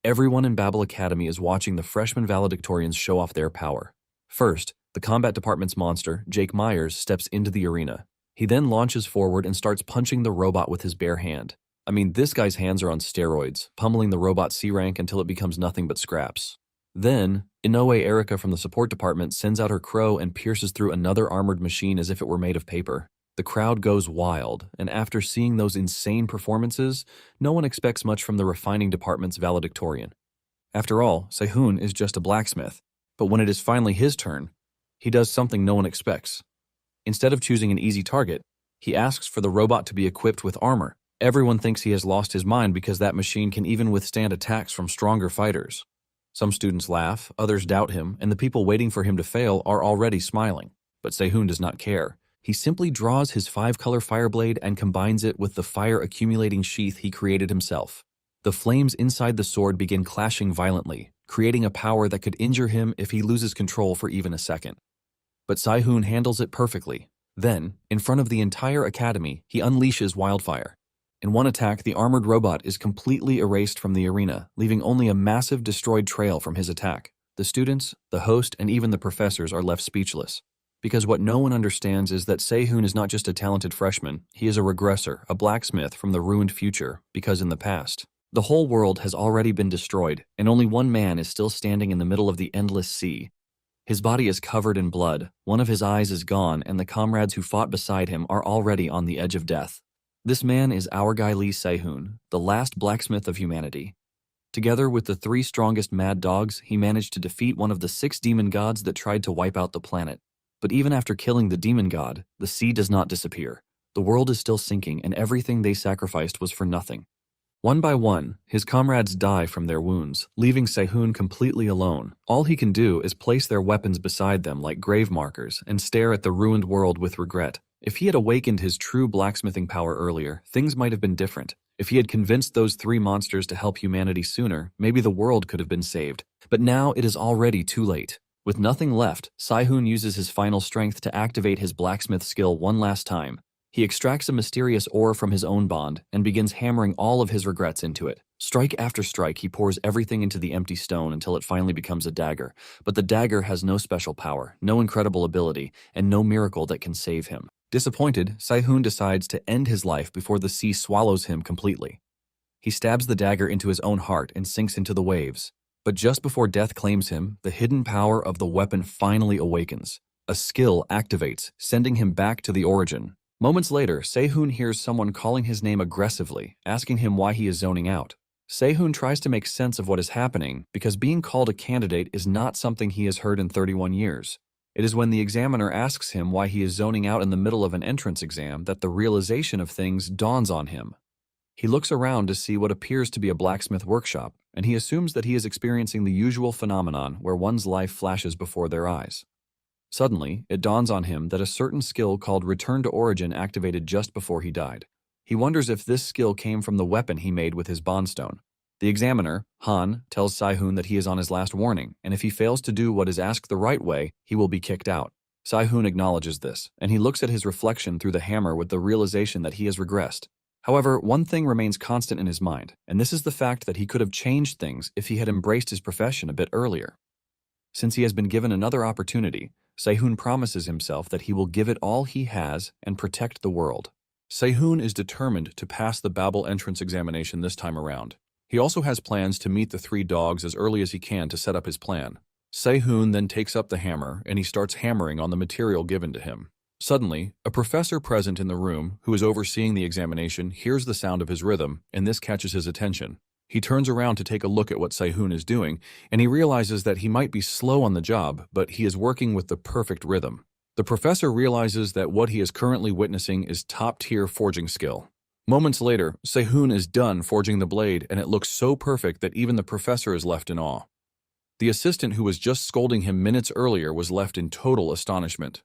Everyone in Babel Academy is watching the freshman valedictorians show off their power. First, the combat department's monster, Jake Myers, steps into the arena. He then launches forward and starts punching the robot with his bare hand. I mean, this guy's hands are on steroids, pummeling the robot C rank until it becomes nothing but scraps. Then, Inoue Erika from the support department sends out her crow and pierces through another armored machine as if it were made of paper. The crowd goes wild, and after seeing those insane performances, no one expects much from the refining department's valedictorian. After all, Sehun is just a blacksmith, but when it is finally his turn, he does something no one expects. Instead of choosing an easy target, he asks for the robot to be equipped with armor. Everyone thinks he has lost his mind because that machine can even withstand attacks from stronger fighters. Some students laugh, others doubt him, and the people waiting for him to fail are already smiling. But Sehun does not care. He simply draws his 5-color fire blade and combines it with the fire-accumulating sheath he created himself. The flames inside the sword begin clashing violently, creating a power that could injure him if he loses control for even a second. But Sehun handles it perfectly. Then, in front of the entire academy, he unleashes wildfire. In one attack, the armored robot is completely erased from the arena, leaving only a massive destroyed trail from his attack. The students, the host, and even the professors are left speechless. Because what no one understands is that Sehun is not just a talented freshman, he is a regressor, a blacksmith from the ruined future, because in the past, the whole world has already been destroyed, and only one man is still standing in the middle of the endless sea. His body is covered in blood, one of his eyes is gone, and the comrades who fought beside him are already on the edge of death. This man is our guy Lee Sehun, the last blacksmith of humanity. Together with the 3 strongest mad dogs, he managed to defeat one of the 6 demon gods that tried to wipe out the planet. But even after killing the demon god, the sea does not disappear. The world is still sinking, and everything they sacrificed was for nothing. One by one, his comrades die from their wounds, leaving Sehun completely alone. All he can do is place their weapons beside them like grave markers and stare at the ruined world with regret. If he had awakened his true blacksmithing power earlier, things might have been different. If he had convinced those 3 monsters to help humanity sooner, maybe the world could have been saved. But now it is already too late. With nothing left, Sehun uses his final strength to activate his blacksmith skill one last time. He extracts a mysterious ore from his own bond and begins hammering all of his regrets into it. Strike after strike, he pours everything into the empty stone until it finally becomes a dagger. But the dagger has no special power, no incredible ability, and no miracle that can save him. Disappointed, Sehun decides to end his life before the sea swallows him completely. He stabs the dagger into his own heart and sinks into the waves. But just before death claims him, the hidden power of the weapon finally awakens. A skill activates, sending him back to the origin. Moments later, Sehun hears someone calling his name aggressively, asking him why he is zoning out. Sehun tries to make sense of what is happening because being called a candidate is not something he has heard in 31 years. It is when the examiner asks him why he is zoning out in the middle of an entrance exam that the realization of things dawns on him. He looks around to see what appears to be a blacksmith workshop, and he assumes that he is experiencing the usual phenomenon where one's life flashes before their eyes. Suddenly, it dawns on him that a certain skill called Return to Origin activated just before he died. He wonders if this skill came from the weapon he made with his bondstone. The examiner, Han, tells Sehun that he is on his last warning, and if he fails to do what is asked the right way, he will be kicked out. Sehun acknowledges this, and he looks at his reflection through the hammer with the realization that he has regressed. However, one thing remains constant in his mind, and this is the fact that he could have changed things if he had embraced his profession a bit earlier. Since he has been given another opportunity, Sehun promises himself that he will give it all he has and protect the world. Sehun is determined to pass the Babel entrance examination this time around. He also has plans to meet the 3 dogs as early as he can to set up his plan. Sehun then takes up the hammer and he starts hammering on the material given to him. Suddenly, a professor present in the room, who is overseeing the examination, hears the sound of his rhythm, and this catches his attention. He turns around to take a look at what Sehun is doing, and he realizes that he might be slow on the job, but he is working with the perfect rhythm. The professor realizes that what he is currently witnessing is top-tier forging skill. Moments later, Sehun is done forging the blade, and it looks so perfect that even the professor is left in awe. The assistant who was just scolding him minutes earlier was left in total astonishment.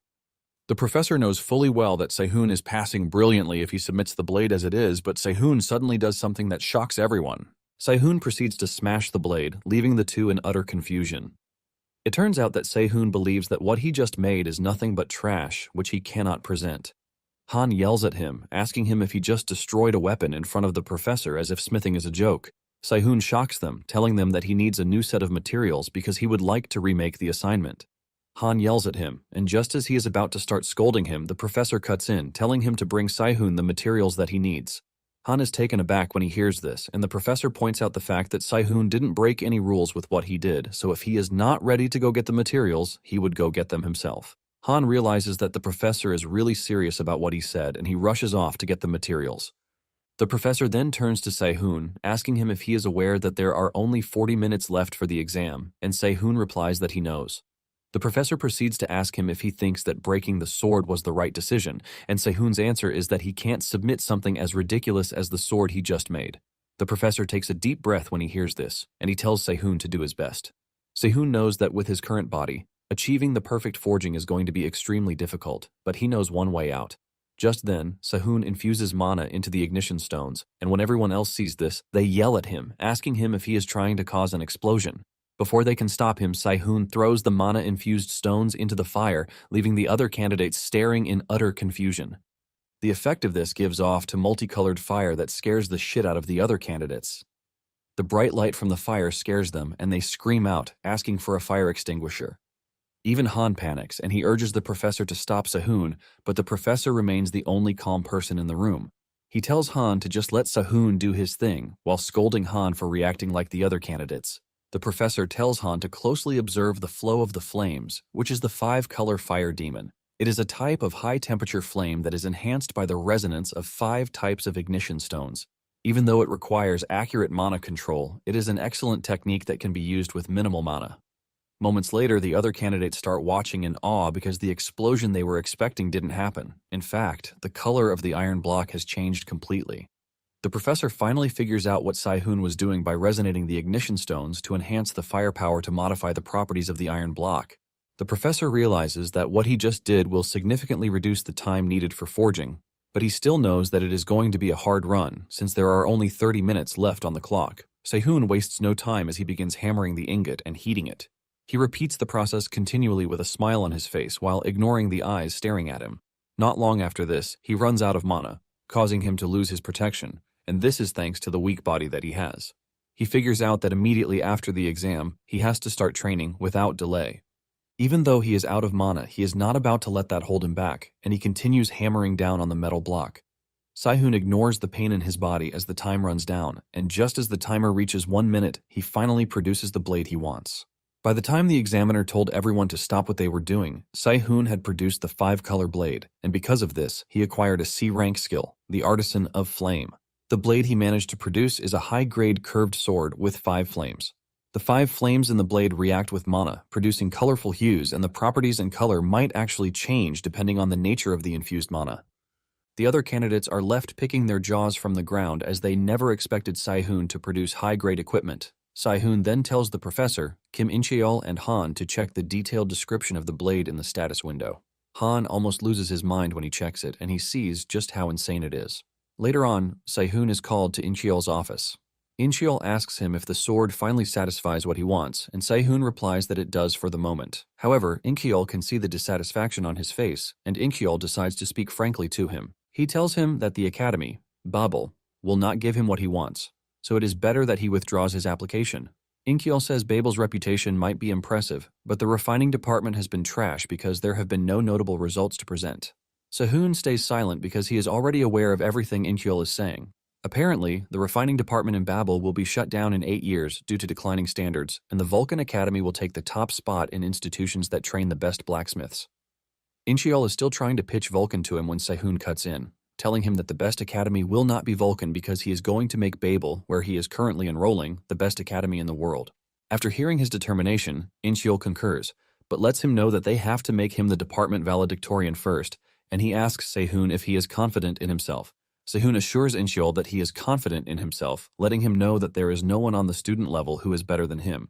The professor knows fully well that Sehun is passing brilliantly if he submits the blade as it is, but Sehun suddenly does something that shocks everyone. Sehun proceeds to smash the blade, leaving the two in utter confusion. It turns out that Sehun believes that what he just made is nothing but trash, which he cannot present. Han yells at him, asking him if he just destroyed a weapon in front of the professor as if smithing is a joke. Sehun shocks them, telling them that he needs a new set of materials because he would like to remake the assignment. Han yells at him, and just as he is about to start scolding him, the professor cuts in, telling him to bring Sehun the materials that he needs. Han is taken aback when he hears this, and the professor points out the fact that Sehun didn't break any rules with what he did, so if he is not ready to go get the materials, he would go get them himself. Han realizes that the professor is really serious about what he said, and he rushes off to get the materials. The professor then turns to Sehun, asking him if he is aware that there are only 40 minutes left for the exam, and Sehun replies that he knows. The professor proceeds to ask him if he thinks that breaking the sword was the right decision, and Sehun's answer is that he can't submit something as ridiculous as the sword he just made. The professor takes a deep breath when he hears this, and he tells Sehun to do his best. Sehun knows that with his current body, achieving the perfect forging is going to be extremely difficult, but he knows one way out. Just then, Sehun infuses mana into the ignition stones, and when everyone else sees this, they yell at him, asking him if he is trying to cause an explosion. Before they can stop him, Sehun throws the mana-infused stones into the fire, leaving the other candidates staring in utter confusion. The effect of this gives off to multicolored fire that scares the shit out of the other candidates. The bright light from the fire scares them, and they scream out, asking for a fire extinguisher. Even Han panics, and he urges the professor to stop Sehun, but the professor remains the only calm person in the room. He tells Han to just let Sehun do his thing, while scolding Han for reacting like the other candidates. The professor tells Han to closely observe the flow of the flames, which is the 5-color fire demon. It is a type of high-temperature flame that is enhanced by the resonance of 5 types of ignition stones. Even though it requires accurate mana control, it is an excellent technique that can be used with minimal mana. Moments later, the other candidates start watching in awe because the explosion they were expecting didn't happen. In fact, the color of the iron block has changed completely. The professor finally figures out what Sehun was doing by resonating the ignition stones to enhance the firepower to modify the properties of the iron block. The professor realizes that what he just did will significantly reduce the time needed for forging, but he still knows that it is going to be a hard run since there are only 30 minutes left on the clock. Sehun wastes no time as he begins hammering the ingot and heating it. He repeats the process continually with a smile on his face while ignoring the eyes staring at him. Not long after this, he runs out of mana, causing him to lose his protection, and this is thanks to the weak body that he has. He figures out that immediately after the exam, he has to start training without delay. Even though he is out of mana, he is not about to let that hold him back, and he continues hammering down on the metal block. Sehun ignores the pain in his body as the time runs down, and just as the timer reaches 1 minute, he finally produces the blade he wants. By the time the examiner told everyone to stop what they were doing, Sehun had produced the 5-color blade, and because of this, he acquired a C-rank skill, the Artisan of Flame. The blade he managed to produce is a high-grade curved sword with 5 flames. The 5 flames in the blade react with mana, producing colorful hues, and the properties and color might actually change depending on the nature of the infused mana. The other candidates are left picking their jaws from the ground as they never expected Sehun to produce high-grade equipment. Sehun then tells the professor, Kim In-cheol, and Han to check the detailed description of the blade in the status window. Han almost loses his mind when he checks it, and he sees just how insane it is. Later on, Sehun is called to In-cheol's office. In-cheol asks him if the sword finally satisfies what he wants, and Sehun replies that it does for the moment. However, In-cheol can see the dissatisfaction on his face, and In-cheol decides to speak frankly to him. He tells him that the academy, Babel, will not give him what he wants, so it is better that he withdraws his application. In-cheol says Babel's reputation might be impressive, but the refining department has been trash because there have been no notable results to present. Sehun stays silent because he is already aware of everything In-cheol is saying. Apparently, the refining department in Babel will be shut down in 8 years due to declining standards, and the Vulcan Academy will take the top spot in institutions that train the best blacksmiths. In-cheol is still trying to pitch Vulcan to him when Sehun cuts in, telling him that the best academy will not be Vulcan because he is going to make Babel, where he is currently enrolling, the best academy in the world. After hearing his determination, In-cheol concurs, but lets him know that they have to make him the department valedictorian first, and he asks Sehun if he is confident in himself. Sehun assures In-cheol that he is confident in himself, letting him know that there is no one on the student level who is better than him.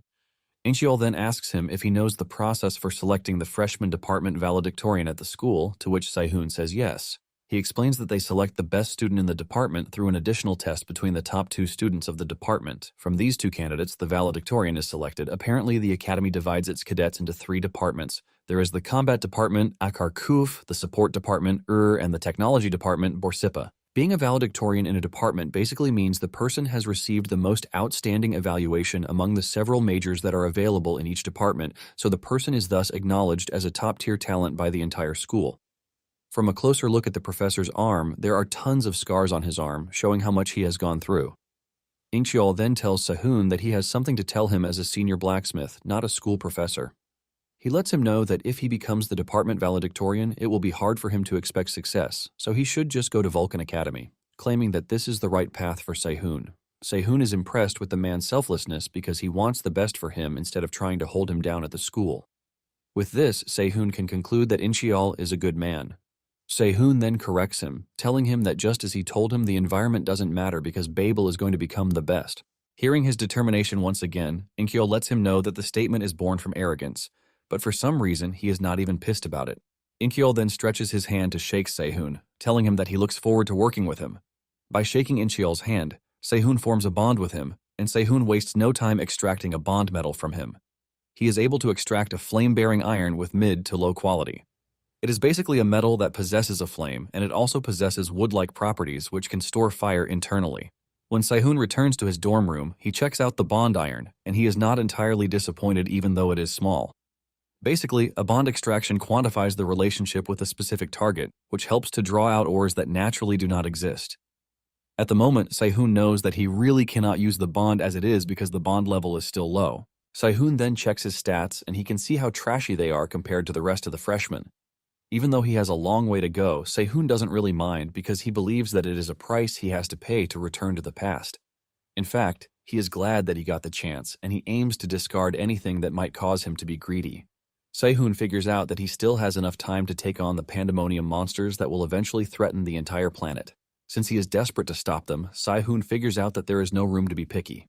In-cheol then asks him if he knows the process for selecting the freshman department valedictorian at the school, to which Sehun says yes. He explains that they select the best student in the department through an additional test between the top 2 students of the department. From these 2 candidates, the valedictorian is selected. Apparently, the academy divides its cadets into 3 departments. There is the combat department, Akar Kuf, the support department, and the technology department, Borsipa. Being a valedictorian in a department basically means the person has received the most outstanding evaluation among the several majors that are available in each department, so the person is thus acknowledged as a top-tier talent by the entire school. From a closer look at the professor's arm, there are tons of scars on his arm, showing how much he has gone through. Incheol then tells Sehun that he has something to tell him as a senior blacksmith, not a school professor. He lets him know that if he becomes the department valedictorian, it will be hard for him to expect success, so he should just go to Vulcan Academy, claiming that this is the right path for Sehun. Sehun is impressed with the man's selflessness because he wants the best for him instead of trying to hold him down at the school. With this, Sehun can conclude that Incheol is a good man. Sehun then corrects him, telling him that just as he told him, the environment doesn't matter because Babel is going to become the best. Hearing his determination once again, Incheol lets him know that the statement is born from arrogance, but for some reason he is not even pissed about it. Incheol then stretches his hand to shake Sehun, telling him that he looks forward to working with him. By shaking Incheol's hand, Sehun forms a bond with him, and Sehun wastes no time extracting a bond metal from him. He is able to extract a flame-bearing iron with mid to low quality. It is basically a metal that possesses a flame, and it also possesses wood-like properties which can store fire internally. When Sehun returns to his dorm room, he checks out the bond iron, and he is not entirely disappointed even though it is small. Basically, a bond extraction quantifies the relationship with a specific target, which helps to draw out ores that naturally do not exist. At the moment, Sehun knows that he really cannot use the bond as it is because the bond level is still low. Sehun then checks his stats, and he can see how trashy they are compared to the rest of the freshmen. Even though he has a long way to go, Sehun doesn't really mind because he believes that it is a price he has to pay to return to the past. In fact, he is glad that he got the chance, and he aims to discard anything that might cause him to be greedy. Sehun figures out that he still has enough time to take on the pandemonium monsters that will eventually threaten the entire planet. Since he is desperate to stop them, Sehun figures out that there is no room to be picky.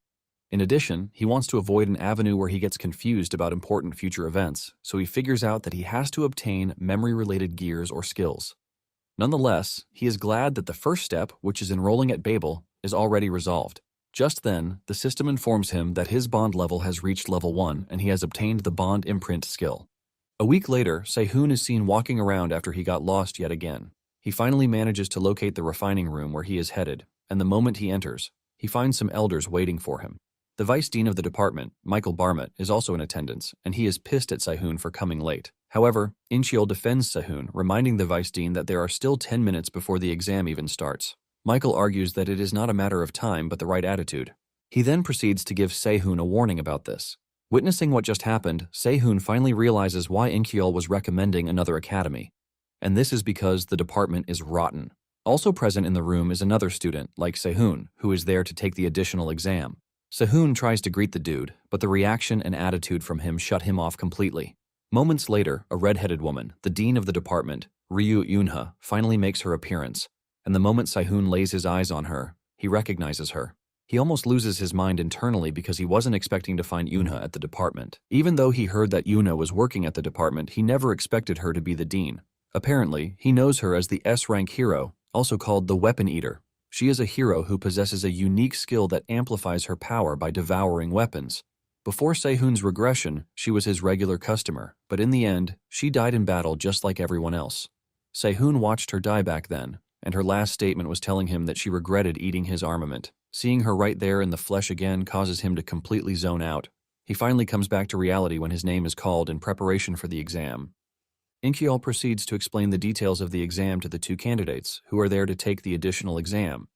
In addition, he wants to avoid an avenue where he gets confused about important future events, so he figures out that he has to obtain memory-related gears or skills. Nonetheless, he is glad that the first step, which is enrolling at Babel, is already resolved. Just then, the system informs him that his bond level has reached level 1 and he has obtained the bond imprint skill. A week later, Sehun is seen walking around after he got lost yet again. He finally manages to locate the refining room where he is headed, and the moment he enters, he finds some elders waiting for him. The vice dean of the department, Michael Barmett, is also in attendance, and he is pissed at Sehun for coming late. However, Incheol defends Sehun, reminding the vice dean that there are still 10 minutes before the exam even starts. Michael argues that it is not a matter of time but the right attitude. He then proceeds to give Sehun a warning about this. Witnessing what just happened, Sehun finally realizes why Incheol was recommending another academy. And this is because the department is rotten. Also present in the room is another student, like Sehun, who is there to take the additional exam. Sehun tries to greet the dude, but the reaction and attitude from him shut him off completely. Moments later, a red-headed woman, the dean of the department, Ryu Yunha, finally makes her appearance, and the moment Sehun lays his eyes on her, he recognizes her. He almost loses his mind internally because he wasn't expecting to find Yunha at the department. Even though he heard that Yunha was working at the department, he never expected her to be the dean. Apparently, he knows her as the S-rank hero, also called the Weapon Eater. She is a hero who possesses a unique skill that amplifies her power by devouring weapons. Before Sehun's regression, she was his regular customer, but in the end, she died in battle just like everyone else. Sehun watched her die back then, and her last statement was telling him that she regretted eating his armament. Seeing her right there in the flesh again causes him to completely zone out. He finally comes back to reality when his name is called in preparation for the exam. Incheol proceeds to explain the details of the exam to the two candidates, who are there to take the additional exam.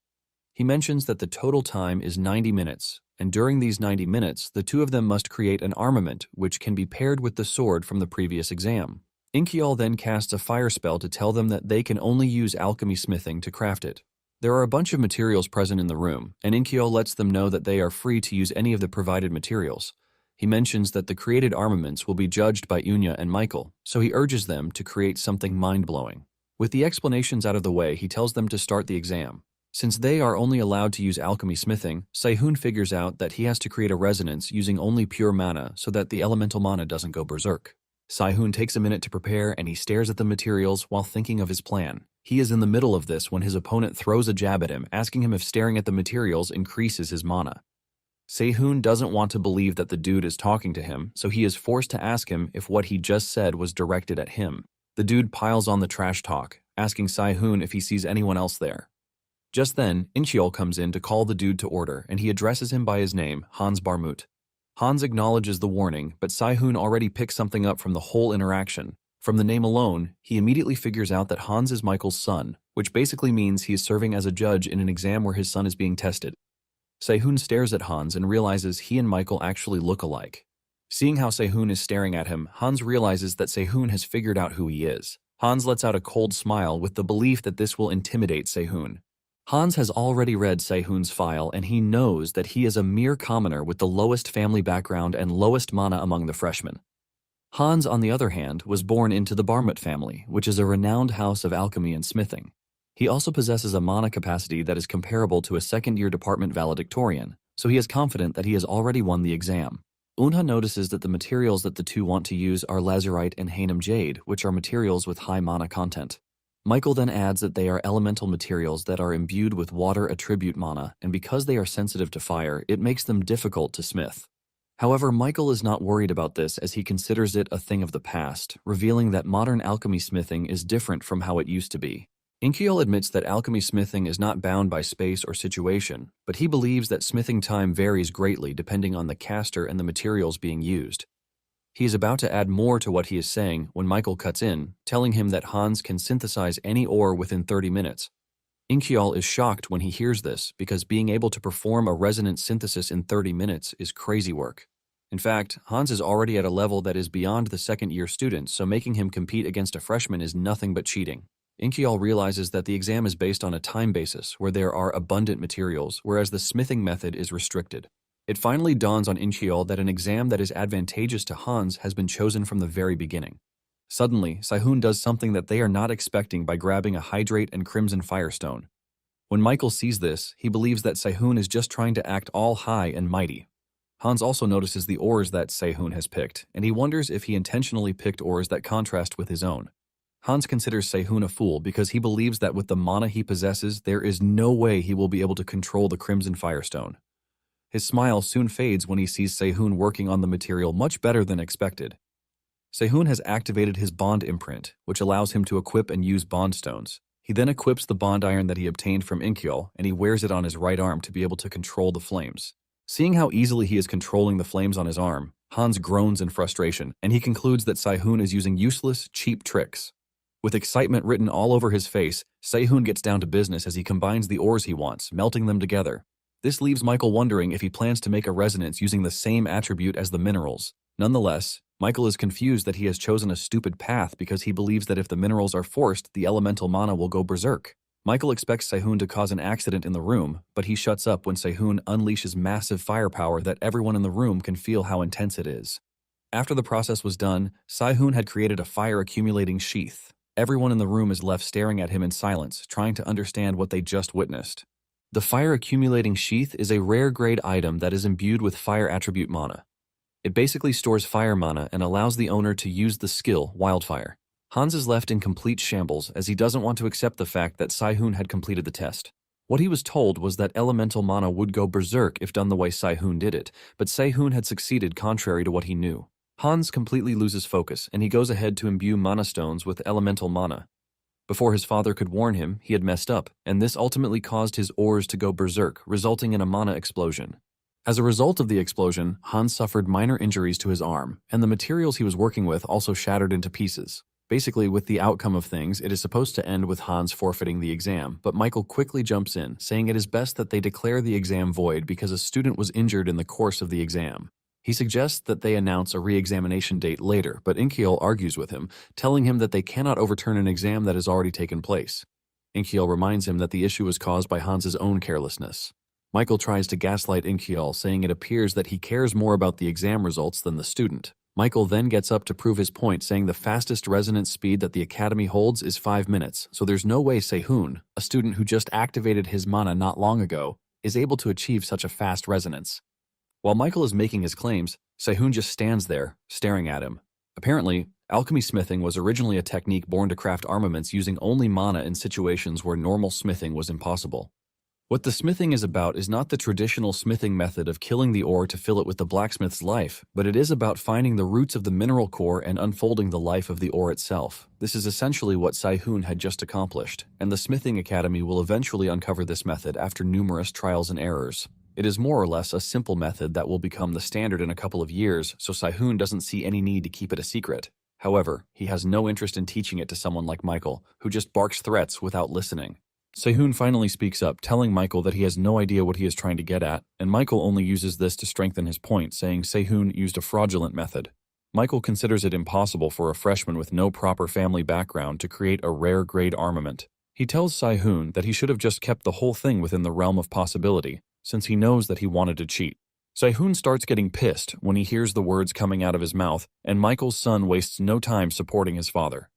He mentions that the total time is 90 minutes, and during these 90 minutes, the two of them must create an armament which can be paired with the sword from the previous exam. Incheol then casts a fire spell to tell them that they can only use alchemy smithing to craft it. There are a bunch of materials present in the room, and Incheol lets them know that they are free to use any of the provided materials. He mentions that the created armaments will be judged by Unya and Michael, so he urges them to create something mind-blowing. With the explanations out of the way, he tells them to start the exam. Since they are only allowed to use alchemy smithing, Sehun figures out that he has to create a resonance using only pure mana so that the elemental mana doesn't go berserk. Sehun takes a minute to prepare and he stares at the materials while thinking of his plan. He is in the middle of this when his opponent throws a jab at him, asking him if staring at the materials increases his mana. Sehun doesn't want to believe that the dude is talking to him, so he is forced to ask him if what he just said was directed at him. The dude piles on the trash talk, asking Sehun if he sees anyone else there. Just then, Incheol comes in to call the dude to order, and he addresses him by his name, Hans Barmut. Hans acknowledges the warning, but Sae-hoon already picks something up from the whole interaction. From the name alone, he immediately figures out that Hans is Michael's son, which basically means he is serving as a judge in an exam where his son is being tested. Sae-hoon stares at Hans and realizes he and Michael actually look alike. Seeing how Sae-hoon is staring at him, Hans realizes that Sae-hoon has figured out who he is. Hans lets out a cold smile with the belief that this will intimidate Sae-hoon. Hans has already read Sae-hoon's file, and he knows that he is a mere commoner with the lowest family background and lowest mana among the freshmen. Hans, on the other hand, was born into the Barmut family, which is a renowned house of alchemy and smithing. He also possesses a mana capacity that is comparable to a second-year department valedictorian, so he is confident that he has already won the exam. Unha notices that the materials that the two want to use are lazurite and Hainam jade, which are materials with high mana content. Michael then adds that they are elemental materials that are imbued with water attribute mana, and because they are sensitive to fire, it makes them difficult to smith. However, Michael is not worried about this as he considers it a thing of the past, revealing that modern alchemy smithing is different from how it used to be. Incheol admits that alchemy smithing is not bound by space or situation, but he believes that smithing time varies greatly depending on the caster and the materials being used. He is about to add more to what he is saying when Michael cuts in, telling him that Hans can synthesize any ore within 30 minutes. Incheol is shocked when he hears this because being able to perform a resonance synthesis in 30 minutes is crazy work. In fact, Hans is already at a level that is beyond the second-year students, so making him compete against a freshman is nothing but cheating. Incheol realizes that the exam is based on a time basis where there are abundant materials, whereas the smithing method is restricted. It finally dawns on Incheol that an exam that is advantageous to Hans has been chosen from the very beginning. Suddenly, Sae-hoon does something that they are not expecting by grabbing a hydrate and crimson firestone. When Michael sees this, he believes that Sae-hoon is just trying to act all high and mighty. Hans also notices the ores that Sae-hoon has picked, and he wonders if he intentionally picked ores that contrast with his own. Hans considers Sae-hoon a fool because he believes that with the mana he possesses, there is no way he will be able to control the crimson firestone. His smile soon fades when he sees Sae-hoon working on the material much better than expected. Sae-hoon has activated his bond imprint, which allows him to equip and use bond stones. He then equips the bond iron that he obtained from Incheol, and he wears it on his right arm to be able to control the flames. Seeing how easily he is controlling the flames on his arm, Hans groans in frustration, and he concludes that Sae-hoon is using useless, cheap tricks. With excitement written all over his face, Sae-hoon gets down to business as he combines the ores he wants, melting them together. This leaves Michael wondering if he plans to make a resonance using the same attribute as the minerals. Nonetheless, Michael is confused that he has chosen a stupid path because he believes that if the minerals are forced, the elemental mana will go berserk. Michael expects Sae-hoon to cause an accident in the room, but he shuts up when Sae-hoon unleashes massive firepower that everyone in the room can feel how intense it is. After the process was done, Sae-hoon had created a fire-accumulating sheath. Everyone in the room is left staring at him in silence, trying to understand what they just witnessed. The fire-accumulating sheath is a rare-grade item that is imbued with fire attribute mana. It basically stores fire mana and allows the owner to use the skill Wildfire. Hans is left in complete shambles as he doesn't want to accept the fact that Sae-hoon had completed the test. What he was told was that elemental mana would go berserk if done the way Sae-hoon did it, but Sae-hoon had succeeded contrary to what he knew. Hans completely loses focus, and he goes ahead to imbue mana stones with elemental mana. Before his father could warn him, he had messed up, and this ultimately caused his ores to go berserk, resulting in a mana explosion. As a result of the explosion, Hans suffered minor injuries to his arm, and the materials he was working with also shattered into pieces. Basically, with the outcome of things, it is supposed to end with Hans forfeiting the exam, but Michael quickly jumps in, saying it is best that they declare the exam void because a student was injured in the course of the exam. He suggests that they announce a re-examination date later, but Incheol argues with him, telling him that they cannot overturn an exam that has already taken place. Incheol reminds him that the issue was caused by Hans's own carelessness. Michael tries to gaslight Incheol, saying it appears that he cares more about the exam results than the student. Michael then gets up to prove his point, saying the fastest resonance speed that the Academy holds is 5 minutes, so there's no way Sae-hoon, a student who just activated his mana not long ago, is able to achieve such a fast resonance. While Michael is making his claims, Sae-hoon just stands there, staring at him. Apparently, alchemy smithing was originally a technique born to craft armaments using only mana in situations where normal smithing was impossible. What the smithing is about is not the traditional smithing method of killing the ore to fill it with the blacksmith's life, but it is about finding the roots of the mineral core and unfolding the life of the ore itself. This is essentially what Se-hoon had just accomplished, and the Smithing Academy will eventually uncover this method after numerous trials and errors. It is more or less a simple method that will become the standard in a couple of years, so Se-hoon doesn't see any need to keep it a secret. However, he has no interest in teaching it to someone like Michael, who just barks threats without listening. Se-hoon finally speaks up, telling Michael that he has no idea what he is trying to get at, and Michael only uses this to strengthen his point, saying Se-hoon used a fraudulent method. Michael considers it impossible for a freshman with no proper family background to create a rare-grade armament. He tells Se-hoon that he should have just kept the whole thing within the realm of possibility, since he knows that he wanted to cheat. Se-hoon starts getting pissed when he hears the words coming out of his mouth, and Michael's son wastes no time supporting his father.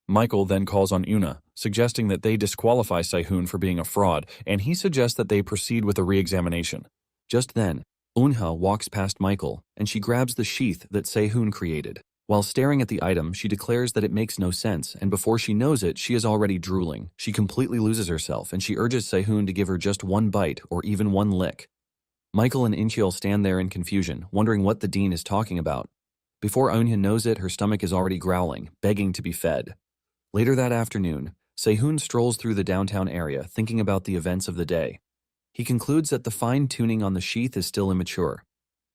Michael then calls on Una, suggesting that they disqualify Se-hoon for being a fraud, and he suggests that they proceed with a re-examination. Just then, Unha walks past Michael, and she grabs the sheath that Se-hoon created. While staring at the item, she declares that it makes no sense, and before she knows it, she is already drooling. She completely loses herself, and she urges Se-hoon to give her just one bite or even one lick. Michael and Incheol stand there in confusion, wondering what the dean is talking about. Before Unha knows it, her stomach is already growling, begging to be fed. Later that afternoon, Se-hoon strolls through the downtown area, thinking about the events of the day. He concludes that the fine-tuning on the sheath is still immature.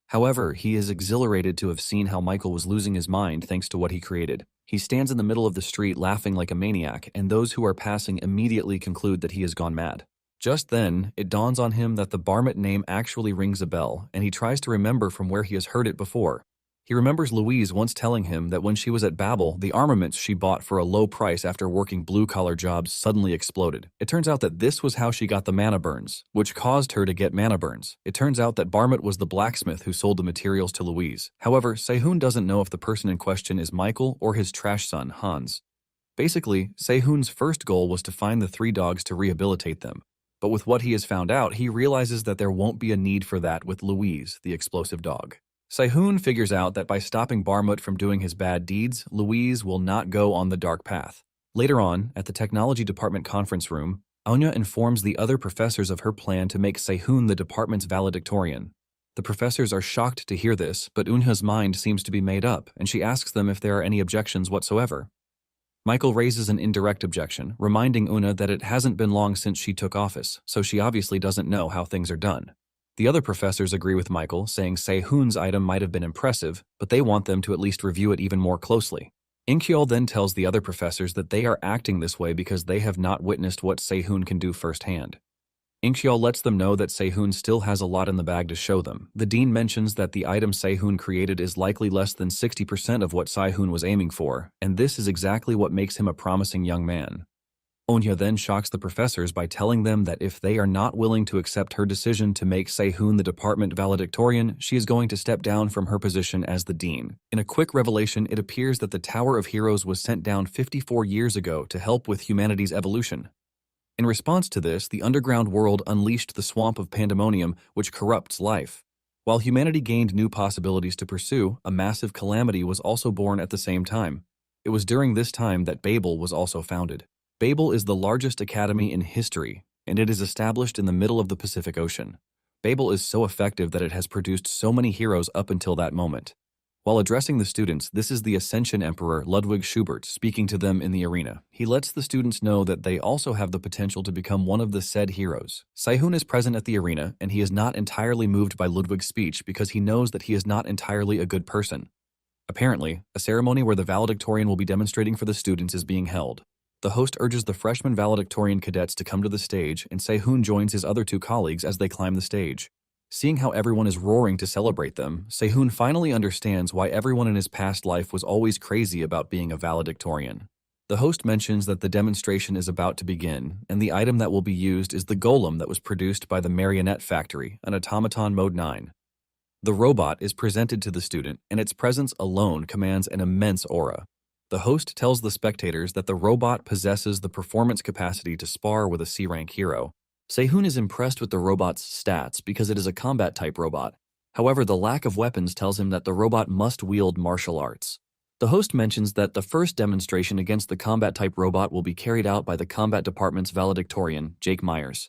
However, he is exhilarated to have seen how Michael was losing his mind thanks to what he created. He stands in the middle of the street laughing like a maniac, and those who are passing immediately conclude that he has gone mad. Just then, it dawns on him that the Barmit name actually rings a bell, and he tries to remember from where he has heard it before. He remembers Louise once telling him that when she was at Babel, the armaments she bought for a low price after working blue-collar jobs suddenly exploded. It turns out that this was how she got the mana burns, which caused her to get mana burns. It turns out that Barmit was the blacksmith who sold the materials to Louise. However, Se-hoon doesn't know if the person in question is Michael or his trash son, Hans. Basically, Se-hoon's first goal was to find the three dogs to rehabilitate them. But with what he has found out, he realizes that there won't be a need for that with Louise, the explosive dog. Se-hoon figures out that by stopping Barmut from doing his bad deeds, Louise will not go on the dark path. Later on, at the technology department conference room, Anya informs the other professors of her plan to make Se-hoon the department's valedictorian. The professors are shocked to hear this, but Unha's mind seems to be made up, and she asks them if there are any objections whatsoever. Michael raises an indirect objection, reminding Una that it hasn't been long since she took office, so she obviously doesn't know how things are done. The other professors agree with Michael, saying Se-hoon's item might have been impressive, but they want them to at least review it even more closely. Incheol then tells the other professors that they are acting this way because they have not witnessed what Se-hoon can do firsthand. Incheol lets them know that Se-hoon still has a lot in the bag to show them. The dean mentions that the item Se-hoon created is likely less than 60% of what Se-hoon was aiming for, and this is exactly what makes him a promising young man. Onya then shocks the professors by telling them that if they are not willing to accept her decision to make Se-hoon the department valedictorian, she is going to step down from her position as the dean. In a quick revelation, it appears that the Tower of Heroes was sent down 54 years ago to help with humanity's evolution. In response to this, the underground world unleashed the swamp of pandemonium, which corrupts life. While humanity gained new possibilities to pursue, a massive calamity was also born at the same time. It was during this time that Babel was also founded. Babel is the largest academy in history, and it is established in the middle of the Pacific Ocean. Babel is so effective that it has produced so many heroes up until that moment. While addressing the students, this is the Ascension Emperor Ludwig Schubert speaking to them in the arena. He lets the students know that they also have the potential to become one of the said heroes. Se-hoon is present at the arena, and he is not entirely moved by Ludwig's speech because he knows that he is not entirely a good person. Apparently, a ceremony where the valedictorian will be demonstrating for the students is being held. The host urges the freshman valedictorian cadets to come to the stage, and Se-hoon joins his other two colleagues as they climb the stage. Seeing how everyone is roaring to celebrate them, Se-hoon finally understands why everyone in his past life was always crazy about being a valedictorian. The host mentions that the demonstration is about to begin, and the item that will be used is the golem that was produced by the Marionette Factory, an automaton Mode 9. The robot is presented to the student, and its presence alone commands an immense aura. The host tells the spectators that the robot possesses the performance capacity to spar with a C-rank hero. Se-hoon is impressed with the robot's stats because it is a combat-type robot. However, the lack of weapons tells him that the robot must wield martial arts. The host mentions that the first demonstration against the combat-type robot will be carried out by the combat department's valedictorian, Jake Myers.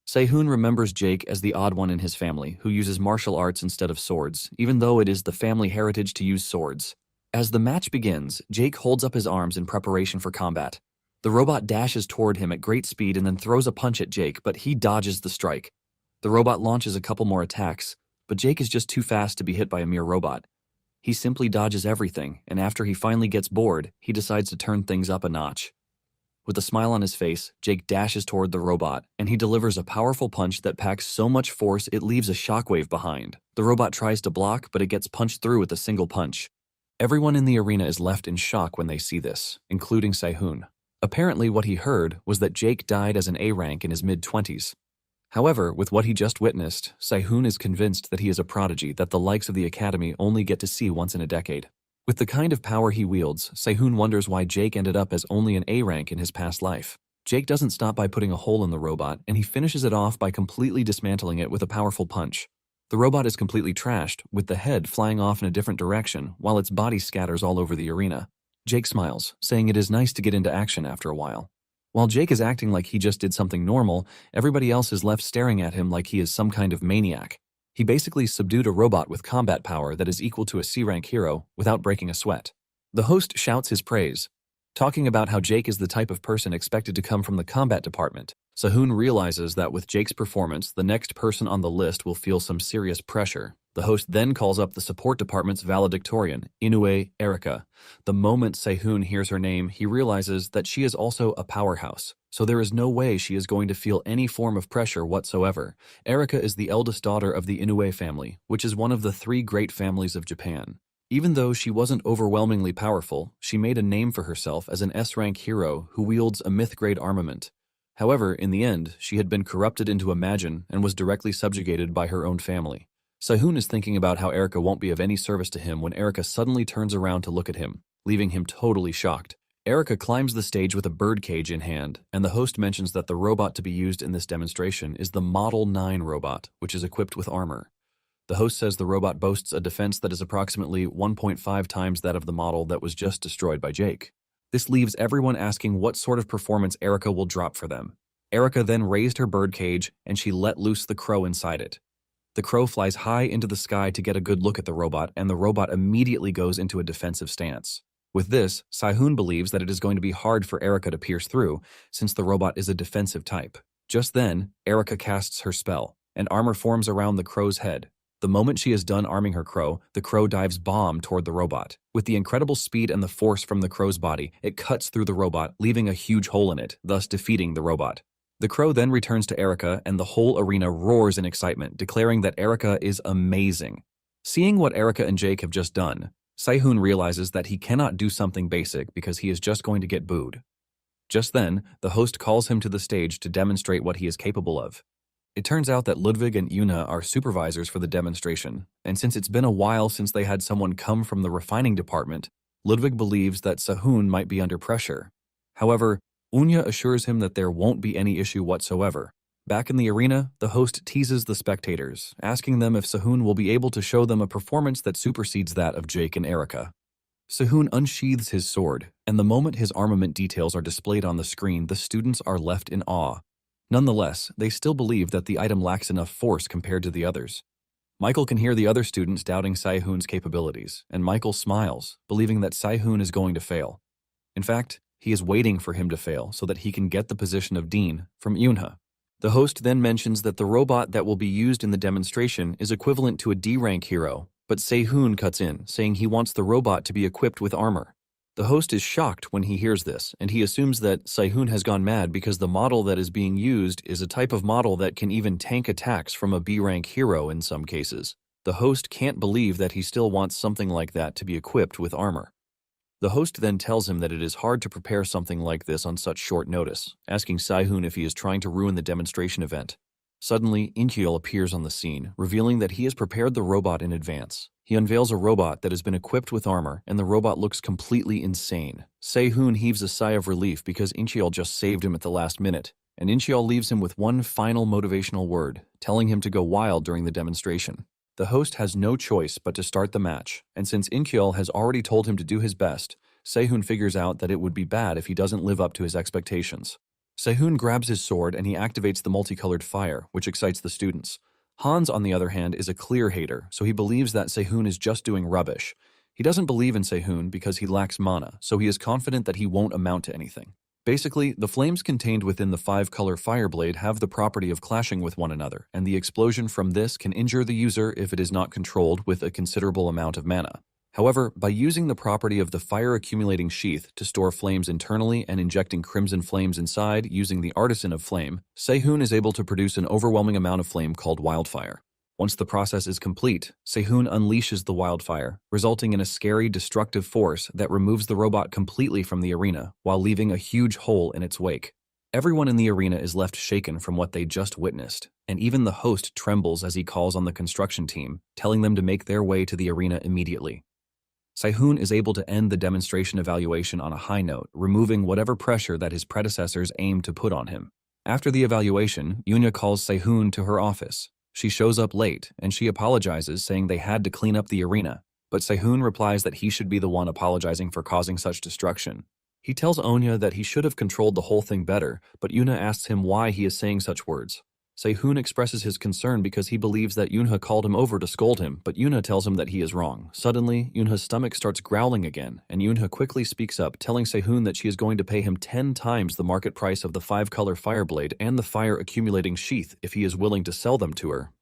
Sehun remembers Jake as the odd one in his family, who uses martial arts instead of swords, even though it is the family heritage to use swords. As the match begins, Jake holds up his arms in preparation for combat. The robot dashes toward him at great speed and then throws a punch at Jake, but he dodges the strike. The robot launches a couple more attacks, but Jake is just too fast to be hit by a mere robot. He simply dodges everything, and after he finally gets bored, he decides to turn things up a notch. With a smile on his face, Jake dashes toward the robot, and he delivers a powerful punch that packs so much force it leaves a shockwave behind. The robot tries to block, but it gets punched through with a single punch. Everyone in the arena is left in shock when they see this, including Sehun. Apparently what he heard was that Jake died as an A rank in his mid-20s. However, with what he just witnessed, Sehun is convinced that he is a prodigy that the likes of the Academy only get to see once in a decade. With the kind of power he wields, Sehun wonders why Jake ended up as only an A rank in his past life. Jake doesn't stop by putting a hole in the robot, and he finishes it off by completely dismantling it with a powerful punch. The robot is completely trashed, with the head flying off in a different direction, while its body scatters all over the arena. Jake smiles, saying it is nice to get into action after a while. While Jake is acting like he just did something normal, everybody else is left staring at him like he is some kind of maniac. He basically subdued a robot with combat power that is equal to a C-rank hero without breaking a sweat. The host shouts his praise, talking about how Jake is the type of person expected to come from the combat department. Sehun realizes that with Jake's performance, the next person on the list will feel some serious pressure. The host then calls up the support department's valedictorian, Inoue Erika. The moment Sehun hears her name, he realizes that she is also a powerhouse, so there is no way she is going to feel any form of pressure whatsoever. Erika is the eldest daughter of the Inoue family, which is one of the 3 great families of Japan. Even though she wasn't overwhelmingly powerful, she made a name for herself as an S-rank hero who wields a myth-grade armament. However, in the end, she had been corrupted into a Majin and was directly subjugated by her own family. Sehun is thinking about how Erika won't be of any service to him when Erika suddenly turns around to look at him, leaving him totally shocked. Erika climbs the stage with a birdcage in hand, and the host mentions that the robot to be used in this demonstration is the Model 9 robot, which is equipped with armor. The host says the robot boasts a defense that is approximately 1.5 times that of the model that was just destroyed by Jake. This leaves everyone asking what sort of performance Erika will drop for them. Erika then raised her birdcage, and she let loose the crow inside it. The crow flies high into the sky to get a good look at the robot, and the robot immediately goes into a defensive stance. With this, Sehun believes that it is going to be hard for Erika to pierce through, since the robot is a defensive type. Just then, Erika casts her spell, and armor forms around the crow's head. The moment she is done arming her crow, the crow dives bomb toward the robot. With the incredible speed and the force from the crow's body, it cuts through the robot, leaving a huge hole in it, thus defeating the robot. The crow then returns to Erika, and the whole arena roars in excitement, declaring that Erika is amazing. Seeing what Erika and Jake have just done, Sehun realizes that he cannot do something basic because he is just going to get booed. Just then, the host calls him to the stage to demonstrate what he is capable of. It turns out that Ludwig and Una are supervisors for the demonstration, and since it's been a while since they had someone come from the refining department, Ludwig believes that Sehun might be under pressure. However, Una assures him that there won't be any issue whatsoever. Back in the arena, the host teases the spectators, asking them if Sehun will be able to show them a performance that supersedes that of Jake and Erika. Sehun unsheathes his sword, and the moment his armament details are displayed on the screen, the students are left in awe. Nonetheless, they still believe that the item lacks enough force compared to the others. Michael can hear the other students doubting Sehun's capabilities, and Michael smiles, believing that Sehun is going to fail. In fact, he is waiting for him to fail so that he can get the position of Dean from Yunha. The host then mentions that the robot that will be used in the demonstration is equivalent to a D-rank hero, but Sehun cuts in, saying he wants the robot to be equipped with armor. The host is shocked when he hears this, and he assumes that Sehun has gone mad because the model that is being used is a type of model that can even tank attacks from a B-rank hero in some cases. The host can't believe that he still wants something like that to be equipped with armor. The host then tells him that it is hard to prepare something like this on such short notice, asking Sehun if he is trying to ruin the demonstration event. Suddenly, Inkyul appears on the scene, revealing that he has prepared the robot in advance. He unveils a robot that has been equipped with armor, and the robot looks completely insane. Sehun heaves a sigh of relief because Inkyul just saved him at the last minute, and Inkyul leaves him with one final motivational word, telling him to go wild during the demonstration. The host has no choice but to start the match, and since Inkyul has already told him to do his best, Sehun figures out that it would be bad if he doesn't live up to his expectations. Sehun grabs his sword and he activates the multicolored fire, which excites the students. Hans, on the other hand, is a clear hater, so he believes that Sehun is just doing rubbish. He doesn't believe in Sehun because he lacks mana, so he is confident that he won't amount to anything. Basically, the flames contained within the 5-color fire blade have the property of clashing with one another, and the explosion from this can injure the user if it is not controlled with a considerable amount of mana. However, by using the property of the fire-accumulating sheath to store flames internally and injecting crimson flames inside using the Artisan of Flame, Sehun is able to produce an overwhelming amount of flame called wildfire. Once the process is complete, Sehun unleashes the wildfire, resulting in a scary, destructive force that removes the robot completely from the arena while leaving a huge hole in its wake. Everyone in the arena is left shaken from what they just witnessed, and even the host trembles as he calls on the construction team, telling them to make their way to the arena immediately. Sehun is able to end the demonstration evaluation on a high note, removing whatever pressure that his predecessors aimed to put on him. After the evaluation, Yunya calls Sehun to her office. She shows up late, and she apologizes, saying they had to clean up the arena, but Sehun replies that he should be the one apologizing for causing such destruction. He tells Onya that he should have controlled the whole thing better, but Yuna asks him why he is saying such words. Sehun expresses his concern because he believes that Yunha called him over to scold him, but Yuna tells him that he is wrong. Suddenly, Yunha's stomach starts growling again, and Yunha quickly speaks up, telling Sehun that she is going to pay him 10 times the market price of the 5-color fire blade and the fire-accumulating sheath if he is willing to sell them to her.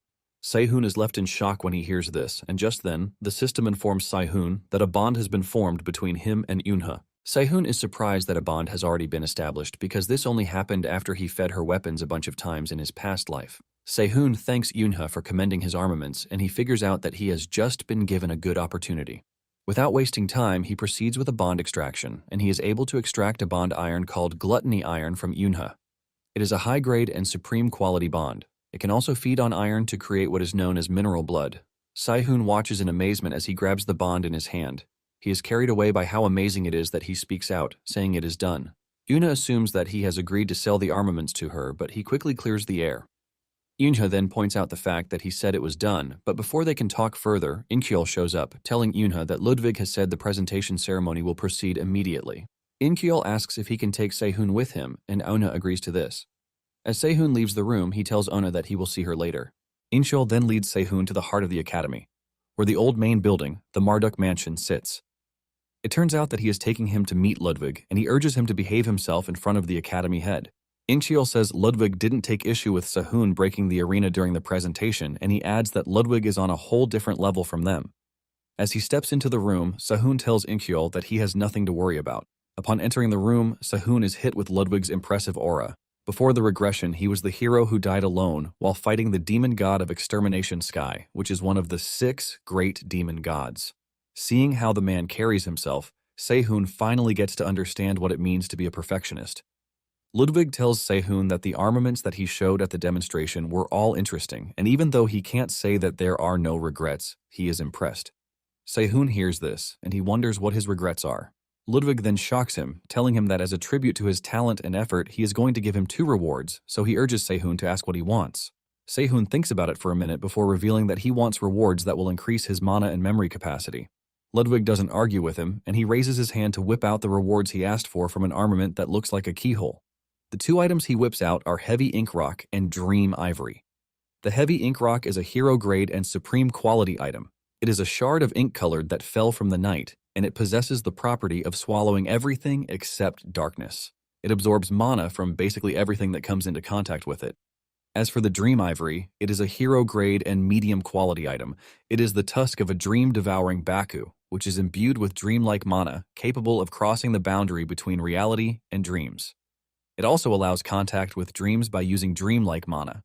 Sehun is left in shock when he hears this, and just then, the system informs Sehun that a bond has been formed between him and Yunha. Sehun is surprised that a bond has already been established because this only happened after he fed her weapons a bunch of times in his past life. Sehun thanks Yunha for commending his armaments, and he figures out that he has just been given a good opportunity. Without wasting time, he proceeds with a bond extraction, and he is able to extract a bond iron called Gluttony Iron from Yunha. It is a high-grade and supreme quality bond. It can also feed on iron to create what is known as mineral blood. Sehun watches in amazement as he grabs the bond in his hand. He is carried away by how amazing it is that he speaks out, saying it is done. Yuna assumes that he has agreed to sell the armaments to her, but he quickly clears the air. Yunha then points out the fact that he said it was done, but before they can talk further, Inkyol shows up, telling Yunha that Ludwig has said the presentation ceremony will proceed immediately. Inkyol asks if he can take Sehun with him, and Ona agrees to this. As Sehun leaves the room, he tells Ona that he will see her later. Inkyol then leads Sehun to the heart of the academy, where the old main building, the Marduk Mansion, sits. It turns out that he is taking him to meet Ludwig, and he urges him to behave himself in front of the academy head. Inkyol says Ludwig didn't take issue with Sehun breaking the arena during the presentation, and he adds that Ludwig is on a whole different level from them. As he steps into the room, Sehun tells Inkyol that he has nothing to worry about. Upon entering the room, Sehun is hit with Ludwig's impressive aura. Before the regression, he was the hero who died alone while fighting the demon god of extermination Sky, which is one of the 6 great demon gods. Seeing how the man carries himself, Sehun finally gets to understand what it means to be a perfectionist. Ludwig tells Sehun that the armaments that he showed at the demonstration were all interesting, and even though he can't say that there are no regrets, he is impressed. Sehun hears this, and he wonders what his regrets are. Ludwig then shocks him, telling him that as a tribute to his talent and effort, he is going to give him 2 rewards, so he urges Sehun to ask what he wants. Sehun thinks about it for a minute before revealing that he wants rewards that will increase his mana and memory capacity. Ludwig doesn't argue with him, and he raises his hand to whip out the rewards he asked for from an armament that looks like a keyhole. The 2 items he whips out are Heavy Ink Rock and Dream Ivory. The Heavy Ink Rock is a hero-grade and supreme quality item. It is a shard of ink colored that fell from the night, and it possesses the property of swallowing everything except darkness. It absorbs mana from basically everything that comes into contact with it. As for the Dream Ivory, it is a hero-grade and medium-quality item. It is the tusk of a dream-devouring Baku, which is imbued with dreamlike mana, capable of crossing the boundary between reality and dreams. It also allows contact with dreams by using dreamlike mana.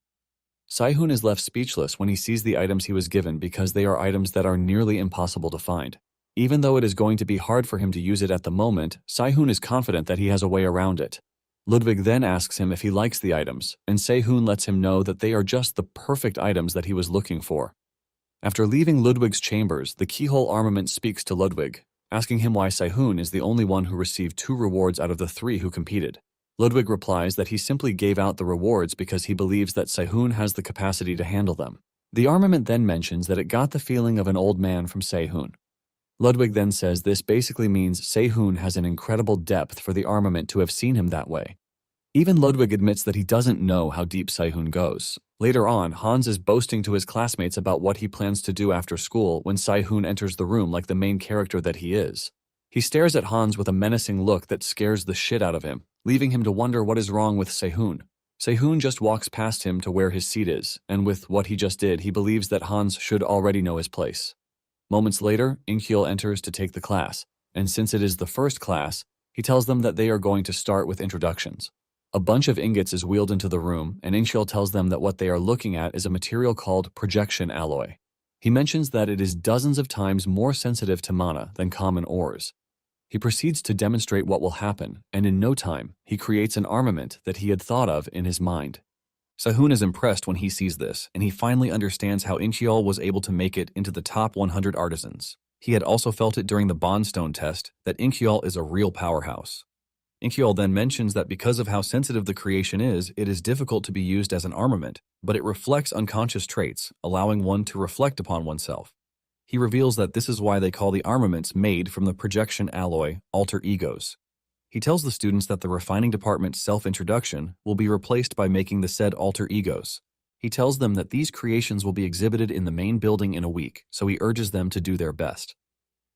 Sehun is left speechless when he sees the items he was given because they are items that are nearly impossible to find. Even though it is going to be hard for him to use it at the moment, Sehun is confident that he has a way around it. Ludwig then asks him if he likes the items, and Sehun lets him know that they are just the perfect items that he was looking for. After leaving Ludwig's chambers, the keyhole armament speaks to Ludwig, asking him why Sehun is the only one who received 2 rewards out of the 3 who competed. Ludwig replies that he simply gave out the rewards because he believes that Sehun has the capacity to handle them. The armament then mentions that it got the feeling of an old man from Sehun. Ludwig then says this basically means Sehun has an incredible depth for the armament to have seen him that way. Even Ludwig admits that he doesn't know how deep Sehun goes. Later on, Hans is boasting to his classmates about what he plans to do after school when Sehun enters the room like the main character that he is. He stares at Hans with a menacing look that scares the shit out of him, leaving him to wonder what is wrong with Sehun. Sehun just walks past him to where his seat is, and with what he just did, he believes that Hans should already know his place. Moments later, Inkyul enters to take the class, and since it is the first class, he tells them that they are going to start with introductions. A bunch of ingots is wheeled into the room, and Inkyul tells them that what they are looking at is a material called projection alloy. He mentions that it is dozens of times more sensitive to mana than common ores. He proceeds to demonstrate what will happen, and in no time, he creates an armament that he had thought of in his mind. Sehun is impressed when he sees this, and he finally understands how Inkyul was able to make it into the top 100 artisans. He had also felt it during the Bondstone test that Inkyul is a real powerhouse. Inkyul then mentions that because of how sensitive the creation is, it is difficult to be used as an armament, but it reflects unconscious traits, allowing one to reflect upon oneself. He reveals that this is why they call the armaments made from the projection alloy alter egos. He tells the students that the refining department's self-introduction will be replaced by making the said alter egos. He tells them that these creations will be exhibited in the main building in a week, so he urges them to do their best.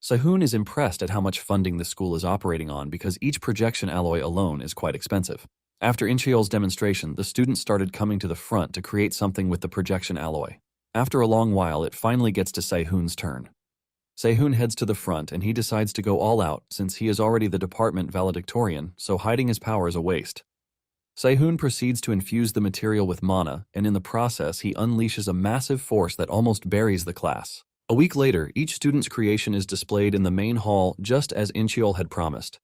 Sehun is impressed at how much funding the school is operating on because each projection alloy alone is quite expensive. After Inkyul's demonstration, the students started coming to the front to create something with the projection alloy. After a long while, it finally gets to Sehun's turn. Sehun heads to the front and he decides to go all out since he is already the department valedictorian, so hiding his power is a waste. Sehun proceeds to infuse the material with mana, and in the process he unleashes a massive force that almost buries the class. A week later, each student's creation is displayed in the main hall just as Inkyul had promised.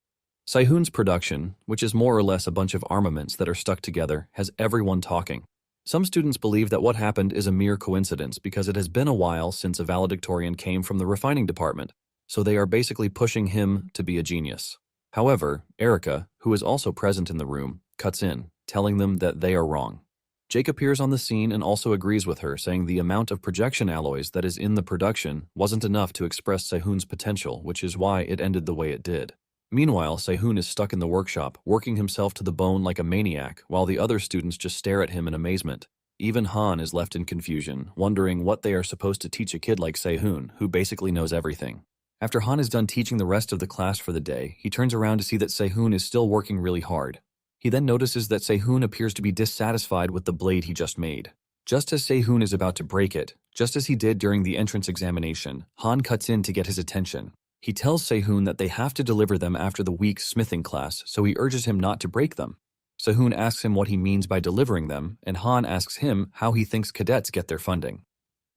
Sehun's production, which is more or less a bunch of armaments that are stuck together, has everyone talking. Some students believe that what happened is a mere coincidence because it has been a while since a valedictorian came from the refining department, so they are basically pushing him to be a genius. However, Erica, who is also present in the room, cuts in, telling them that they are wrong. Jake appears on the scene and also agrees with her, saying the amount of projection alloys that is in the production wasn't enough to express Sehun's potential, which is why it ended the way it did. Meanwhile, Sehun is stuck in the workshop, working himself to the bone like a maniac, while the other students just stare at him in amazement. Even Han is left in confusion, wondering what they are supposed to teach a kid like Sehun, who basically knows everything. After Han is done teaching the rest of the class for the day, he turns around to see that Sehun is still working really hard. He then notices that Sehun appears to be dissatisfied with the blade he just made. Just as Sehun is about to break it, just as he did during the entrance examination, Han cuts in to get his attention. He tells Sehun that they have to deliver them after the week's smithing class, so he urges him not to break them. Sehun asks him what he means by delivering them, and Han asks him how he thinks cadets get their funding.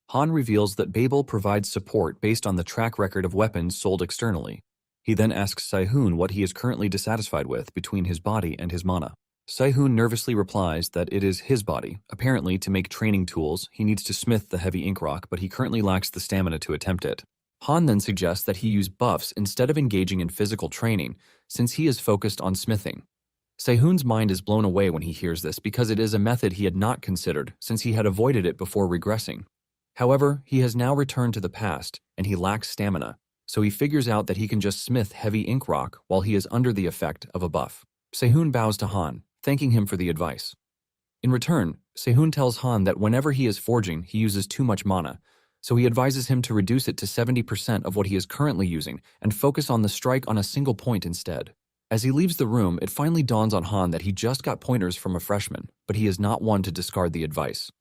Han reveals that Babel provides support based on the track record of weapons sold externally. He then asks Sehun what he is currently dissatisfied with between his body and his mana. Sehun nervously replies that it is his body. Apparently, to make training tools, he needs to smith the heavy ink rock, but he currently lacks the stamina to attempt it. Han then suggests that he use buffs instead of engaging in physical training, since he is focused on smithing. Sehun's mind is blown away when he hears this because it is a method he had not considered, since he had avoided it before regressing. However, he has now returned to the past, and he lacks stamina, so he figures out that he can just smith heavy ink rock while he is under the effect of a buff. Sehun bows to Han, thanking him for the advice. In return, Sehun tells Han that whenever he is forging, he uses too much mana, so he advises him to reduce it to 70% of what he is currently using and focus on the strike on a single point instead. As he leaves the room, it finally dawns on Han that he just got pointers from a freshman, but he is not one to discard the advice.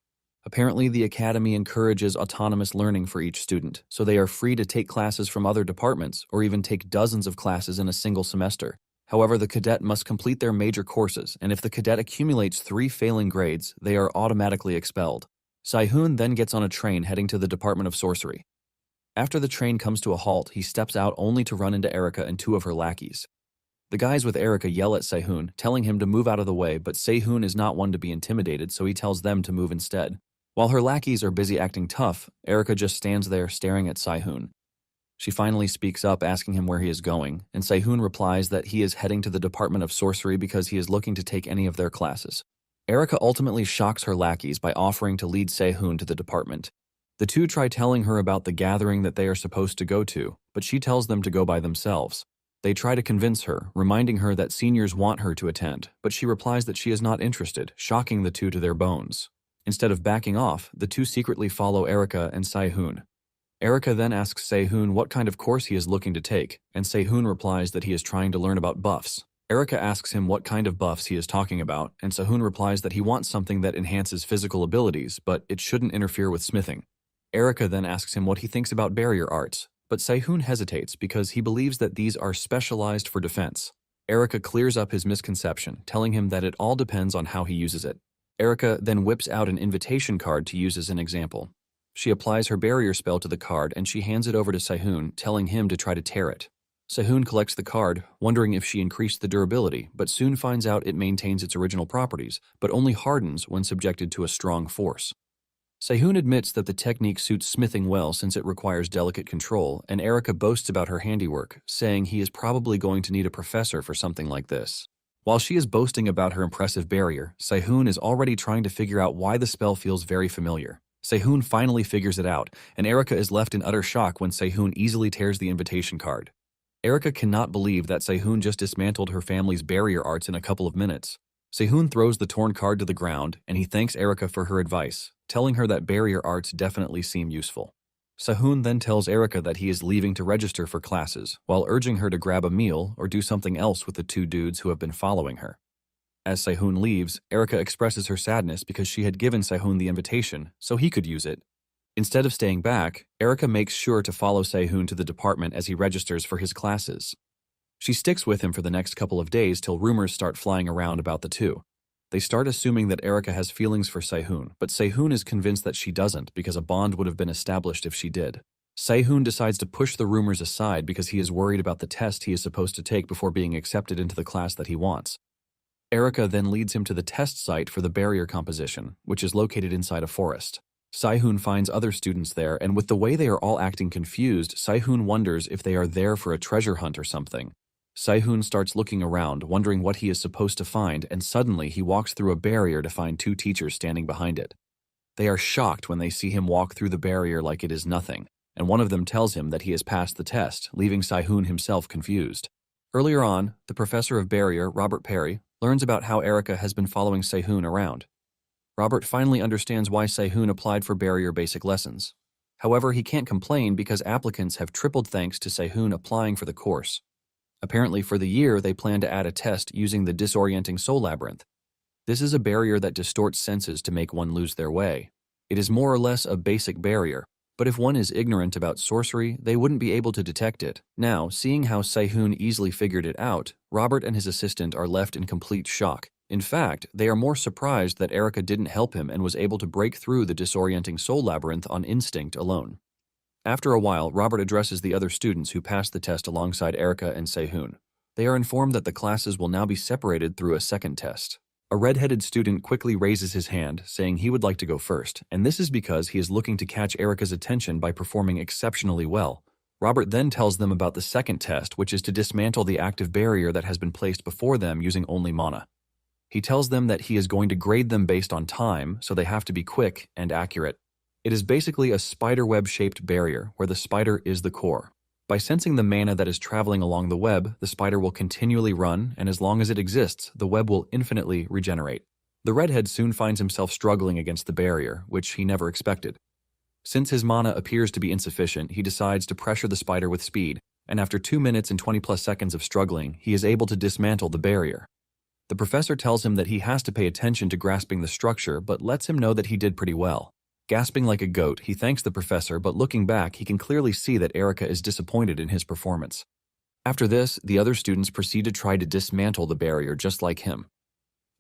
Apparently, the academy encourages autonomous learning for each student, so they are free to take classes from other departments or even take dozens of classes in a single semester. However, the cadet must complete their major courses, and if the cadet accumulates 3 failing grades, they are automatically expelled. Sehun then gets on a train heading to the Department of Sorcery. After the train comes to a halt, he steps out only to run into Erica and 2 of her lackeys. The guys with Erica yell at Sehun, telling him to move out of the way, but Sehun is not one to be intimidated, so he tells them to move instead. While her lackeys are busy acting tough, Erica just stands there staring at Sehun. She finally speaks up, asking him where he is going, and Sehun replies that he is heading to the Department of Sorcery because he is looking to take any of their classes. Erica ultimately shocks her lackeys by offering to lead Sehun to the department. The 2 try telling her about the gathering that they are supposed to go to, but she tells them to go by themselves. They try to convince her, reminding her that seniors want her to attend, but she replies that she is not interested, shocking the two to their bones. Instead of backing off, the two secretly follow Erica and Se-hoon. Erica then asks Se-hoon what kind of course he is looking to take, and Se-hoon replies that he is trying to learn about buffs. Erica asks him what kind of buffs he is talking about, and Se-hoon replies that he wants something that enhances physical abilities, but it shouldn't interfere with smithing. Erica then asks him what he thinks about barrier arts, but Se-hoon hesitates because he believes that these are specialized for defense. Erica clears up his misconception, telling him that it all depends on how he uses it. Erica then whips out an invitation card to use as an example. She applies her barrier spell to the card and she hands it over to Se-hoon, telling him to try to tear it. Se-hoon collects the card, wondering if she increased the durability, but soon finds out it maintains its original properties, but only hardens when subjected to a strong force. Se-hoon admits that the technique suits smithing well since it requires delicate control, and Erica boasts about her handiwork, saying he is probably going to need a professor for something like this. While she is boasting about her impressive barrier, Se-hoon is already trying to figure out why the spell feels very familiar. Se-hoon finally figures it out, and Erica is left in utter shock when Se-hoon easily tears the invitation card. Erica cannot believe that Se-hoon just dismantled her family's barrier arts in a couple of minutes. Se-hoon throws the torn card to the ground, and he thanks Erica for her advice, telling her that barrier arts definitely seem useful. Se-hoon then tells Erica that he is leaving to register for classes, while urging her to grab a meal or do something else with the two dudes who have been following her. As Se-hoon leaves, Erica expresses her sadness because she had given Se-hoon the invitation, so he could use it. Instead of staying back, Erica makes sure to follow Se-hoon to the department as he registers for his classes. She sticks with him for the next couple of days till rumors start flying around about the two. They start assuming that Erica has feelings for Se-hoon, but Se-hoon is convinced that she doesn't because a bond would have been established if she did. Se-hoon decides to push the rumors aside because he is worried about the test he is supposed to take before being accepted into the class that he wants. Erica then leads him to the test site for the barrier composition, which is located inside a forest. Se-hoon finds other students there, and with the way they are all acting confused, Se-hoon wonders if they are there for a treasure hunt or something. Se-hoon starts looking around, wondering what he is supposed to find, and suddenly he walks through a barrier to find two teachers standing behind it. They are shocked when they see him walk through the barrier like it is nothing, and one of them tells him that he has passed the test, leaving Se-hoon himself confused. Earlier on, the professor of barrier, Robert Perry, learns about how Erica has been following Se-hoon around. Robert finally understands why Se-hoon applied for barrier basic lessons. However, he can't complain because applicants have tripled thanks to Se-hoon applying for the course. Apparently, for the year, they plan to add a test using the disorienting soul labyrinth. This is a barrier that distorts senses to make one lose their way. It is more or less a basic barrier, but if one is ignorant about sorcery, they wouldn't be able to detect it. Now, seeing how Se-hoon easily figured it out, Robert and his assistant are left in complete shock. In fact, they are more surprised that Erica didn't help him and was able to break through the disorienting soul labyrinth on instinct alone. After a while, Robert addresses the other students who passed the test alongside Erica and Se-hoon. They are informed that the classes will now be separated through a second test. A red-headed student quickly raises his hand, saying he would like to go first, and this is because he is looking to catch Erica's attention by performing exceptionally well. Robert then tells them about the second test, which is to dismantle the active barrier that has been placed before them using only mana. He tells them that he is going to grade them based on time, so they have to be quick and accurate. It is basically a spiderweb-shaped barrier, where the spider is the core. By sensing the mana that is traveling along the web, the spider will continually run, and as long as it exists, the web will infinitely regenerate. The redhead soon finds himself struggling against the barrier, which he never expected. Since his mana appears to be insufficient, he decides to pressure the spider with speed, and after 2 minutes and 20+ seconds of struggling, he is able to dismantle the barrier. The professor tells him that he has to pay attention to grasping the structure, but lets him know that he did pretty well. Gasping like a goat, he thanks the professor, but looking back, he can clearly see that Erica is disappointed in his performance. After this, the other students proceed to try to dismantle the barrier just like him.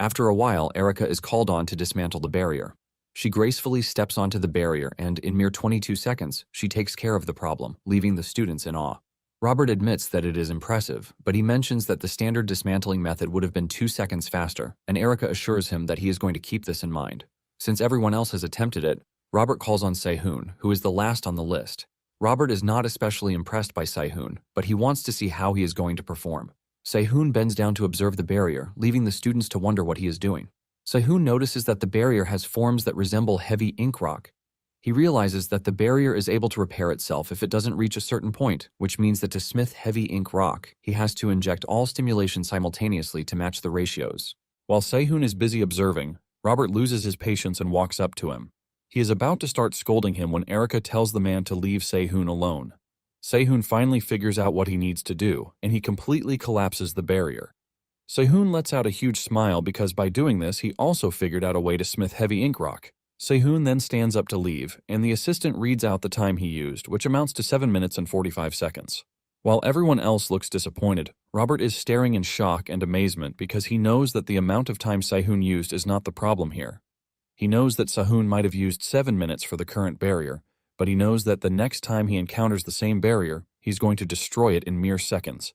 After a while, Erica is called on to dismantle the barrier. She gracefully steps onto the barrier, and in mere 22 seconds, she takes care of the problem, leaving the students in awe. Robert admits that it is impressive, but he mentions that the standard dismantling method would have been 2 seconds faster, and Erica assures him that he is going to keep this in mind. Since everyone else has attempted it, Robert calls on Se-hoon, who is the last on the list. Robert is not especially impressed by Se-hoon, but he wants to see how he is going to perform. Se-hoon bends down to observe the barrier, leaving the students to wonder what he is doing. Se-hoon notices that the barrier has forms that resemble heavy ink rock. He realizes that the barrier is able to repair itself if it doesn't reach a certain point, which means that to smith heavy ink rock, he has to inject all stimulation simultaneously to match the ratios. While Sehun is busy observing, Robert loses his patience and walks up to him. He is about to start scolding him when Erica tells the man to leave Sehun alone. Sehun finally figures out what he needs to do, and he completely collapses the barrier. Sehun lets out a huge smile because by doing this, he also figured out a way to smith heavy ink rock. Sehun then stands up to leave, and the assistant reads out the time he used, which amounts to 7 minutes and 45 seconds. While everyone else looks disappointed, Robert is staring in shock and amazement because he knows that the amount of time Sehun used is not the problem here. He knows that Sehun might have used 7 minutes for the current barrier, but he knows that the next time he encounters the same barrier, he's going to destroy it in mere seconds.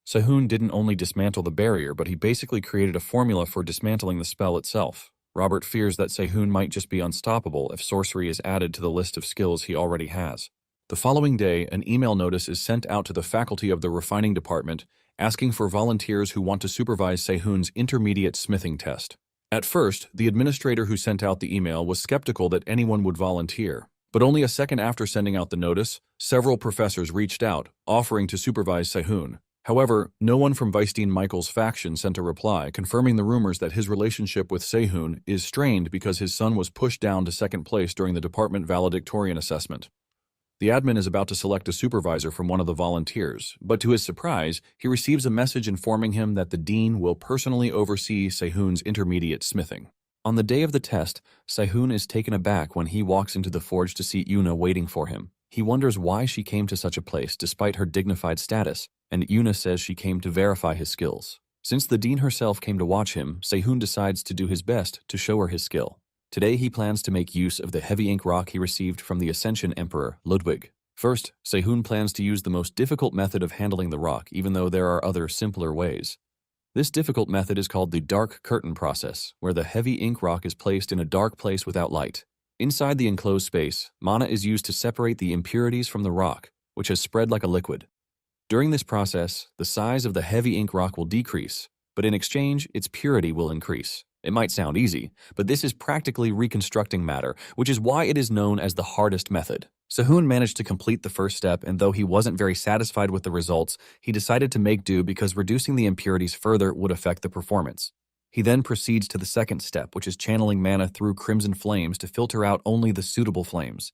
Sehun didn't only dismantle the barrier, but he basically created a formula for dismantling the spell itself. Robert fears that Sehun might just be unstoppable if sorcery is added to the list of skills he already has. The following day, an email notice is sent out to the faculty of the refining department asking for volunteers who want to supervise Sehun's intermediate smithing test. At first, the administrator who sent out the email was skeptical that anyone would volunteer, but only a second after sending out the notice, several professors reached out, offering to supervise Sehun. However, no one from Vice Dean Michael's faction sent a reply, confirming the rumors that his relationship with Sehun is strained because his son was pushed down to second place during the department valedictorian assessment. The admin is about to select a supervisor from one of the volunteers, but to his surprise, he receives a message informing him that the dean will personally oversee Sehun's intermediate smithing. On the day of the test, Sehun is taken aback when he walks into the forge to see Yuna waiting for him. He wonders why she came to such a place despite her dignified status, and Yuna says she came to verify his skills. Since the dean herself came to watch him, Sehun decides to do his best to show her his skill. Today he plans to make use of the heavy ink rock he received from the Ascension Emperor, Ludwig. First, Sehun plans to use the most difficult method of handling the rock, even though there are other simpler ways. This difficult method is called the dark curtain process, where the heavy ink rock is placed in a dark place without light. Inside the enclosed space, mana is used to separate the impurities from the rock, which has spread like a liquid. During this process, the size of the heavy ink rock will decrease, but in exchange, its purity will increase. It might sound easy, but this is practically reconstructing matter, which is why it is known as the hardest method. Sehun managed to complete the first step, and though he wasn't very satisfied with the results, he decided to make do because reducing the impurities further would affect the performance. He then proceeds to the second step, which is channeling mana through crimson flames to filter out only the suitable flames.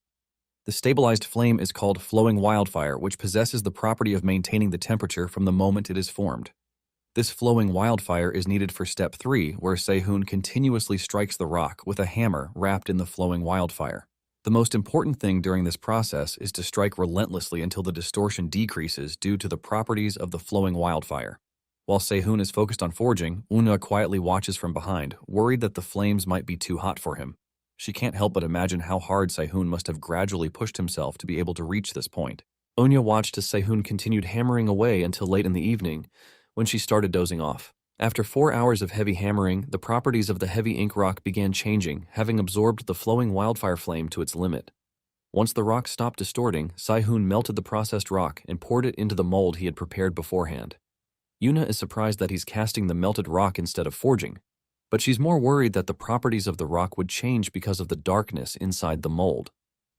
The stabilized flame is called flowing wildfire, which possesses the property of maintaining the temperature from the moment it is formed. This flowing wildfire is needed for step 3, where Sehun continuously strikes the rock with a hammer wrapped in the flowing wildfire. The most important thing during this process is to strike relentlessly until the distortion decreases due to the properties of the flowing wildfire. While Sehun is focused on forging, Una quietly watches from behind, worried that the flames might be too hot for him. She can't help but imagine how hard Sehun must have gradually pushed himself to be able to reach this point. Onya watched as Sehun continued hammering away until late in the evening, when she started dozing off. After 4 hours of heavy hammering, the properties of the heavy ink rock began changing, having absorbed the flowing wildfire flame to its limit. Once the rock stopped distorting, Sehun melted the processed rock and poured it into the mold he had prepared beforehand. Yuna is surprised that he's casting the melted rock instead of forging, but she's more worried that the properties of the rock would change because of the darkness inside the mold.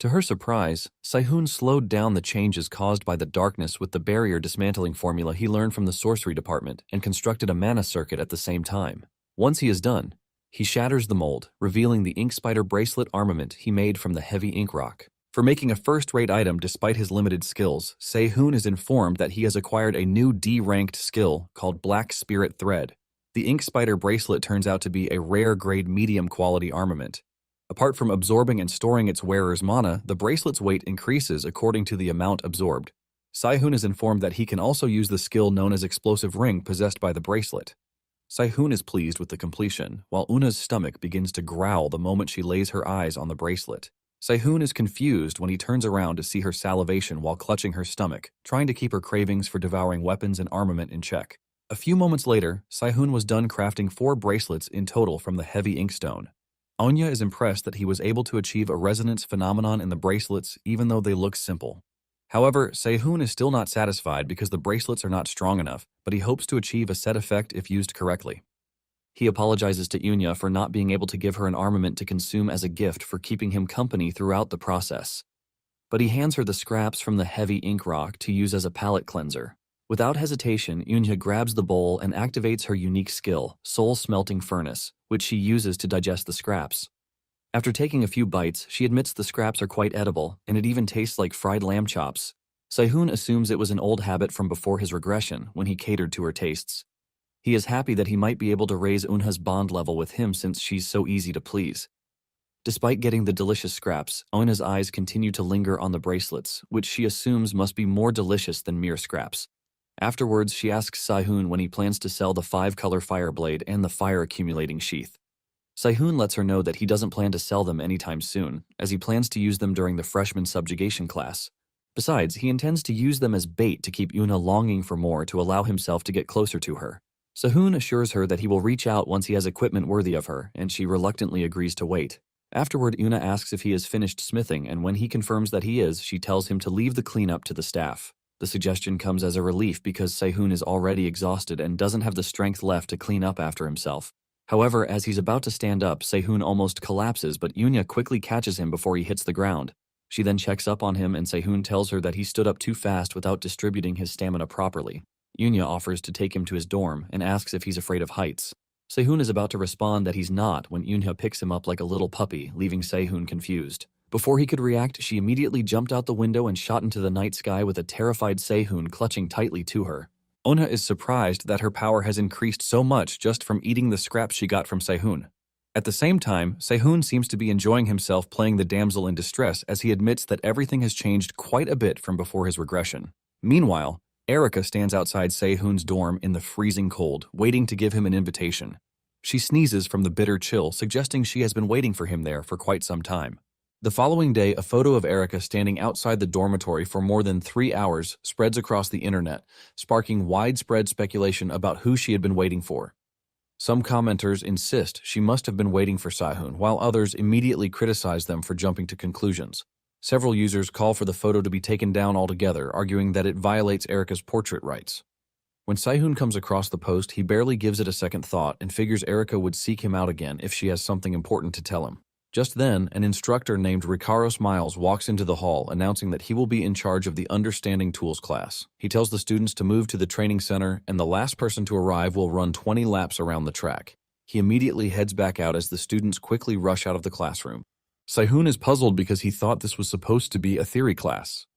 To her surprise, Sehun slowed down the changes caused by the darkness with the barrier dismantling formula he learned from the sorcery department and constructed a mana circuit at the same time. Once he is done, he shatters the mold, revealing the ink spider bracelet armament he made from the heavy ink rock. For making a first-rate item despite his limited skills, Sehun is informed that he has acquired a new D-ranked skill called Black Spirit Thread. The ink spider bracelet turns out to be a rare-grade medium-quality armament. Apart from absorbing and storing its wearer's mana, the bracelet's weight increases according to the amount absorbed. Sehun is informed that he can also use the skill known as Explosive Ring possessed by the bracelet. Sehun is pleased with the completion, while Una's stomach begins to growl the moment she lays her eyes on the bracelet. Sehun is confused when he turns around to see her salivation while clutching her stomach, trying to keep her cravings for devouring weapons and armament in check. A few moments later, Sehun was done crafting 4 bracelets in total from the heavy inkstone. Onya is impressed that he was able to achieve a resonance phenomenon in the bracelets even though they look simple. However, Sehun is still not satisfied because the bracelets are not strong enough, but he hopes to achieve a set effect if used correctly. He apologizes to Yunya for not being able to give her an armament to consume as a gift for keeping him company throughout the process. But he hands her the scraps from the heavy ink rock to use as a palate cleanser. Without hesitation, Yunya grabs the bowl and activates her unique skill, Soul Smelting Furnace, which she uses to digest the scraps. After taking a few bites, she admits the scraps are quite edible, and it even tastes like fried lamb chops. Sehun assumes it was an old habit from before his regression, when he catered to her tastes. He is happy that he might be able to raise Eunha's bond level with him since she's so easy to please. Despite getting the delicious scraps, Eunha's eyes continue to linger on the bracelets, which she assumes must be more delicious than mere scraps. Afterwards, she asks Sehun when he plans to sell the 5-color fire blade and the fire-accumulating sheath. Sehun lets her know that he doesn't plan to sell them anytime soon, as he plans to use them during the freshman subjugation class. Besides, he intends to use them as bait to keep Eunha longing for more to allow himself to get closer to her. Sehun assures her that he will reach out once he has equipment worthy of her, and she reluctantly agrees to wait. Afterward, Eunha asks if he has finished smithing, and when he confirms that he is, she tells him to leave the cleanup to the staff. The suggestion comes as a relief because Sehun is already exhausted and doesn't have the strength left to clean up after himself. However, as he's about to stand up, Sehun almost collapses, but Yunya quickly catches him before he hits the ground. She then checks up on him, and Sehun tells her that he stood up too fast without distributing his stamina properly. Yunya offers to take him to his dorm and asks if he's afraid of heights. Sehun is about to respond that he's not when Yunya picks him up like a little puppy, leaving Sehun confused. Before he could react, she immediately jumped out the window and shot into the night sky with a terrified Sehun clutching tightly to her. Eunha is surprised that her power has increased so much just from eating the scraps she got from Sehun. At the same time, Sehun seems to be enjoying himself playing the damsel in distress as he admits that everything has changed quite a bit from before his regression. Meanwhile, Erika stands outside Sehun's dorm in the freezing cold, waiting to give him an invitation. She sneezes from the bitter chill, suggesting she has been waiting for him there for quite some time. The following day, a photo of Erika standing outside the dormitory for more than 3 hours spreads across the internet, sparking widespread speculation about who she had been waiting for. Some commenters insist she must have been waiting for Sehun, while others immediately criticize them for jumping to conclusions. Several users call for the photo to be taken down altogether, arguing that it violates Erika's portrait rights. When Sehun comes across the post, he barely gives it a second thought and figures Erika would seek him out again if she has something important to tell him. Just then, an instructor named Ricaros Miles walks into the hall, announcing that he will be in charge of the Understanding Tools class. He tells the students to move to the training center, and the last person to arrive will run 20 laps around the track. He immediately heads back out as the students quickly rush out of the classroom. Sehun is puzzled because he thought this was supposed to be a theory class.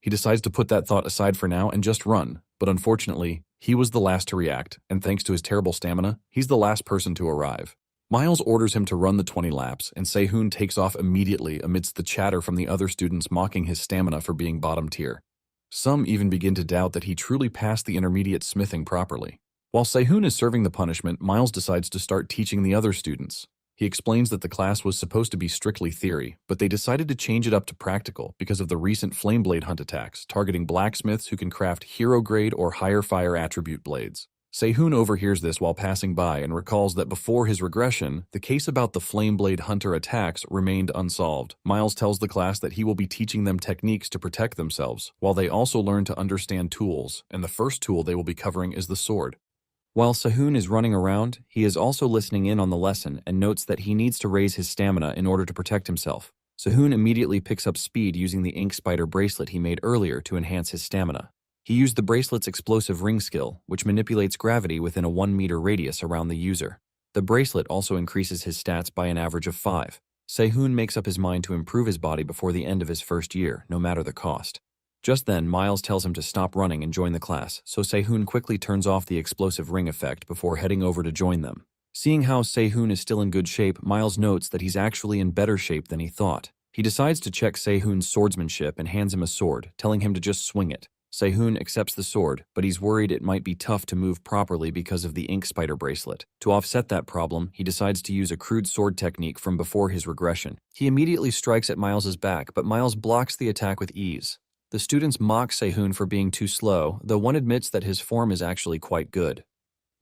He decides to put that thought aside for now and just run, but unfortunately, he was the last to react, and thanks to his terrible stamina, he's the last person to arrive. Miles orders him to run the 20 laps, and Sehun takes off immediately amidst the chatter from the other students mocking his stamina for being bottom tier. Some even begin to doubt that he truly passed the intermediate smithing properly. While Sehun is serving the punishment, Miles decides to start teaching the other students. He explains that the class was supposed to be strictly theory, but they decided to change it up to practical because of the recent Flameblade hunt attacks, targeting blacksmiths who can craft hero-grade or higher fire attribute blades. Sehun overhears this while passing by and recalls that before his regression, the case about the Flameblade Hunter attacks remained unsolved. Miles tells the class that he will be teaching them techniques to protect themselves, while they also learn to understand tools, and the first tool they will be covering is the sword. While Sehun is running around, he is also listening in on the lesson and notes that he needs to raise his stamina in order to protect himself. Sehun immediately picks up speed using the ink spider bracelet he made earlier to enhance his stamina. He used the bracelet's explosive ring skill, which manipulates gravity within a 1-meter radius around the user. The bracelet also increases his stats by an average of 5. Sehun makes up his mind to improve his body before the end of his first year, no matter the cost. Just then, Miles tells him to stop running and join the class, so Sehun quickly turns off the explosive ring effect before heading over to join them. Seeing how Sehun is still in good shape, Miles notes that he's actually in better shape than he thought. He decides to check Sehun's swordsmanship and hands him a sword, telling him to just swing it. Sehun accepts the sword, but he's worried it might be tough to move properly because of the ink spider bracelet. To offset that problem, he decides to use a crude sword technique from before his regression. He immediately strikes at Miles's back, but Miles blocks the attack with ease. The students mock Sehun for being too slow, though one admits that his form is actually quite good.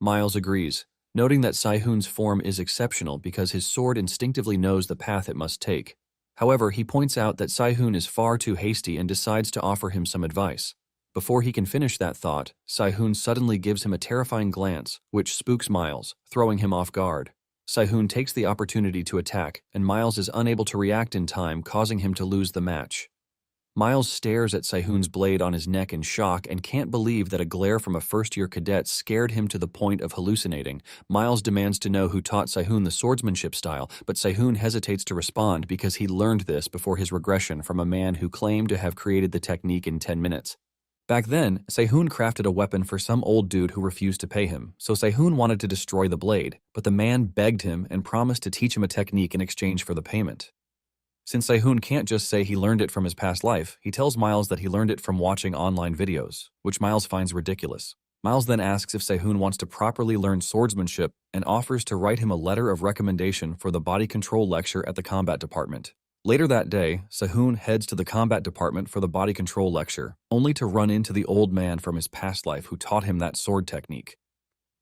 Miles agrees, noting that Sehun's form is exceptional because his sword instinctively knows the path it must take. However, he points out that Sehun is far too hasty and decides to offer him some advice. Before he can finish that thought, Se-hoon suddenly gives him a terrifying glance, which spooks Miles, throwing him off guard. Se-hoon takes the opportunity to attack, and Miles is unable to react in time, causing him to lose the match. Miles stares at Se-hoon's blade on his neck in shock and can't believe that a glare from a first-year cadet scared him to the point of hallucinating. Miles demands to know who taught Se-hoon the swordsmanship style, but Se-hoon hesitates to respond because he learned this before his regression from a man who claimed to have created the technique in 10 minutes. Back then, Se-hoon crafted a weapon for some old dude who refused to pay him, so Se-hoon wanted to destroy the blade, but the man begged him and promised to teach him a technique in exchange for the payment. Since Se-hoon can't just say he learned it from his past life, he tells Miles that he learned it from watching online videos, which Miles finds ridiculous. Miles then asks if Se-hoon wants to properly learn swordsmanship and offers to write him a letter of recommendation for the body control lecture at the combat department. Later that day, Se-hoon heads to the combat department for the body control lecture, only to run into the old man from his past life who taught him that sword technique.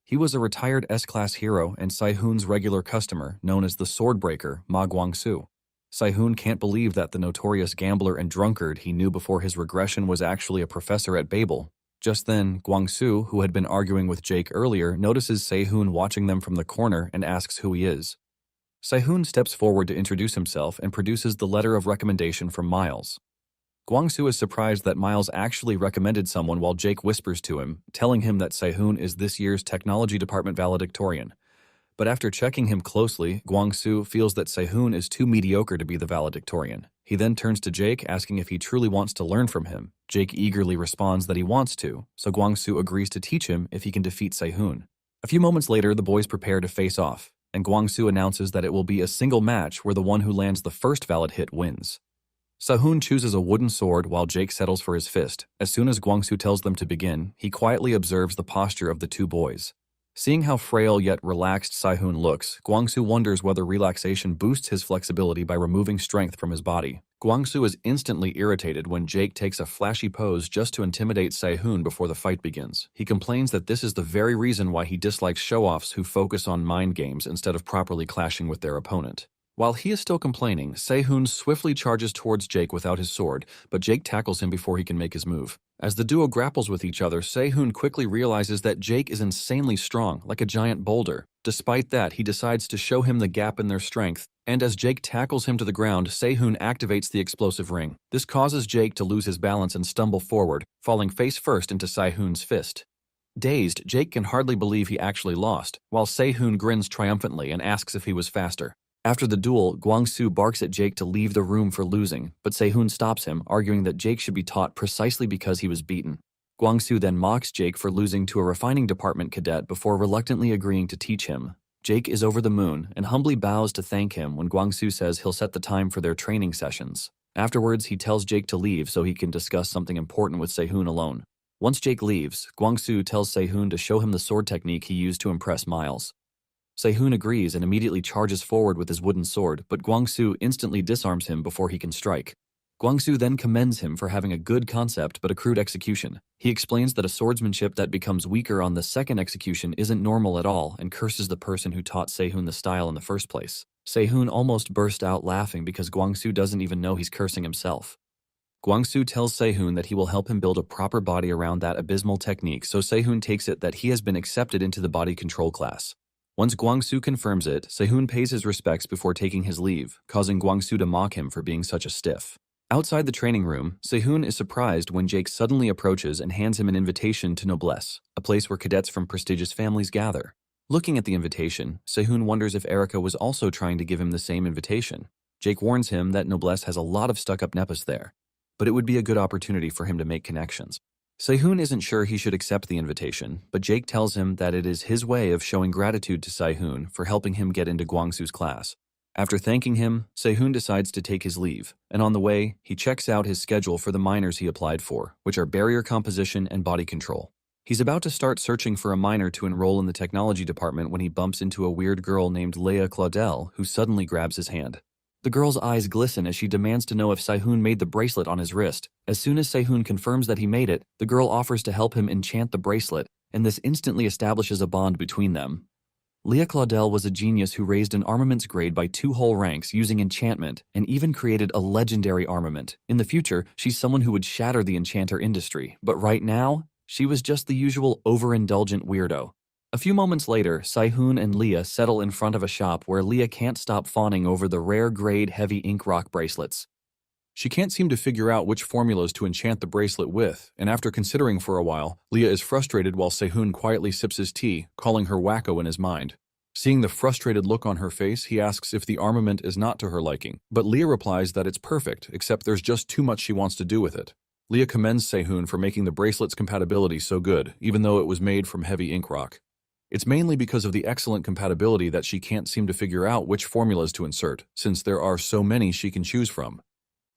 He was a retired S-class hero and Se-hoon's regular customer, known as the Swordbreaker, Ma Guangsu. Se-hoon can't believe that the notorious gambler and drunkard he knew before his regression was actually a professor at Babel. Just then, Guangsu, who had been arguing with Jake earlier, notices Se-hoon watching them from the corner and asks who he is. Se-hoon steps forward to introduce himself and produces the letter of recommendation from Miles. Guangsu is surprised that Miles actually recommended someone while Jake whispers to him, telling him that Se-hoon is this year's technology department valedictorian. But after checking him closely, Guangsu feels that Se-hoon is too mediocre to be the valedictorian. He then turns to Jake, asking if he truly wants to learn from him. Jake eagerly responds that he wants to, so Guangsu agrees to teach him if he can defeat Se-hoon. A few moments later, the boys prepare to face off, and Guangsu announces that it will be a single match where the one who lands the first valid hit wins. Se-hoon chooses a wooden sword while Jake settles for his fist. As soon as Guangsu tells them to begin, he quietly observes the posture of the two boys. Seeing how frail yet relaxed Se-hoon looks, Guangsu wonders whether relaxation boosts his flexibility by removing strength from his body. Guangsu is instantly irritated when Jake takes a flashy pose just to intimidate Se-hoon before the fight begins. He complains that this is the very reason why he dislikes show-offs who focus on mind games instead of properly clashing with their opponent. While he is still complaining, Se-hoon swiftly charges towards Jake without his sword, but Jake tackles him before he can make his move. As the duo grapples with each other, Se-hoon quickly realizes that Jake is insanely strong, like a giant boulder. Despite that, he decides to show him the gap in their strength, and as Jake tackles him to the ground, Se-hoon activates the explosive ring. This causes Jake to lose his balance and stumble forward, falling face first into Se-hoon's fist. Dazed, Jake can hardly believe he actually lost, while Se-hoon grins triumphantly and asks if he was faster. After the duel, Guangsu barks at Jake to leave the room for losing, but Se-hoon stops him, arguing that Jake should be taught precisely because he was beaten. Guangsu then mocks Jake for losing to a refining department cadet before reluctantly agreeing to teach him. Jake is over the moon and humbly bows to thank him when Guangsu says he'll set the time for their training sessions. Afterwards, he tells Jake to leave so he can discuss something important with Se-hoon alone. Once Jake leaves, Guangsu tells Se-hoon to show him the sword technique he used to impress Miles. Se-hoon agrees and immediately charges forward with his wooden sword, but Guangsu instantly disarms him before he can strike. Guangsu then commends him for having a good concept but a crude execution. He explains that a swordsmanship that becomes weaker on the second execution isn't normal at all and curses the person who taught Se-hoon the style in the first place. Se-hoon almost burst out laughing because Guangsu doesn't even know he's cursing himself. Guangsu tells Se-hoon that he will help him build a proper body around that abysmal technique, so Se-hoon takes it that he has been accepted into the body control class. Once Guangsu confirms it, Se-hoon pays his respects before taking his leave, causing Guangsu to mock him for being such a stiff. Outside the training room, Se-hoon is surprised when Jake suddenly approaches and hands him an invitation to Noblesse, a place where cadets from prestigious families gather. Looking at the invitation, Se-hoon wonders if Erica was also trying to give him the same invitation. Jake warns him that Noblesse has a lot of stuck-up nepos there, but it would be a good opportunity for him to make connections. Se-hoon isn't sure he should accept the invitation, but Jake tells him that it is his way of showing gratitude to Se-hoon for helping him get into Guangsu's class. After thanking him, Se-hoon decides to take his leave, and on the way, he checks out his schedule for the minors he applied for, which are barrier composition and body control. He's about to start searching for a minor to enroll in the technology department when he bumps into a weird girl named Leia Claudel, who suddenly grabs his hand. The girl's eyes glisten as she demands to know if Se-hoon made the bracelet on his wrist. As soon as Se-hoon confirms that he made it, the girl offers to help him enchant the bracelet, and this instantly establishes a bond between them. Leah Claudel was a genius who raised an armaments grade by 2 whole ranks using enchantment and even created a legendary armament. In the future, she's someone who would shatter the enchanter industry, but right now, she was just the usual overindulgent weirdo. A few moments later, Si-hoon and Leah settle in front of a shop where Leah can't stop fawning over the rare grade heavy ink rock bracelets. She can't seem to figure out which formulas to enchant the bracelet with, and after considering for a while, Leah is frustrated while Si-hoon quietly sips his tea, calling her wacko in his mind. Seeing the frustrated look on her face, he asks if the armament is not to her liking, but Leah replies that it's perfect, except there's just too much she wants to do with it. Leah commends Si-hoon for making the bracelet's compatibility so good, even though it was made from heavy ink rock. It's mainly because of the excellent compatibility that she can't seem to figure out which formulas to insert, since there are so many she can choose from.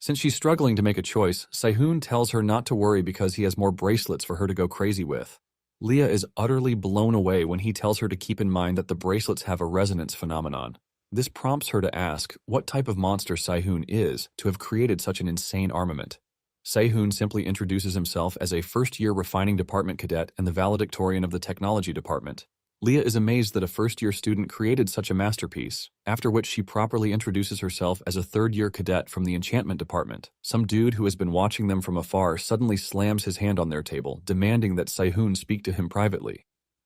Since she's struggling to make a choice, Si-hoon tells her not to worry because he has more bracelets for her to go crazy with. Leah is utterly blown away when he tells her to keep in mind that the bracelets have a resonance phenomenon. This prompts her to ask what type of monster Si-hoon is to have created such an insane armament. Si-hoon simply introduces himself as a first-year refining department cadet and the valedictorian of the technology department. Leah is amazed that a first-year student created such a masterpiece, after which she properly introduces herself as a third-year cadet from the enchantment department. Some dude who has been watching them from afar suddenly slams his hand on their table, demanding that Si-hoon speak to him privately.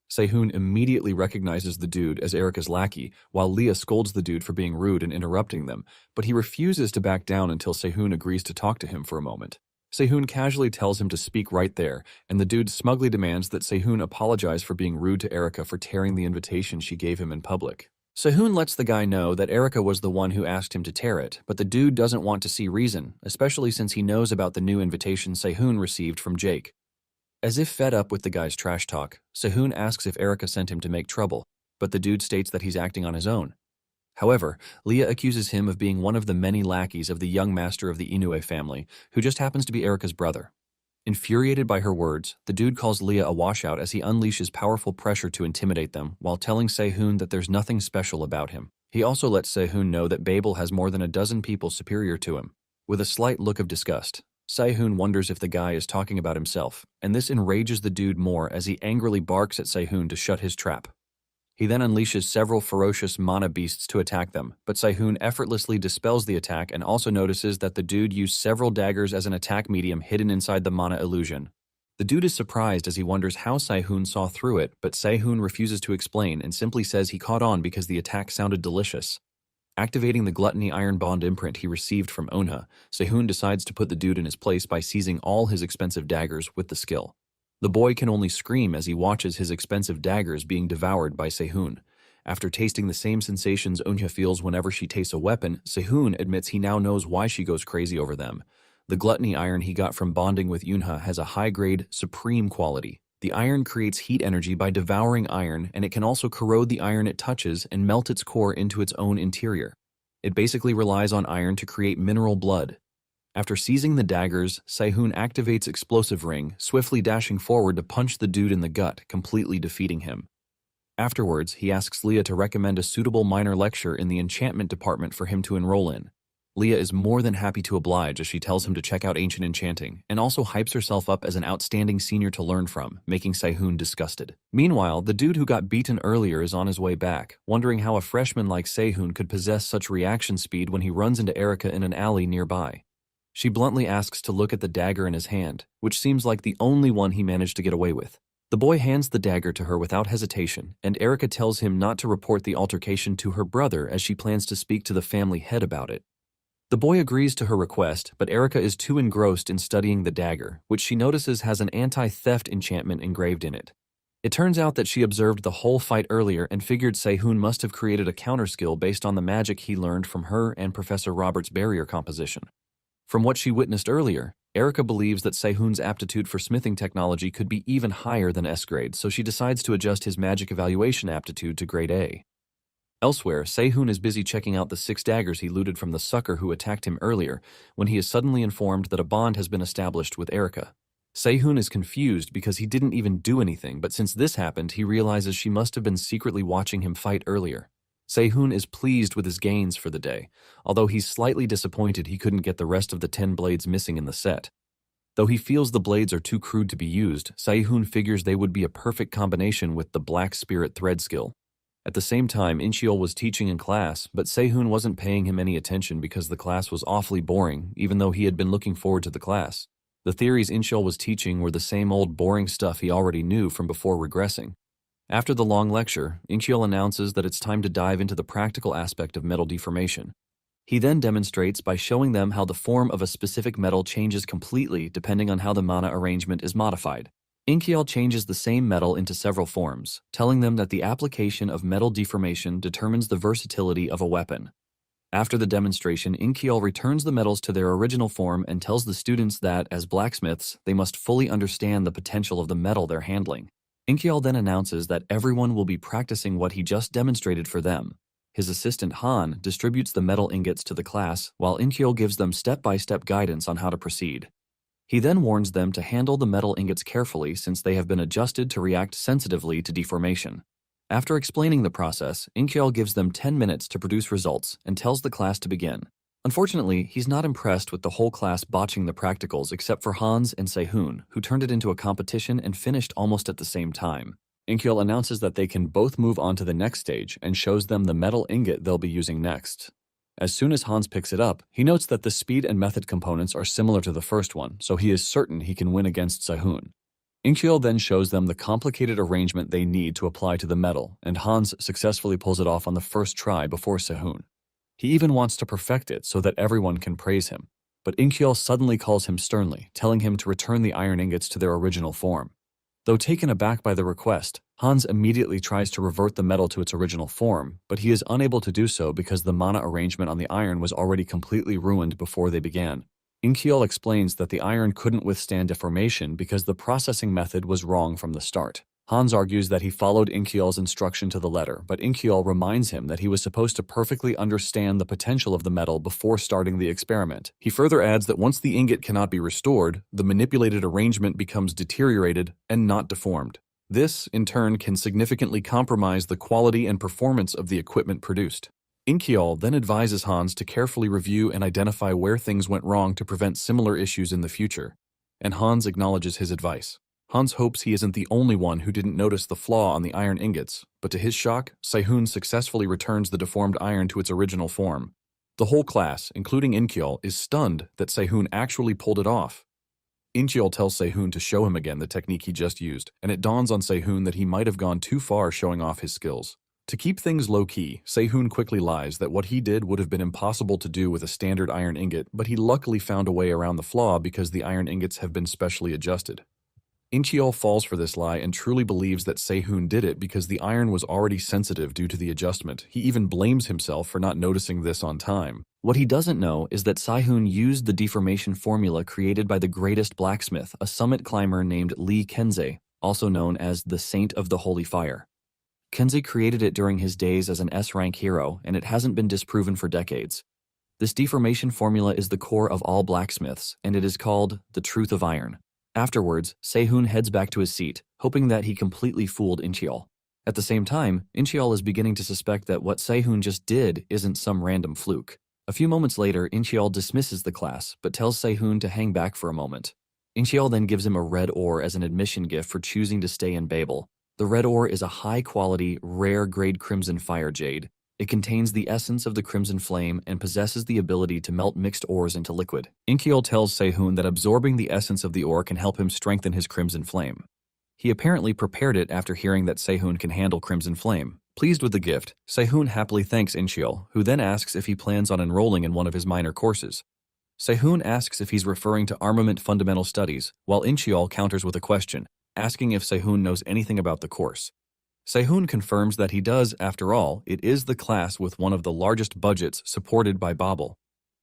Si-hoon immediately recognizes the dude as Erica's lackey, while Leah scolds the dude for being rude and interrupting them, but he refuses to back down until Si-hoon agrees to talk to him for a moment. Si-hoon casually tells him to speak right there, and the dude smugly demands that Si-hoon apologize for being rude to Erica for tearing the invitation she gave him in public. Si-hoon lets the guy know that Erica was the one who asked him to tear it, but the dude doesn't want to see reason, especially since he knows about the new invitation Si-hoon received from Jake. As if fed up with the guy's trash talk, Si-hoon asks if Erica sent him to make trouble, but the dude states that he's acting on his own. However, Leah accuses him of being one of the many lackeys of the young master of the Inoue family, who just happens to be Erica's brother. Infuriated by her words, the dude calls Leah a washout as he unleashes powerful pressure to intimidate them, while telling Si-hoon that there's nothing special about him. He also lets Si-hoon know that Babel has more than a dozen people superior to him. With a slight look of disgust, Si-hoon wonders if the guy is talking about himself, and this enrages the dude more as he angrily barks at Si-hoon to shut his trap. He then unleashes several ferocious mana beasts to attack them, but Si-hoon effortlessly dispels the attack and also notices that the dude used several daggers as an attack medium hidden inside the mana illusion. The dude is surprised as he wonders how Si-hoon saw through it, but Si-hoon refuses to explain and simply says he caught on because the attack sounded delicious. Activating the gluttony iron bond imprint he received from Onha, Si-hoon decides to put the dude in his place by seizing all his expensive daggers with the skill. The boy can only scream as he watches his expensive daggers being devoured by Si-hoon. After tasting the same sensations Onha feels whenever she tastes a weapon, Si-hoon admits he now knows why she goes crazy over them. The gluttony iron he got from bonding with Yunha has a high-grade, supreme quality. The iron creates heat energy by devouring iron, and it can also corrode the iron it touches and melt its core into its own interior. It basically relies on iron to create mineral blood. After seizing the daggers, Si-hoon activates Explosive Ring, swiftly dashing forward to punch the dude in the gut, completely defeating him. Afterwards, he asks Leah to recommend a suitable minor lecture in the enchantment department for him to enroll in. Leah is more than happy to oblige as she tells him to check out ancient enchanting, and also hypes herself up as an outstanding senior to learn from, making Si-hoon disgusted. Meanwhile, the dude who got beaten earlier is on his way back, wondering how a freshman like Si-hoon could possess such reaction speed when he runs into Erica in an alley nearby. She bluntly asks to look at the dagger in his hand, which seems like the only one he managed to get away with. The boy hands the dagger to her without hesitation, and Erica tells him not to report the altercation to her brother as she plans to speak to the family head about it. The boy agrees to her request, but Erica is too engrossed in studying the dagger, which she notices has an anti-theft enchantment engraved in it. It turns out that she observed the whole fight earlier and figured Si-hoon must have created a counterskill based on the magic he learned from her and Professor Robert's barrier composition. From what she witnessed earlier, Erica believes that Si-hoon's aptitude for smithing technology could be even higher than S grade, so she decides to adjust his magic evaluation aptitude to grade A. Elsewhere, Si-hoon is busy checking out the 6 daggers he looted from the sucker who attacked him earlier, when he is suddenly informed that a bond has been established with Erica. Si-hoon is confused because he didn't even do anything, but since this happened, he realizes she must have been secretly watching him fight earlier. Si-hoon is pleased with his gains for the day, although he's slightly disappointed he couldn't get the rest of the 10 blades missing in the set. Though he feels the blades are too crude to be used, Si-hoon figures they would be a perfect combination with the Black Spirit Thread skill. At the same time, Incheol was teaching in class, but Sehun wasn't paying him any attention because the class was awfully boring, even though he had been looking forward to the class. The theories Incheol was teaching were the same old boring stuff he already knew from before regressing. After the long lecture, Incheol announces that it's time to dive into the practical aspect of metal deformation. He then demonstrates by showing them how the form of a specific metal changes completely depending on how the mana arrangement is modified. Incheol changes the same metal into several forms, telling them that the application of metal deformation determines the versatility of a weapon. After the demonstration, Incheol returns the metals to their original form and tells the students that, as blacksmiths, they must fully understand the potential of the metal they're handling. Incheol then announces that everyone will be practicing what he just demonstrated for them. His assistant Han distributes the metal ingots to the class, while Incheol gives them step-by-step guidance on how to proceed. He then warns them to handle the metal ingots carefully since they have been adjusted to react sensitively to deformation. After explaining the process, Incheol gives them 10 minutes to produce results and tells the class to begin. Unfortunately, he's not impressed with the whole class botching the practicals except for Hans and Sehun, who turned it into a competition and finished almost at the same time. Incheol announces that they can both move on to the next stage and shows them the metal ingot they'll be using next. As soon as Hans picks it up, he notes that the speed and method components are similar to the first one, so he is certain he can win against Sehun. Incheol then shows them the complicated arrangement they need to apply to the metal, and Hans successfully pulls it off on the first try before Sehun. He even wants to perfect it so that everyone can praise him, but Incheol suddenly calls him sternly, telling him to return the iron ingots to their original form. Though taken aback by the request, Hans immediately tries to revert the metal to its original form, but he is unable to do so because the mana arrangement on the iron was already completely ruined before they began. Incheol explains that the iron couldn't withstand deformation because the processing method was wrong from the start. Hans argues that he followed Incheol's instruction to the letter, but Incheol reminds him that he was supposed to perfectly understand the potential of the metal before starting the experiment. He further adds that once the ingot cannot be restored, the manipulated arrangement becomes deteriorated and not deformed. This, in turn, can significantly compromise the quality and performance of the equipment produced. Incheol then advises Hans to carefully review and identify where things went wrong to prevent similar issues in the future, and Hans acknowledges his advice. Hans hopes he isn't the only one who didn't notice the flaw on the iron ingots, but to his shock, Sehun successfully returns the deformed iron to its original form. The whole class, including Incheol, is stunned that Sehun actually pulled it off. Incheol tells Sehun to show him again the technique he just used, and it dawns on Sehun that he might have gone too far showing off his skills. To keep things low-key, Sehun quickly lies that what he did would have been impossible to do with a standard iron ingot, but he luckily found a way around the flaw because the iron ingots have been specially adjusted. Incheol falls for this lie and truly believes that Sehun did it because the iron was already sensitive due to the adjustment. He even blames himself for not noticing this on time. What he doesn't know is that Sehun used the deformation formula created by the greatest blacksmith, a summit climber named Lee Kensei, also known as the Saint of the Holy Fire. Kensei created it during his days as an S-rank hero, and it hasn't been disproven for decades. This deformation formula is the core of all blacksmiths, and it is called the Truth of Iron. Afterwards, Sehun heads back to his seat, hoping that he completely fooled Incheol. At the same time, Incheol is beginning to suspect that what Sehun just did isn't some random fluke. A few moments later, Incheol dismisses the class, but tells Sehun to hang back for a moment. Incheol then gives him a red ore as an admission gift for choosing to stay in Babel. The red ore is a high-quality, rare-grade crimson fire jade. It contains the essence of the crimson flame and possesses the ability to melt mixed ores into liquid. Incheol tells Sehun that absorbing the essence of the ore can help him strengthen his crimson flame. He apparently prepared it after hearing that Sehun can handle crimson flame. Pleased with the gift, Sehun happily thanks Incheol, who then asks if he plans on enrolling in one of his minor courses. Sehun asks if he's referring to armament fundamental studies, while Incheol counters with a question, asking if Sehun knows anything about the course. Sehun confirms that he does, after all, it is the class with one of the largest budgets supported by Babel.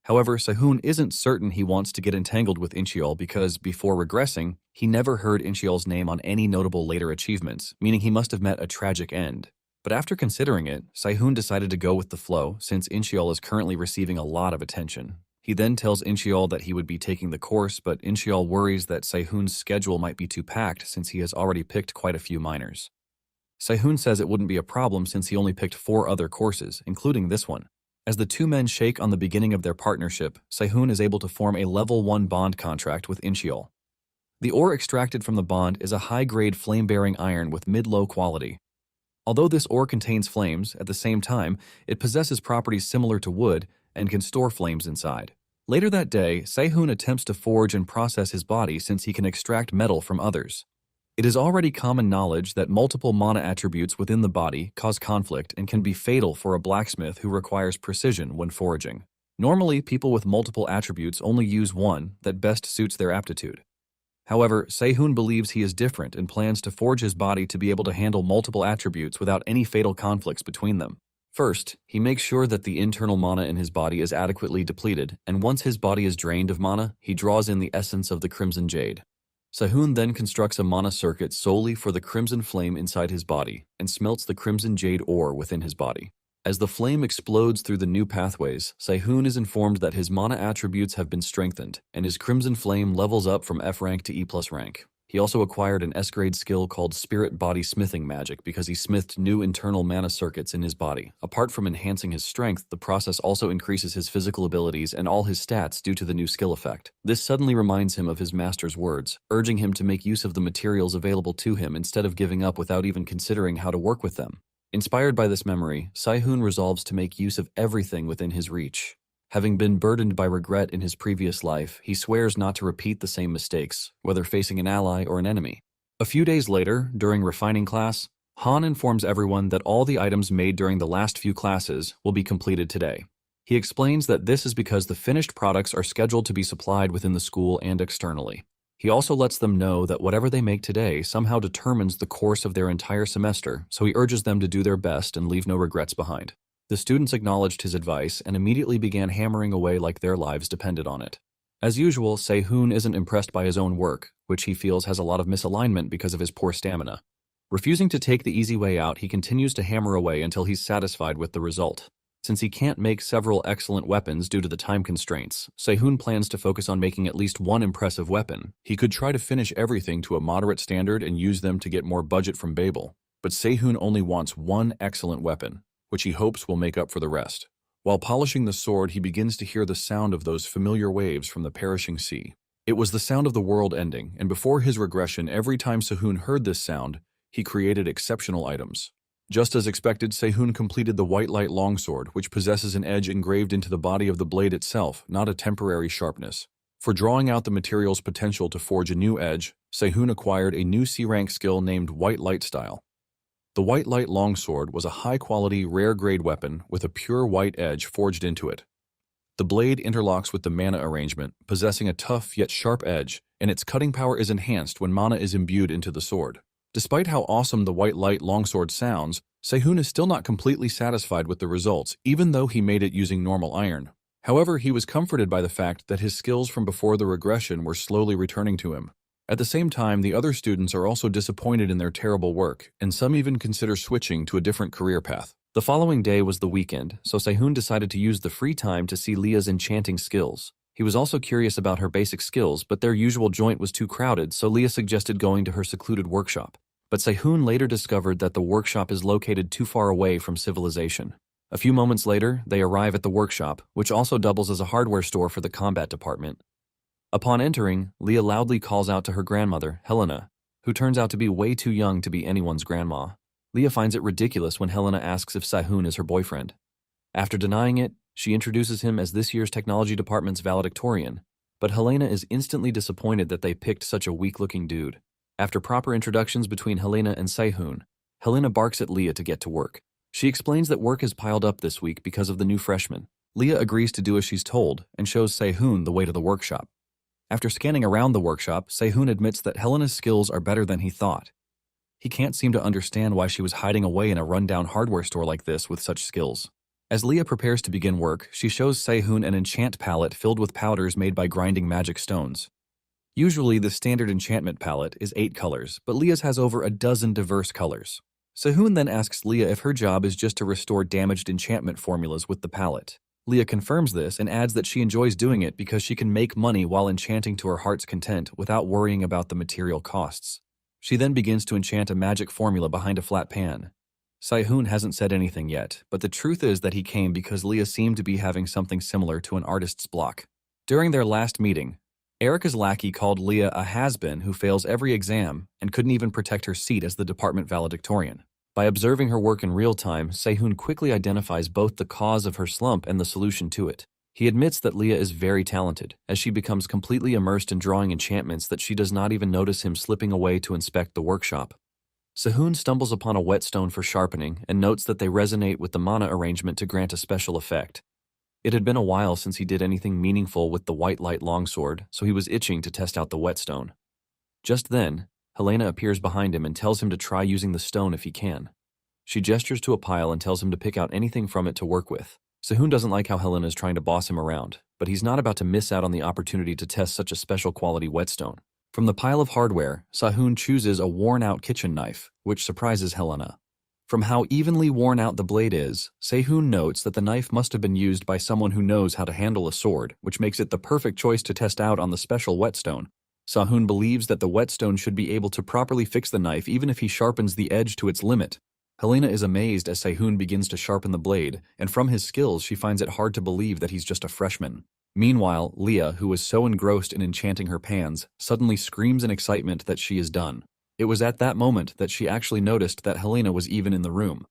However, Sehun isn't certain he wants to get entangled with Incheol because, before regressing, he never heard Incheol's name on any notable later achievements, meaning he must have met a tragic end. But after considering it, Sehun decided to go with the flow since Incheol is currently receiving a lot of attention. He then tells Incheol that he would be taking the course, but Incheol worries that Sehun's schedule might be too packed since he has already picked quite a few minors. Sehun says it wouldn't be a problem since he only picked 4 other courses, including this one. As the two men shake on the beginning of their partnership, Sehun is able to form a level 1 bond contract with Incheol. The ore extracted from the bond is a high-grade flame-bearing iron with mid-low quality. Although this ore contains flames, at the same time, it possesses properties similar to wood and can store flames inside. Later that day, Sehun attempts to forge and process his body since he can extract metal from others. It is already common knowledge that multiple mana attributes within the body cause conflict and can be fatal for a blacksmith who requires precision when forging. Normally, people with multiple attributes only use one that best suits their aptitude. However, Sehun believes he is different and plans to forge his body to be able to handle multiple attributes without any fatal conflicts between them. First, he makes sure that the internal mana in his body is adequately depleted, and once his body is drained of mana, he draws in the essence of the Crimson Jade. Sehun then constructs a mana circuit solely for the Crimson Flame inside his body and smelts the Crimson Jade ore within his body. As the flame explodes through the new pathways, Sehun is informed that his mana attributes have been strengthened, and his Crimson Flame levels up from F rank to E+ rank. He also acquired an S-grade skill called Spirit Body Smithing Magic because he smithed new internal mana circuits in his body. Apart from enhancing his strength, the process also increases his physical abilities and all his stats due to the new skill effect. This suddenly reminds him of his master's words, urging him to make use of the materials available to him instead of giving up without even considering how to work with them. Inspired by this memory, Sehun resolves to make use of everything within his reach. Having been burdened by regret in his previous life, he swears not to repeat the same mistakes, whether facing an ally or an enemy. A few days later, during refining class, Han informs everyone that all the items made during the last few classes will be completed today. He explains that this is because the finished products are scheduled to be supplied within the school and externally. He also lets them know that whatever they make today somehow determines the course of their entire semester, so he urges them to do their best and leave no regrets behind. The students acknowledged his advice and immediately began hammering away like their lives depended on it. As usual, Sehun isn't impressed by his own work, which he feels has a lot of misalignment because of his poor stamina. Refusing to take the easy way out, he continues to hammer away until he's satisfied with the result. Since he can't make several excellent weapons due to the time constraints, Sehun plans to focus on making at least one impressive weapon. He could try to finish everything to a moderate standard and use them to get more budget from Babel, but Sehun only wants one excellent weapon, which he hopes will make up for the rest. While polishing the sword, he begins to hear the sound of those familiar waves from the perishing sea. It was the sound of the world ending, and before his regression, every time Sehun heard this sound, he created exceptional items. Just as expected, Sehun completed the White Light Longsword, which possesses an edge engraved into the body of the blade itself, not a temporary sharpness. For drawing out the material's potential to forge a new edge, Sehun acquired a new C-rank skill named White Light Style. The White Light Longsword was a high-quality, rare-grade weapon with a pure white edge forged into it. The blade interlocks with the mana arrangement, possessing a tough yet sharp edge, and its cutting power is enhanced when mana is imbued into the sword. Despite how awesome the White Light Longsword sounds, Sehun is still not completely satisfied with the results, even though he made it using normal iron. However, he was comforted by the fact that his skills from before the regression were slowly returning to him. At the same time, the other students are also disappointed in their terrible work, and some even consider switching to a different career path. The following day was the weekend, so Sehun decided to use the free time to see Leah's enchanting skills. He was also curious about her basic skills, but their usual joint was too crowded, so Leah suggested going to her secluded workshop. But Sehun later discovered that the workshop is located too far away from civilization. A few moments later, they arrive at the workshop, which also doubles as a hardware store for the combat department. Upon entering, Leah loudly calls out to her grandmother, Helena, who turns out to be way too young to be anyone's grandma. Leah finds it ridiculous when Helena asks if Sehun is her boyfriend. After denying it, she introduces him as this year's technology department's valedictorian, but Helena is instantly disappointed that they picked such a weak-looking dude. After proper introductions between Helena and Sehun, Helena barks at Leah to get to work. She explains that work has piled up this week because of the new freshman. Leah agrees to do as she's told and shows Sehun the way to the workshop. After scanning around the workshop, Sehun admits that Helena's skills are better than he thought. He can't seem to understand why she was hiding away in a rundown hardware store like this with such skills. As Leah prepares to begin work, she shows Sehun an enchant palette filled with powders made by grinding magic stones. Usually, the standard enchantment palette is 8 colors, but Leah's has over a dozen diverse colors. Sehun then asks Leah if her job is just to restore damaged enchantment formulas with the palette. Leah confirms this and adds that she enjoys doing it because she can make money while enchanting to her heart's content without worrying about the material costs. She then begins to enchant a magic formula behind a flat pan. Sehun hasn't said anything yet, but the truth is that he came because Leah seemed to be having something similar to an artist's block. During their last meeting, Erica's lackey called Leah a has-been who fails every exam and couldn't even protect her seat as the department valedictorian. By observing her work in real time, Sehun quickly identifies both the cause of her slump and the solution to it. He admits that Leah is very talented, as she becomes completely immersed in drawing enchantments that she does not even notice him slipping away to inspect the workshop. Sehun stumbles upon a whetstone for sharpening and notes that they resonate with the mana arrangement to grant a special effect. It had been a while since he did anything meaningful with the white light longsword, so he was itching to test out the whetstone. Just then, Helena appears behind him and tells him to try using the stone if he can. She gestures to a pile and tells him to pick out anything from it to work with. Sehun doesn't like how Helena is trying to boss him around, but he's not about to miss out on the opportunity to test such a special quality whetstone. From the pile of hardware, Sehun chooses a worn-out kitchen knife, which surprises Helena. From how evenly worn out the blade is, Sehun notes that the knife must have been used by someone who knows how to handle a sword, which makes it the perfect choice to test out on the special whetstone. Sehun believes that the whetstone should be able to properly fix the knife even if he sharpens the edge to its limit. Helena is amazed as Sehun begins to sharpen the blade, and from his skills she finds it hard to believe that he's just a freshman. Meanwhile, Leah, who was so engrossed in enchanting her pans, suddenly screams in excitement that she is done. It was at that moment that she actually noticed that Helena was even in the room.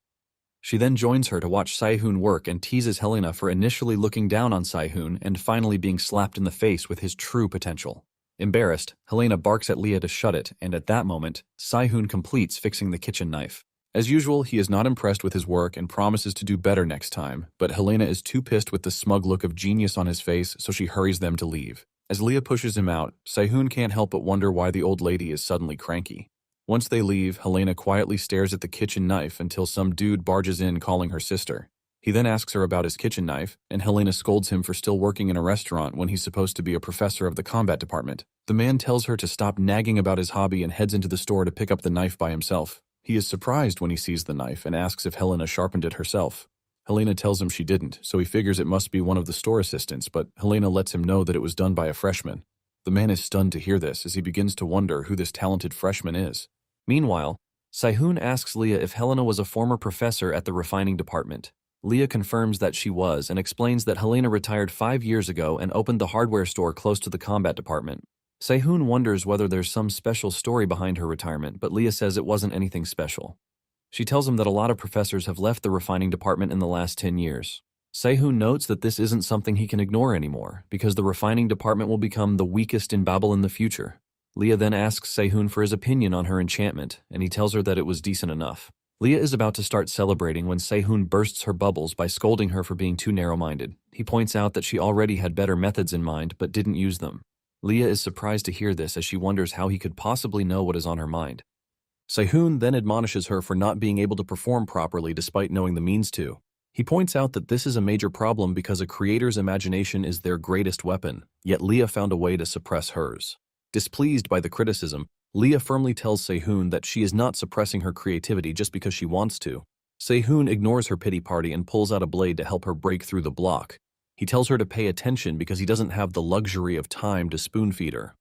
She then joins her to watch Sehun work and teases Helena for initially looking down on Sehun and finally being slapped in the face with his true potential. Embarrassed, Helena barks at Leah to shut it, and at that moment, Sehun completes fixing the kitchen knife. As usual, he is not impressed with his work and promises to do better next time, but Helena is too pissed with the smug look of genius on his face, so she hurries them to leave. As Leah pushes him out, Sehun can't help but wonder why the old lady is suddenly cranky. Once they leave, Helena quietly stares at the kitchen knife until some dude barges in calling her sister. He then asks her about his kitchen knife, and Helena scolds him for still working in a restaurant when he's supposed to be a professor of the combat department. The man tells her to stop nagging about his hobby and heads into the store to pick up the knife by himself. He is surprised when he sees the knife and asks if Helena sharpened it herself. Helena tells him she didn't, so he figures it must be one of the store assistants, but Helena lets him know that it was done by a freshman. The man is stunned to hear this as he begins to wonder who this talented freshman is. Meanwhile, Sehun asks Leah if Helena was a former professor at the refining department. Leah confirms that she was and explains that Helena retired 5 years ago and opened the hardware store close to the combat department. Sehun wonders whether there's some special story behind her retirement, but Leah says it wasn't anything special. She tells him that a lot of professors have left the refining department in the last 10 years. Sehun notes that this isn't something he can ignore anymore, because the refining department will become the weakest in Babel in the future. Leah then asks Sehun for his opinion on her enchantment, and he tells her that it was decent enough. Leah is about to start celebrating when Sehun bursts her bubbles by scolding her for being too narrow-minded. He points out that she already had better methods in mind, but didn't use them. Leah is surprised to hear this as she wonders how he could possibly know what is on her mind. Sehun then admonishes her for not being able to perform properly despite knowing the means to. He points out that this is a major problem because a creator's imagination is their greatest weapon, yet Leah found a way to suppress hers. Displeased by the criticism, Leah firmly tells Sehun that she is not suppressing her creativity just because she wants to. Sehun ignores her pity party and pulls out a blade to help her break through the block. He tells her to pay attention because he doesn't have the luxury of time to spoon-feed her.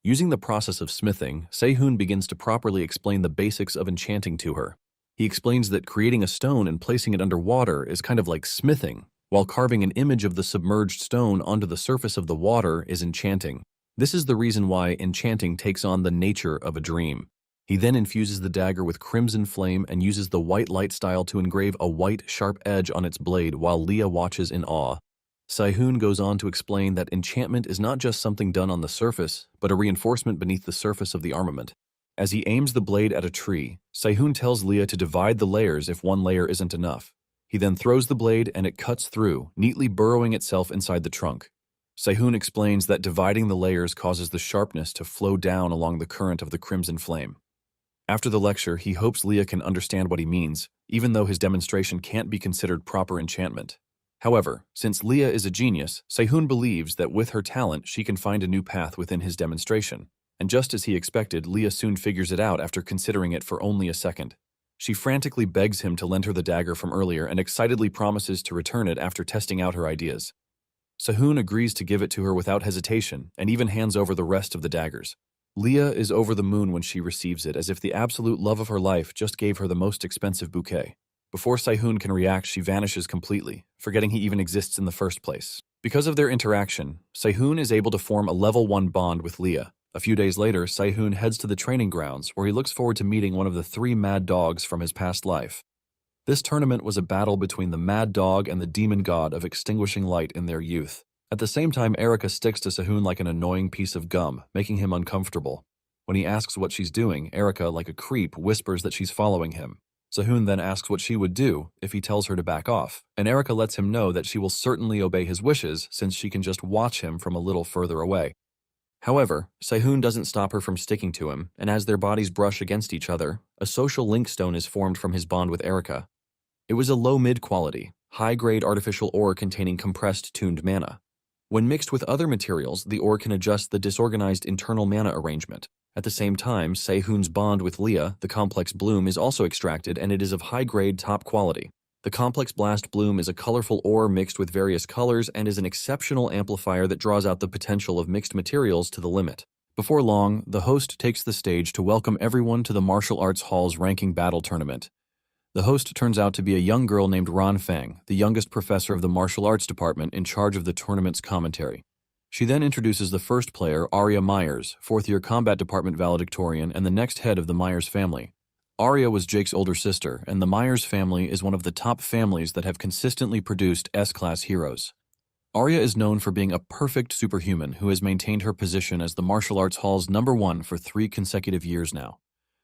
Using the process of smithing, Sehun begins to properly explain the basics of enchanting to her. He explains that creating a stone and placing it under water is kind of like smithing, while carving an image of the submerged stone onto the surface of the water is enchanting. This is the reason why enchanting takes on the nature of a dream. He then infuses the dagger with crimson flame and uses the white light style to engrave a white, sharp edge on its blade while Leah watches in awe. Sehun goes on to explain that enchantment is not just something done on the surface, but a reinforcement beneath the surface of the armament. As he aims the blade at a tree, Sehun tells Leah to divide the layers if one layer isn't enough. He then throws the blade and it cuts through, neatly burrowing itself inside the trunk. Sehun explains that dividing the layers causes the sharpness to flow down along the current of the crimson flame. After the lecture, he hopes Leah can understand what he means, even though his demonstration can't be considered proper enchantment. However, since Leah is a genius, Sehun believes that with her talent she can find a new path within his demonstration. And just as he expected, Leah soon figures it out after considering it for only a second. She frantically begs him to lend her the dagger from earlier and excitedly promises to return it after testing out her ideas. Sehun agrees to give it to her without hesitation and even hands over the rest of the daggers. Leah is over the moon when she receives it, as if the absolute love of her life just gave her the most expensive bouquet. Before Sehun can react, she vanishes completely, forgetting he even exists in the first place. Because of their interaction, Sehun is able to form a level 1 bond with Leah, A few days later, Saehoon heads to the training grounds where he looks forward to meeting one of the 3 mad dogs from his past life. This tournament was a battle between the mad dog and the demon god of extinguishing light in their youth. At the same time, Erica sticks to Saehoon like an annoying piece of gum, making him uncomfortable. When he asks what she's doing, Erica, like a creep, whispers that she's following him. Saehoon then asks what she would do if he tells her to back off, and Erica lets him know that she will certainly obey his wishes since she can just watch him from a little further away. However, Saehoon doesn't stop her from sticking to him, and as their bodies brush against each other, a social link stone is formed from his bond with Erica. It was a low-mid quality, high-grade artificial ore containing compressed tuned mana. When mixed with other materials, the ore can adjust the disorganized internal mana arrangement. At the same time, Saehoon's bond with Leah, the complex bloom, is also extracted, and it is of high-grade top quality. The complex blast bloom is a colorful ore mixed with various colors and is an exceptional amplifier that draws out the potential of mixed materials to the limit. Before long, the host takes the stage to welcome everyone to the Martial Arts Hall's ranking battle tournament. The host turns out to be a young girl named Ran Fang, the youngest professor of the martial arts department in charge of the tournament's commentary. She then introduces the first player, Arya Myers, fourth-year combat department valedictorian and the next head of the Myers family. Arya was Jake's older sister, and the Myers family is one of the top families that have consistently produced S-class heroes. Arya is known for being a perfect superhuman who has maintained her position as the Martial Arts Hall's #1 for 3 consecutive years now.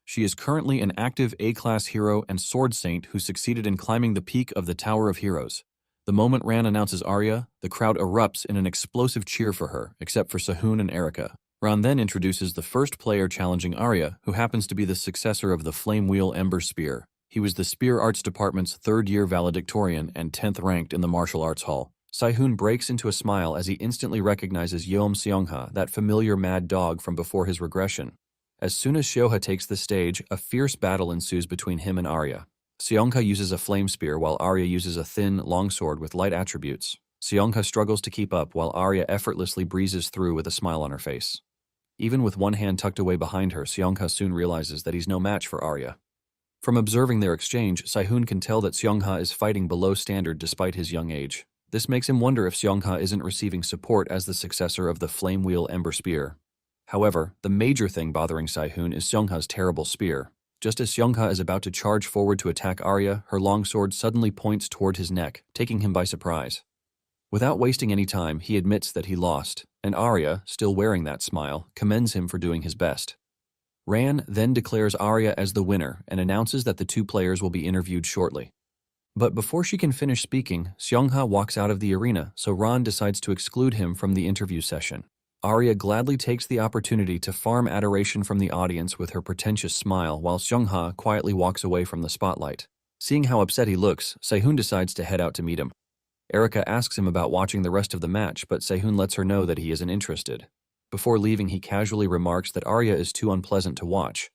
She is currently an active A-class hero and sword saint who succeeded in climbing the peak of the Tower of Heroes. The moment Ran announces Arya, the crowd erupts in an explosive cheer for her, except for Saehoon and Erica. Ran then introduces the first player challenging Arya, who happens to be the successor of the Flame Wheel Ember Spear. He was the Spear Arts Department's 3rd-year valedictorian and 10th ranked in the Martial Arts Hall. Saehoon breaks into a smile as he instantly recognizes Yeom Seongha, that familiar mad dog from before his regression. As soon as Seongha takes the stage, a fierce battle ensues between him and Arya. Seongha uses a flame spear while Arya uses a thin, longsword with light attributes. Seongha struggles to keep up while Arya effortlessly breezes through with a smile on her face. Even with one hand tucked away behind her, Seongha soon realizes that he's no match for Arya. From observing their exchange, Saehoon can tell that Seongha is fighting below standard despite his young age. This makes him wonder if Seongha isn't receiving support as the successor of the Flame Wheel Ember Spear. However, the major thing bothering Saehoon is Seongha's terrible spear. Just as Seongha is about to charge forward to attack Arya, her longsword suddenly points toward his neck, taking him by surprise. Without wasting any time, he admits that he lost, and Arya, still wearing that smile, commends him for doing his best. Ran then declares Arya as the winner and announces that the 2 players will be interviewed shortly. But before she can finish speaking, Seongha walks out of the arena, so Ran decides to exclude him from the interview session. Arya gladly takes the opportunity to farm adoration from the audience with her pretentious smile while Seongha quietly walks away from the spotlight. Seeing how upset he looks, Saehoon decides to head out to meet him. Erica asks him about watching the rest of the match, but Saehoon lets her know that he isn't interested. Before leaving, he casually remarks that Arya is too unpleasant to watch.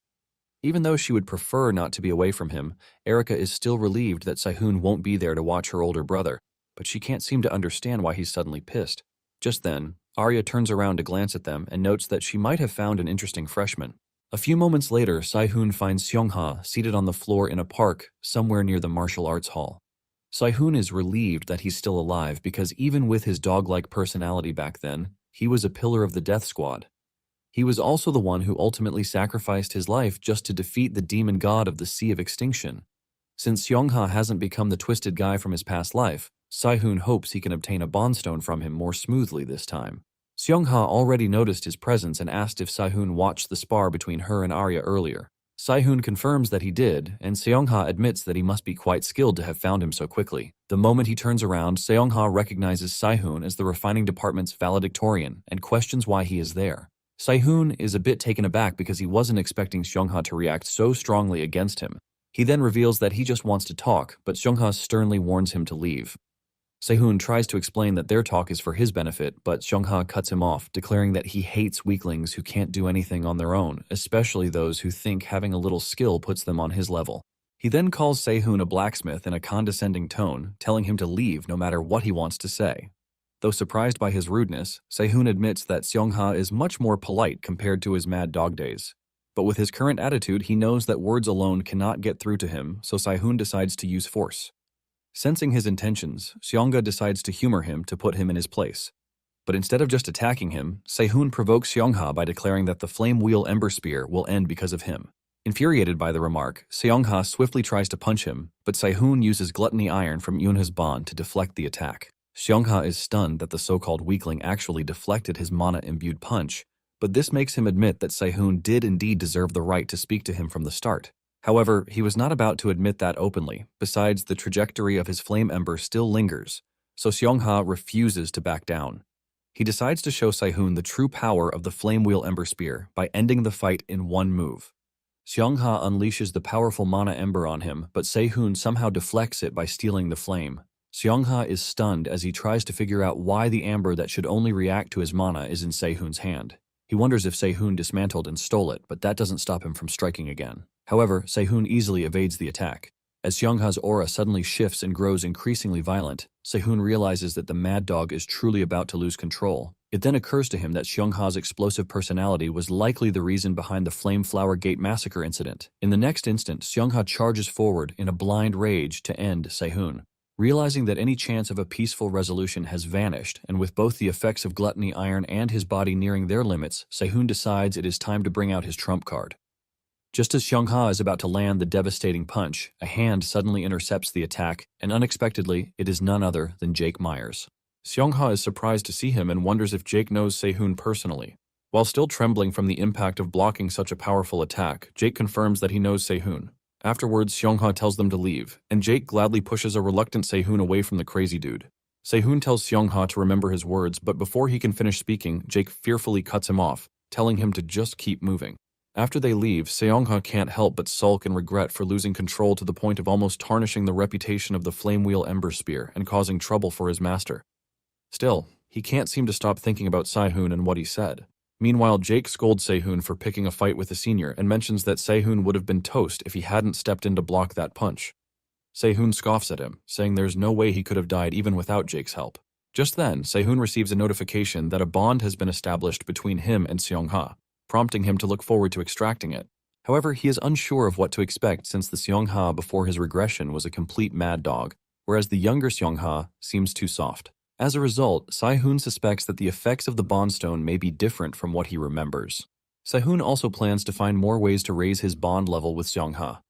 Even though she would prefer not to be away from him, Erica is still relieved that Saehoon won't be there to watch her older brother, but she can't seem to understand why he's suddenly pissed. Just then, Arya turns around to glance at them and notes that she might have found an interesting freshman. A few moments later, Saehoon finds Seongha seated on the floor in a park somewhere near the martial arts hall. Saehoon is relieved that he's still alive because even with his dog-like personality back then, he was a pillar of the death squad. He was also the one who ultimately sacrificed his life just to defeat the demon god of the Sea of Extinction. Since Seongha hasn't become the twisted guy from his past life, Saehoon hopes he can obtain a bondstone from him more smoothly this time. Seongha already noticed his presence and asked if Saehoon watched the spar between her and Arya earlier. Saehoon confirms that he did, and Seongha admits that he must be quite skilled to have found him so quickly. The moment he turns around, Seongha recognizes Saehoon as the refining department's valedictorian and questions why he is there. Saehoon is a bit taken aback because he wasn't expecting Seongha to react so strongly against him. He then reveals that he just wants to talk, but Seongha sternly warns him to leave. Saehoon tries to explain that their talk is for his benefit, but Seongha cuts him off, declaring that he hates weaklings who can't do anything on their own, especially those who think having a little skill puts them on his level. He then calls Saehoon a blacksmith in a condescending tone, telling him to leave no matter what he wants to say. Though surprised by his rudeness, Saehoon admits that Seongha is much more polite compared to his mad dog days. But with his current attitude, he knows that words alone cannot get through to him, so Saehoon decides to use force. Sensing his intentions, Seongha decides to humor him to put him in his place. But instead of just attacking him, Sehun provokes Seongha by declaring that the Flame Wheel Ember Spear will end because of him. Infuriated by the remark, Seongha swiftly tries to punch him, but Sehun uses Gluttony Iron from Yunha's bond to deflect the attack. Seongha is stunned that the so-called weakling actually deflected his mana-imbued punch, but this makes him admit that Sehun did indeed deserve the right to speak to him from the start. However, he was not about to admit that openly. Besides, the trajectory of his flame ember still lingers, so Seongha refuses to back down. He decides to show Sehun the true power of the Flame Wheel Ember Spear by ending the fight in one move. Seongha unleashes the powerful mana ember on him, but Sehun somehow deflects it by stealing the flame. Seongha is stunned as he tries to figure out why the amber that should only react to his mana is in Sehun's hand. He wonders if Sehun dismantled and stole it, but that doesn't stop him from striking again. However, Sehun easily evades the attack. As Seongha's aura suddenly shifts and grows increasingly violent, Sehun realizes that the mad dog is truly about to lose control. It then occurs to him that Seongha's explosive personality was likely the reason behind the Flame Flower Gate massacre incident. In the next instant, Seongha charges forward in a blind rage to end Sehun. Realizing that any chance of a peaceful resolution has vanished, and with both the effects of Gluttony Iron and his body nearing their limits, Sehun decides it is time to bring out his trump card. Just as Seongha is about to land the devastating punch, a hand suddenly intercepts the attack, and unexpectedly, it is none other than Jake Myers. Seongha is surprised to see him and wonders if Jake knows Sehun personally. While still trembling from the impact of blocking such a powerful attack, Jake confirms that he knows Sehun. Afterwards, Seongha tells them to leave, and Jake gladly pushes a reluctant Sehun away from the crazy dude. Sehun tells Seongha to remember his words, but before he can finish speaking, Jake fearfully cuts him off, telling him to just keep moving. After they leave, Seongha can't help but sulk in regret for losing control to the point of almost tarnishing the reputation of the Flame Wheel Ember Spear and causing trouble for his master. Still, he can't seem to stop thinking about Sehun and what he said. Meanwhile, Jake scolds Sehun for picking a fight with the senior and mentions that Sehun would have been toast if he hadn't stepped in to block that punch. Sehun scoffs at him, saying there's no way he could have died even without Jake's help. Just then, Sehun receives a notification that a bond has been established between him and Seongha, prompting him to look forward to extracting it. However, he is unsure of what to expect since the Seongha before his regression was a complete mad dog, whereas the younger Seongha seems too soft. As a result, Sehun suspects that the effects of the Bond Stone may be different from what he remembers. Sehun also plans to find more ways to raise his bond level with Seongha.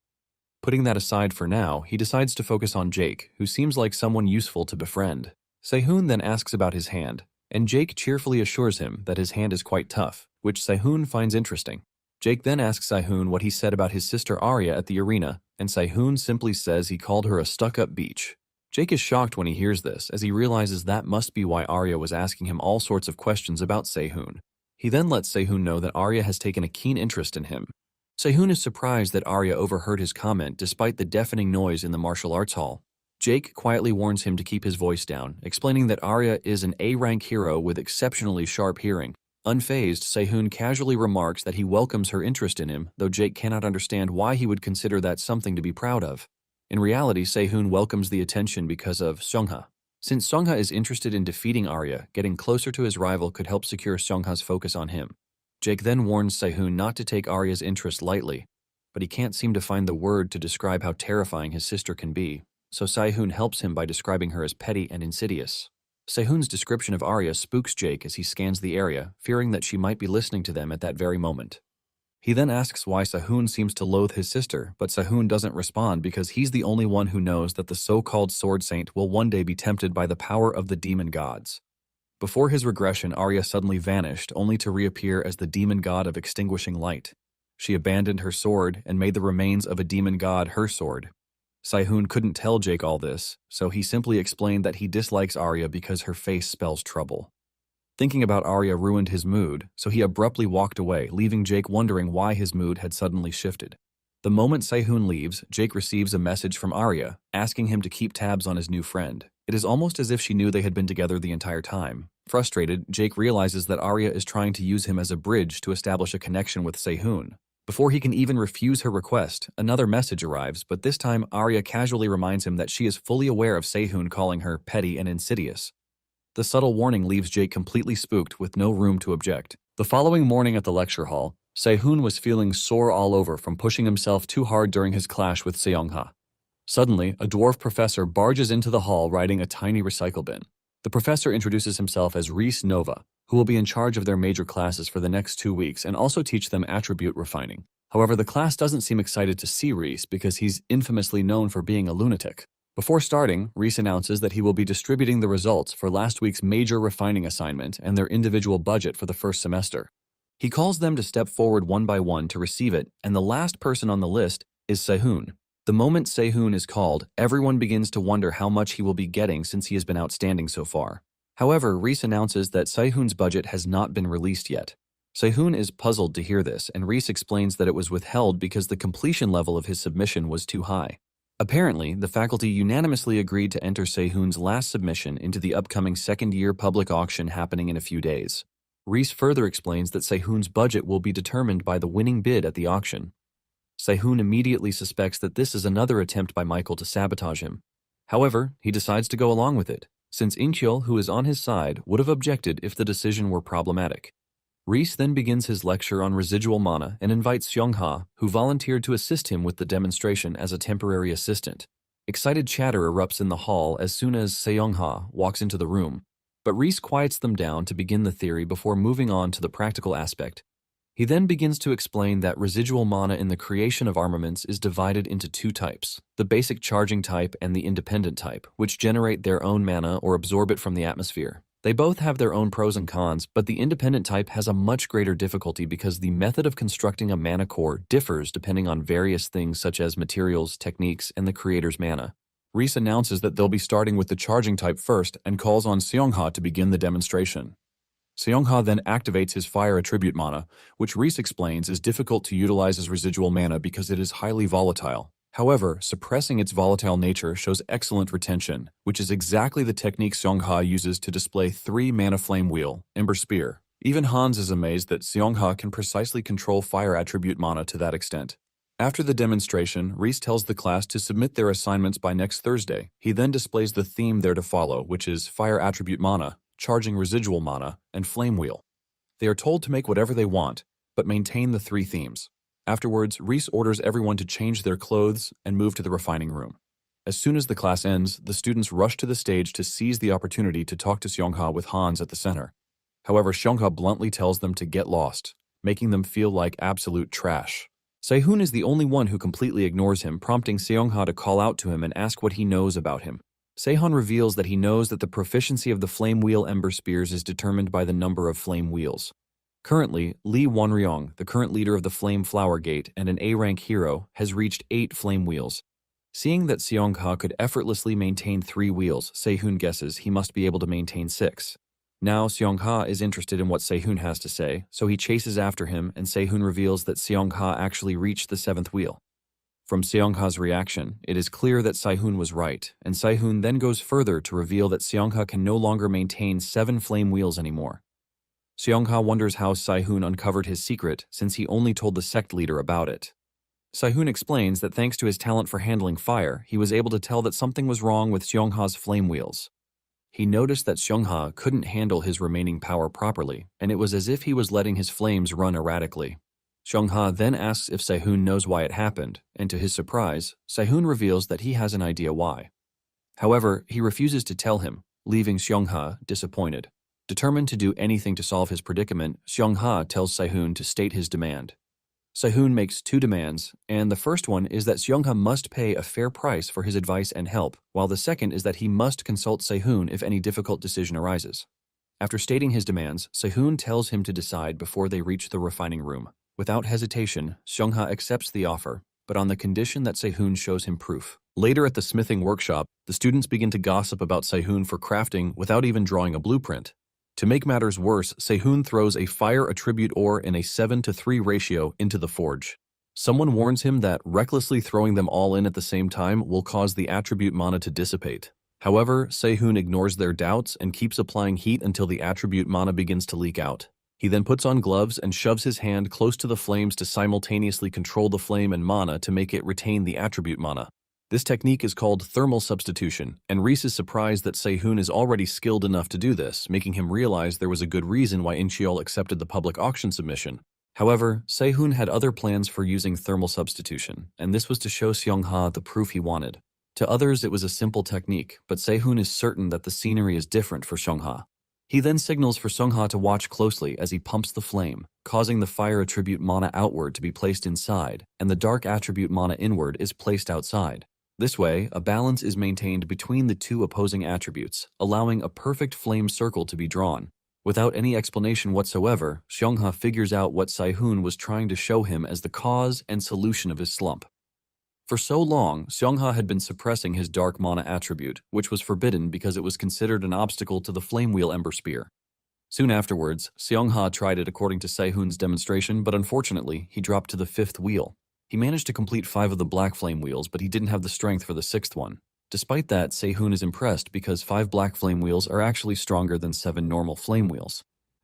Putting that aside for now, he decides to focus on Jake, who seems like someone useful to befriend. Sehun then asks about his hand, and Jake cheerfully assures him that his hand is quite tough, which Sehun finds interesting. Jake then asks Sehun what he said about his sister Arya at the arena, and Sehun simply says he called her a stuck-up beach. Jake is shocked when he hears this, as he realizes that must be why Arya was asking him all sorts of questions about Sehun. He then lets Sehun know that Arya has taken a keen interest in him. Sehun is surprised that Arya overheard his comment despite the deafening noise in the martial arts hall. Jake quietly warns him to keep his voice down, explaining that Arya is an A-rank hero with exceptionally sharp hearing. Unfazed, Sehun casually remarks that he welcomes her interest in him, though Jake cannot understand why he would consider that something to be proud of. In reality, Sehun welcomes the attention because of Seongha. Since Seongha is interested in defeating Arya, getting closer to his rival could help secure Seongha's focus on him. Jake then warns Sehun not to take Arya's interest lightly, but he can't seem to find the word to describe how terrifying his sister can be, so Sehun helps him by describing her as petty and insidious. Sehun's description of Arya spooks Jake as he scans the area, fearing that she might be listening to them at that very moment. He then asks why Sehun seems to loathe his sister, but Sehun doesn't respond because he's the only one who knows that the so-called Sword Saint will one day be tempted by the power of the demon gods. Before his regression, Arya suddenly vanished, only to reappear as the demon god of extinguishing light. She abandoned her sword and made the remains of a demon god her sword. Sehun couldn't tell Jake all this, so he simply explained that he dislikes Arya because her face spells trouble. Thinking about Arya ruined his mood, so he abruptly walked away, leaving Jake wondering why his mood had suddenly shifted. The moment Sehun leaves, Jake receives a message from Arya, asking him to keep tabs on his new friend. It is almost as if she knew they had been together the entire time. Frustrated, Jake realizes that Arya is trying to use him as a bridge to establish a connection with Sehun. Before he can even refuse her request, another message arrives, but this time Arya casually reminds him that she is fully aware of Sehun calling her petty and insidious. The subtle warning leaves Jake completely spooked with no room to object. The following morning at the lecture hall, Sehun was feeling sore all over from pushing himself too hard during his clash with Seongha. Suddenly, a dwarf professor barges into the hall riding a tiny recycle bin. The professor introduces himself as Reese Nova, who will be in charge of their major classes for the next 2 weeks and also teach them attribute refining. However, the class doesn't seem excited to see Reese because he's infamously known for being a lunatic. Before starting, Reese announces that he will be distributing the results for last week's major refining assignment and their individual budget for the first semester. He calls them to step forward one by one to receive it, and the last person on the list is Sehun. The moment Sehun is called, everyone begins to wonder how much he will be getting since he has been outstanding so far. However, Reese announces that Sehun's budget has not been released yet. Sehun is puzzled to hear this, and Reese explains that it was withheld because the completion level of his submission was too high. Apparently, the faculty unanimously agreed to enter Sehun's last submission into the upcoming second-year public auction happening in a few days. Reese further explains that Sehun's budget will be determined by the winning bid at the auction. Sehun immediately suspects that this is another attempt by Michael to sabotage him. However, he decides to go along with it, since Incheol, who is on his side, would have objected if the decision were problematic. Reese then begins his lecture on residual mana and invites Seong-ha, who volunteered to assist him with the demonstration as a temporary assistant. Excited chatter erupts in the hall as soon as Seong-ha walks into the room, but Reese quiets them down to begin the theory before moving on to the practical aspect. He then begins to explain that residual mana in the creation of armaments is divided into 2 types, the basic charging type and the independent type, which generate their own mana or absorb it from the atmosphere. They both have their own pros and cons, but the independent type has a much greater difficulty because the method of constructing a mana core differs depending on various things such as materials, techniques, and the creator's mana. Reese announces that they'll be starting with the charging type first and calls on Seong-ha to begin the demonstration. Seong-ha then activates his fire attribute mana, which Reese explains is difficult to utilize as residual mana because it is highly volatile. However, suppressing its volatile nature shows excellent retention, which is exactly the technique Seong-ha uses to display 3 mana flame wheel, Ember Spear. Even Hans is amazed that Seong-ha can precisely control fire attribute mana to that extent. After the demonstration, Reese tells the class to submit their assignments by next Thursday. He then displays the theme there to follow, which is fire attribute mana, charging residual mana, and flame wheel. They are told to make whatever they want, but maintain the 3 themes. Afterwards, Reese orders everyone to change their clothes and move to the refining room. As soon as the class ends, the students rush to the stage to seize the opportunity to talk to Seong-ha with Hans at the center. However, Seong-ha bluntly tells them to get lost, making them feel like absolute trash. Sehun is the only one who completely ignores him, prompting Seong-ha to call out to him and ask what he knows about him. Sehun reveals that he knows that the proficiency of the flame wheel Ember Spears is determined by the number of flame wheels. Currently, Lee Wonryong, the current leader of the Flame Flower Gate and an A-rank hero, has reached 8 flame wheels. Seeing that Seong-ha could effortlessly maintain 3 wheels, Sehun guesses he must be able to maintain 6. Now Seong-ha is interested in what Sehun has to say, so he chases after him and Sehun reveals that Seong-ha actually reached the 7th wheel. From Seong-ha's reaction, it is clear that Sehun was right, and Sehun then goes further to reveal that Seong-ha can no longer maintain 7 flame wheels anymore. Seong-ha wonders how Sehun uncovered his secret since he only told the sect leader about it. Sehun explains that thanks to his talent for handling fire, he was able to tell that something was wrong with Seong-ha's flame wheels. He noticed that Seong-ha couldn't handle his remaining power properly, and it was as if he was letting his flames run erratically. Seong-ha then asks if Sehun knows why it happened, and to his surprise, Sehun reveals that he has an idea why. However, he refuses to tell him, leaving Seong-ha disappointed. Determined to do anything to solve his predicament, Seong-ha tells Sehun to state his demand. Sehun makes 2 demands, and the first one is that Seong-ha must pay a fair price for his advice and help, while the second is that he must consult Sehun if any difficult decision arises. After stating his demands, Sehun tells him to decide before they reach the refining room. Without hesitation, Seong-ha accepts the offer, but on the condition that Sehun shows him proof. Later at the smithing workshop, the students begin to gossip about Sehun for crafting without even drawing a blueprint. To make matters worse, Sehun throws a fire attribute ore in a 7-to-3 ratio into the forge. Someone warns him that recklessly throwing them all in at the same time will cause the attribute mana to dissipate. However, Sehun ignores their doubts and keeps applying heat until the attribute mana begins to leak out. He then puts on gloves and shoves his hand close to the flames to simultaneously control the flame and mana to make it retain the attribute mana. This technique is called thermal substitution, and Reese is surprised that Sehun is already skilled enough to do this, making him realize there was a good reason why Incheol accepted the public auction submission. However, Sehun had other plans for using thermal substitution, and this was to show Seong-ha the proof he wanted. To others, it was a simple technique, but Sehun is certain that the scenery is different for Seongha. He then signals for Seongha to watch closely as he pumps the flame, causing the fire attribute mana outward to be placed inside, and the dark attribute mana inward is placed outside. This way, a balance is maintained between the two opposing attributes, allowing a perfect flame circle to be drawn. Without any explanation whatsoever, Seongha figures out what Sehun was trying to show him as the cause and solution of his slump. For so long, Seongha had been suppressing his dark mana attribute, which was forbidden because it was considered an obstacle to the Flame Wheel Ember Spear. Soon afterwards, Seongha tried it according to Sehun's demonstration, but unfortunately, he dropped to the 5th wheel. He managed to complete 5 of the black flame wheels, but he didn't have the strength for the 6th one. Despite that, Sehun is impressed because 5 black flame wheels are actually stronger than 7 normal flame wheels.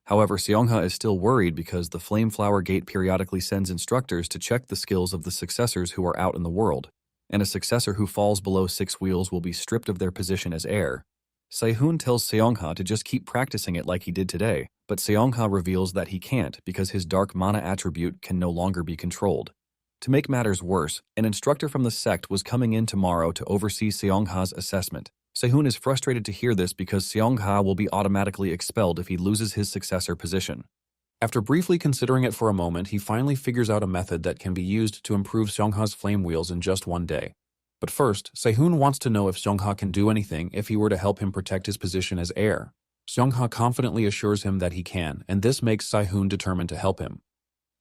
However, Seongha is still worried because the Flame Flower Gate periodically sends instructors to check the skills of the successors who are out in the world, and a successor who falls below 6 wheels will be stripped of their position as heir. Sehun tells Seongha to just keep practicing it like he did today, but Seongha reveals that he can't because his dark mana attribute can no longer be controlled. To make matters worse, an instructor from the sect was coming in tomorrow to oversee Seongha's assessment. Sehun is frustrated to hear this because Seongha will be automatically expelled if he loses his successor position. After briefly considering it for a moment, he finally figures out a method that can be used to improve Seongha's flame wheels in just one day. But first, Sehun wants to know if Seongha can do anything if he were to help him protect his position as heir. Seongha confidently assures him that he can, and this makes Sehun determined to help him.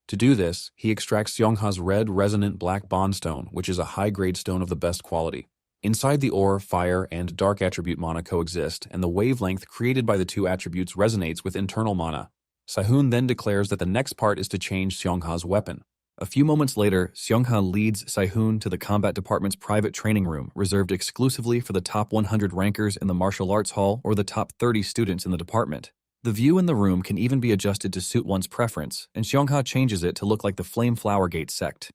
To do this, he extracts Seongha's red resonant black bondstone, which is a high-grade stone of the best quality. Inside the ore, fire, and dark attribute mana coexist, and the wavelength created by the two attributes resonates with internal mana. Sehun then declares that the next part is to change Seongha's weapon. A few moments later, Seongha leads Sehun to the combat department's private training room, reserved exclusively for the top 100 rankers in the martial arts hall or the top 30 students in the department. The view in the room can even be adjusted to suit one's preference, and Seongha changes it to look like the Flame Flower Gate sect.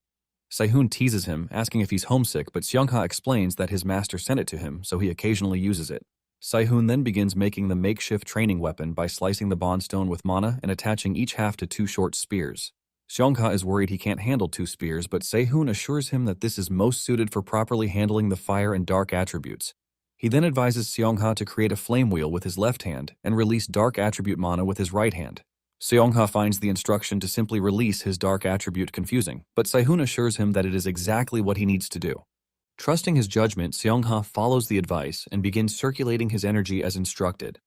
Sehun teases him, asking if he's homesick, but Seongha explains that his master sent it to him, so he occasionally uses it. Sehun then begins making the makeshift training weapon by slicing the bondstone with mana and attaching each half to 2 short spears. Seongha is worried he can't handle 2 spears, but Sehun assures him that this is most suited for properly handling the fire and dark attributes. He then advises Seongha to create a flame wheel with his left hand and release dark attribute mana with his right hand. Seongha finds the instruction to simply release his dark attribute confusing, but Sehun assures him that it is exactly what he needs to do. Trusting his judgment, Seongha follows the advice and begins circulating his energy as instructed.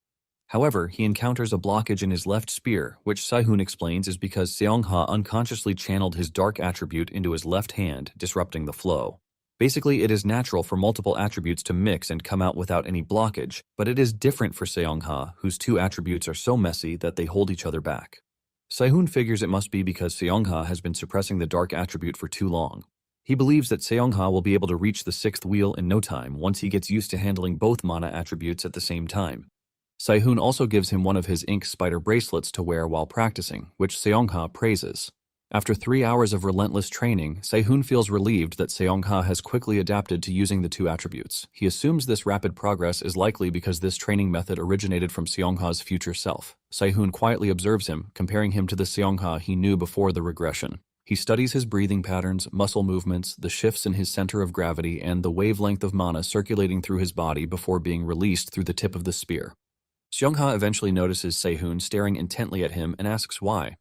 However, he encounters a blockage in his left spear, which Sehun explains is because Seongha unconsciously channeled his dark attribute into his left hand, disrupting the flow. Basically, it is natural for multiple attributes to mix and come out without any blockage, but it is different for Seongha, whose 2 attributes are so messy that they hold each other back. Sehun figures it must be because Seongha has been suppressing the dark attribute for too long. He believes that Seongha will be able to reach the 6th wheel in no time once he gets used to handling both mana attributes at the same time. Sehun also gives him one of his ink spider bracelets to wear while practicing, which Seongha praises. After 3 hours of relentless training, Sehun feels relieved that Seongha has quickly adapted to using the 2 attributes. He assumes this rapid progress is likely because this training method originated from Seongha's future self. Sehun quietly observes him, comparing him to the Seongha he knew before the regression. He studies his breathing patterns, muscle movements, the shifts in his center of gravity, and the wavelength of mana circulating through his body before being released through the tip of the spear. Seongha eventually notices Sehun staring intently at him and asks why.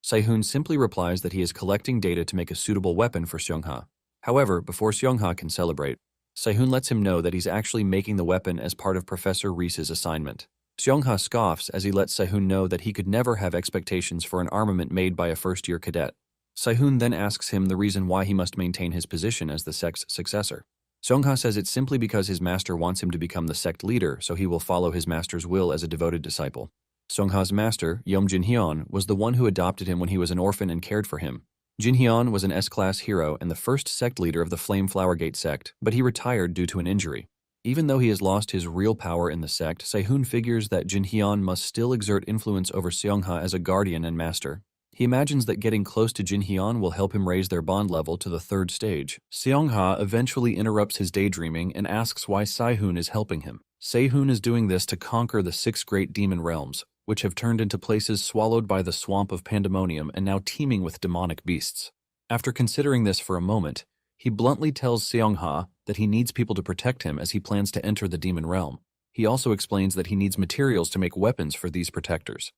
Sehun simply replies that he is collecting data to make a suitable weapon for Seongha. However, before Seongha can celebrate, Sehun lets him know that he's actually making the weapon as part of Professor Reese's assignment. Seongha scoffs as he lets Sehun know that he could never have expectations for an armament made by a first-year cadet. Sehun then asks him the reason why he must maintain his position as the sect's successor. Seongha says it's simply because his master wants him to become the sect leader, so he will follow his master's will as a devoted disciple. Seongha's master, Yeom Jinhyun, was the one who adopted him when he was an orphan and cared for him. Jinhyun was an S-class hero and the first sect leader of the Flame Flower Gate sect, but he retired due to an injury. Even though he has lost his real power in the sect, Sehun figures that Jinhyun must still exert influence over Seongha as a guardian and master. He imagines that getting close to Jinhyun will help him raise their bond level to the 3rd stage. Seongha eventually interrupts his daydreaming and asks why Sehun is helping him. Sehun is doing this to conquer the 6 great demon realms, which have turned into places swallowed by the swamp of pandemonium and now teeming with demonic beasts. After considering this for a moment, He bluntly tells Seong-ha that he needs people to protect him as he plans to enter the demon realm. He also explains that he needs materials to make weapons for these protectors.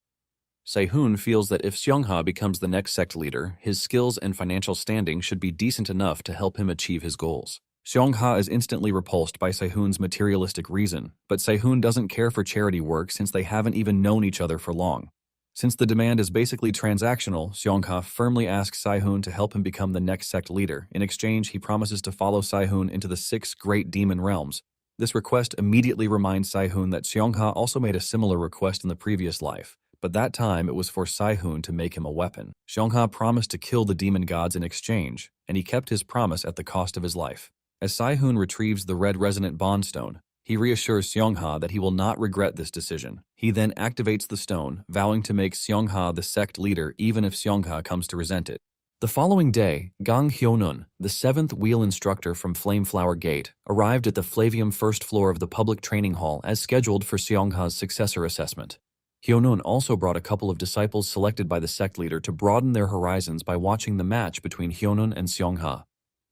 Se-hoon feels that if Seong-ha becomes the next sect leader, his skills and financial standing should be decent enough to help him achieve his goals. Seong-ha is instantly repulsed by Se-hoon's materialistic reason, but Se-hoon doesn't care for charity work since they haven't even known each other for long. Since the demand is basically transactional, Seong-ha firmly asks Se-hoon to help him become the next sect leader. In exchange, he promises to follow Se-hoon into the 6 great demon realms. This request immediately reminds Se-hoon that Seong-ha also made a similar request in the previous life, but that time it was for Se-hoon to make him a weapon. Seong-ha promised to kill the demon gods in exchange, and he kept his promise at the cost of his life. As Se-hoon retrieves the red resonant bond stone, he reassures Seong-ha that he will not regret this decision. He then activates the stone, vowing to make Seong-ha the sect leader even if Seong-ha comes to resent it. The following day, Gang Hyunun, the 7th wheel instructor from Flameflower Gate, arrived at the Flavium first floor of the public training hall as scheduled for Seong-ha's successor assessment. Hyunun also brought a couple of disciples selected by the sect leader to broaden their horizons by watching the match between Hyunun and Seong-ha.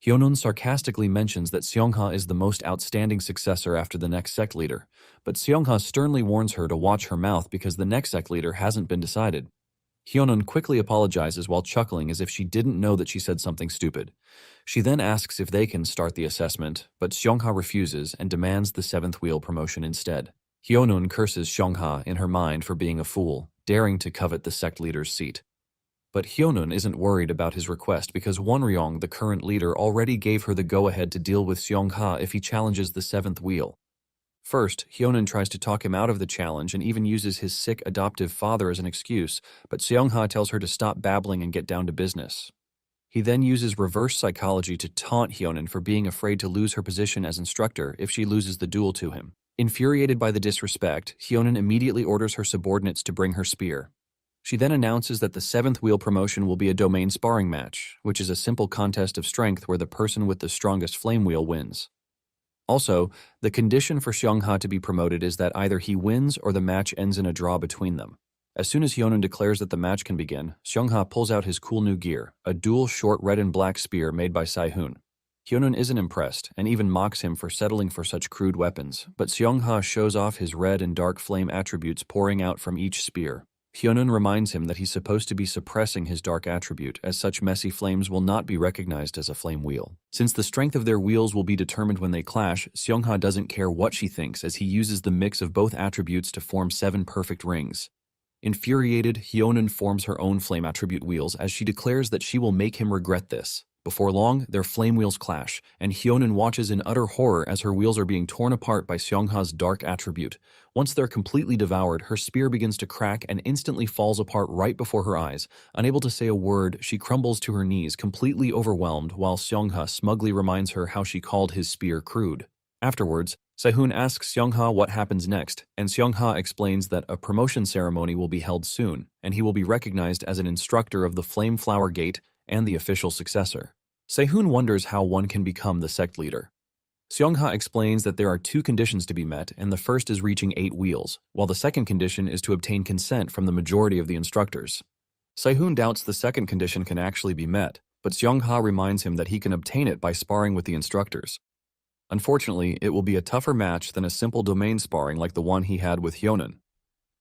Hyunun sarcastically mentions that Seong-ha is the most outstanding successor after the next sect leader, but Seong-ha sternly warns her to watch her mouth because the next sect leader hasn't been decided. Hyunun quickly apologizes while chuckling as if she didn't know that she said something stupid. She then asks if they can start the assessment, but Seong-ha refuses and demands the 7th wheel promotion instead. Hyunun curses Seong-ha in her mind for being a fool, daring to covet the sect leader's seat. But Hyunun isn't worried about his request because Wonryong, the current leader, already gave her the go-ahead to deal with Seong-ha if he challenges the 7th wheel. First, Hyunun tries to talk him out of the challenge and even uses his sick adoptive father as an excuse, but Seong-ha tells her to stop babbling and get down to business. He then uses reverse psychology to taunt Hyunun for being afraid to lose her position as instructor if she loses the duel to him. Infuriated by the disrespect, Hyunun immediately orders her subordinates to bring her spear. She then announces that the 7th wheel promotion will be a domain sparring match, which is a simple contest of strength where the person with the strongest flame wheel wins. Also, the condition for Seong-ha to be promoted is that either he wins or the match ends in a draw between them. As soon as Hyunun declares that the match can begin, Seong-ha pulls out his cool new gear, a dual short red and black spear made by Se-hoon. Hyunun isn't impressed and even mocks him for settling for such crude weapons, but Seong-ha shows off his red and dark flame attributes pouring out from each spear. Hyunun reminds him that he's supposed to be suppressing his dark attribute, as such messy flames will not be recognized as a flame wheel. Since the strength of their wheels will be determined when they clash, Seong-ha doesn't care what she thinks as he uses the mix of both attributes to form 7 perfect rings. Infuriated, Hyunun forms her own flame attribute wheels as she declares that she will make him regret this. Before long, their flame wheels clash, and Hyunun watches in utter horror as her wheels are being torn apart by Seong-ha's dark attribute. Once they're completely devoured, her spear begins to crack and instantly falls apart right before her eyes. Unable to say a word, she crumbles to her knees, completely overwhelmed, while Seong-ha smugly reminds her how she called his spear crude. Afterwards, Se-hoon asks Seong-ha what happens next, and Seong-ha explains that a promotion ceremony will be held soon, and he will be recognized as an instructor of the Flameflower Gate and the official successor. Se-hoon wonders how one can become the sect leader. Seong-ha explains that there are 2 conditions to be met, and the first is reaching 8 wheels, while the second condition is to obtain consent from the majority of the instructors. Se-hoon doubts the second condition can actually be met, but Seong-ha reminds him that he can obtain it by sparring with the instructors. Unfortunately, it will be a tougher match than a simple domain sparring like the one he had with Hyunun.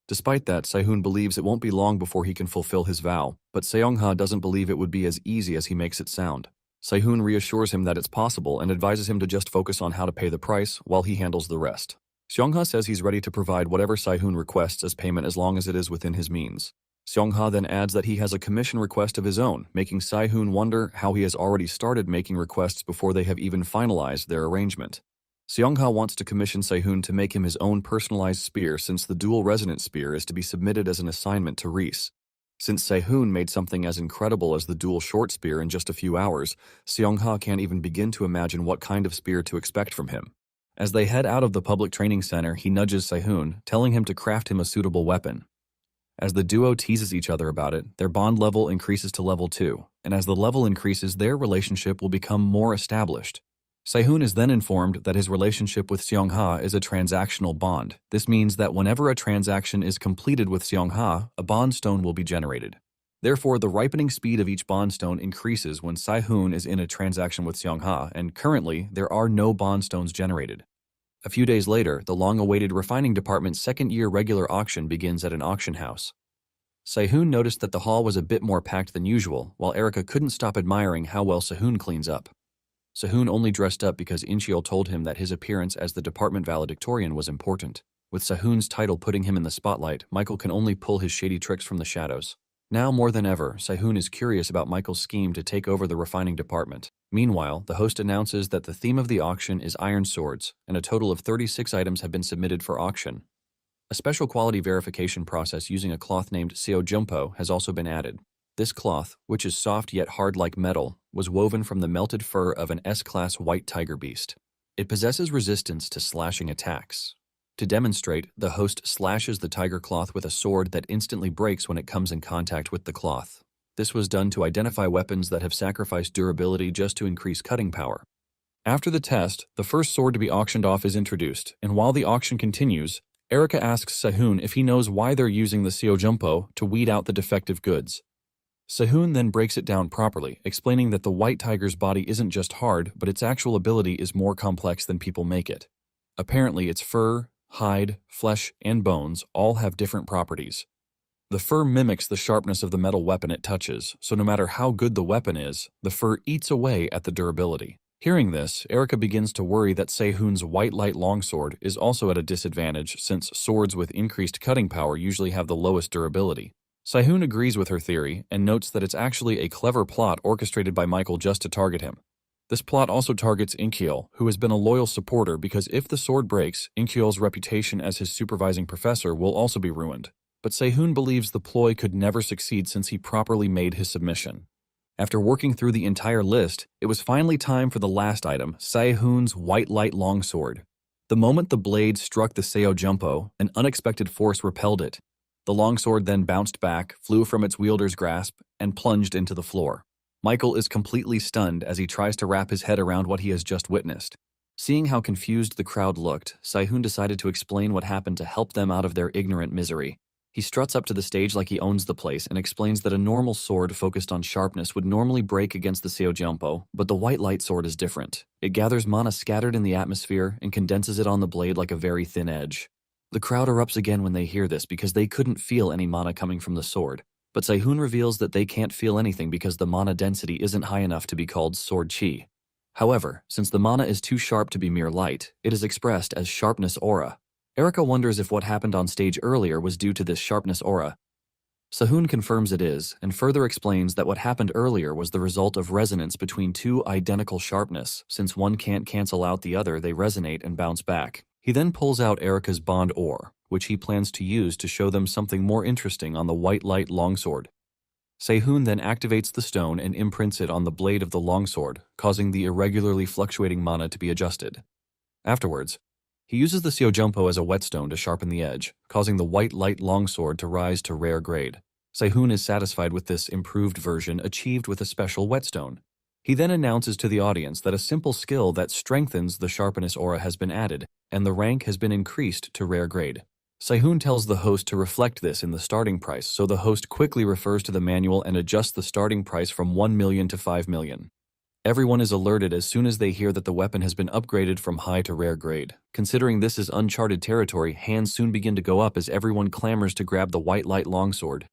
Despite that, Se-hoon believes it won't be long before he can fulfill his vow, but Seong-ha doesn't believe it would be as easy as he makes it sound. Se-hoon reassures him that it's possible and advises him to just focus on how to pay the price while he handles the rest. Seong-ha says he's ready to provide whatever Se-hoon requests as payment as long as it is within his means. Seong-ha then adds that he has a commission request of his own, making Se-hoon wonder how he has already started making requests before they have even finalized their arrangement. Seong-ha wants to commission Se-hoon to make him his own personalized spear since the dual resonant spear is to be submitted as an assignment to Reese. Since Se-hoon made something as incredible as the dual short spear in just a few hours, Seong-ha can't even begin to imagine what kind of spear to expect from him. As they head out of the public training center, he nudges Se-hoon, telling him to craft him a suitable weapon. As the duo teases each other about it, their bond level increases to level 2, and as the level increases, their relationship will become more established. Se-hoon is then informed that his relationship with Seong-ha is a transactional bond. This means that whenever a transaction is completed with Seong-ha, a bond stone will be generated. Therefore, the ripening speed of each bond stone increases when Sai-hoon is in a transaction with Seong-ha, and currently, there are no bond stones generated. A few days later, the long-awaited refining department's second-year regular auction begins at an auction house. Sai-hoon noticed that the hall was a bit more packed than usual, while Erica couldn't stop admiring how well Sai-hoon cleans up. Sai-hoon only dressed up because In-cheol told him that his appearance as the department valedictorian was important. With Sai-hoon's title putting him in the spotlight, Michael can only pull his shady tricks from the shadows. Now more than ever, Sai-hoon is curious about Michael's scheme to take over the refining department. Meanwhile, the host announces that the theme of the auction is iron swords, and a total of 36 items have been submitted for auction. A special quality verification process using a cloth named seojumpo has also been added. This cloth, which is soft yet hard like metal, was woven from the melted fur of an S-class white tiger beast. It possesses resistance to slashing attacks. To demonstrate, the host slashes the tiger cloth with a sword that instantly breaks when it comes in contact with the cloth. This was done to identify weapons that have sacrificed durability just to increase cutting power. After the test, the first sword to be auctioned off is introduced, and while the auction continues, Erica asks Sai-hoon if he knows why they're using the seojumpo to weed out the defective goods. Sai-hoon then breaks it down properly, explaining that the white tiger's body isn't just hard, but its actual ability is more complex than people make it. Apparently, its fur, hide, flesh, and bones all have different properties. The fur mimics the sharpness of the metal weapon it touches, so no matter how good the weapon is, the fur eats away at the durability. Hearing this, Erica begins to worry that Sai-hoon's white light longsword is also at a disadvantage since swords with increased cutting power usually have the lowest durability. Sai-hoon agrees with her theory and notes that it's actually a clever plot orchestrated by Michael just to target him. This plot also targets In-cheol, who has been a loyal supporter because if the sword breaks, In-cheol's reputation as his supervising professor will also be ruined. But Sai-hoon believes the ploy could never succeed since he properly made his submission. After working through the entire list, it was finally time for the last item, Sai-hoon's white light longsword. The moment the blade struck the seojumpo, an unexpected force repelled it. The longsword then bounced back, flew from its wielder's grasp, and plunged into the floor. Michael is completely stunned as he tries to wrap his head around what he has just witnessed. Seeing how confused the crowd looked, Sai-hoon decided to explain what happened to help them out of their ignorant misery. He struts up to the stage like he owns the place and explains that a normal sword focused on sharpness would normally break against the seojumpo, but the white light sword is different. It gathers mana scattered in the atmosphere and condenses it on the blade like a very thin edge. The crowd erupts again when they hear this because they couldn't feel any mana coming from the sword. But Sai-hoon reveals that they can't feel anything because the mana density isn't high enough to be called sword chi. However, since the mana is too sharp to be mere light, it is expressed as sharpness aura. Erica wonders if what happened on stage earlier was due to this sharpness aura. Sai-hoon confirms it is, and further explains that what happened earlier was the result of resonance between two identical sharpness. Since one can't cancel out the other, they resonate and bounce back. He then pulls out Erica's bond ore, which he plans to use to show them something more interesting on the white light longsword. Sai-hoon then activates the stone and imprints it on the blade of the longsword, causing the irregularly fluctuating mana to be adjusted. Afterwards, he uses the seojumpo as a whetstone to sharpen the edge, causing the white light longsword to rise to rare grade. Sai-hoon is satisfied with this improved version achieved with a special whetstone. He then announces to the audience that a simple skill that strengthens the sharpness aura has been added, and the rank has been increased to rare grade. Sai-hoon tells the host to reflect this in the starting price, so the host quickly refers to the manual and adjusts the starting price from 1 million to 5 million. Everyone is alerted as soon as they hear that the weapon has been upgraded from high to rare grade. Considering this is uncharted territory, hands soon begin to go up as everyone clamors to grab the white light longsword.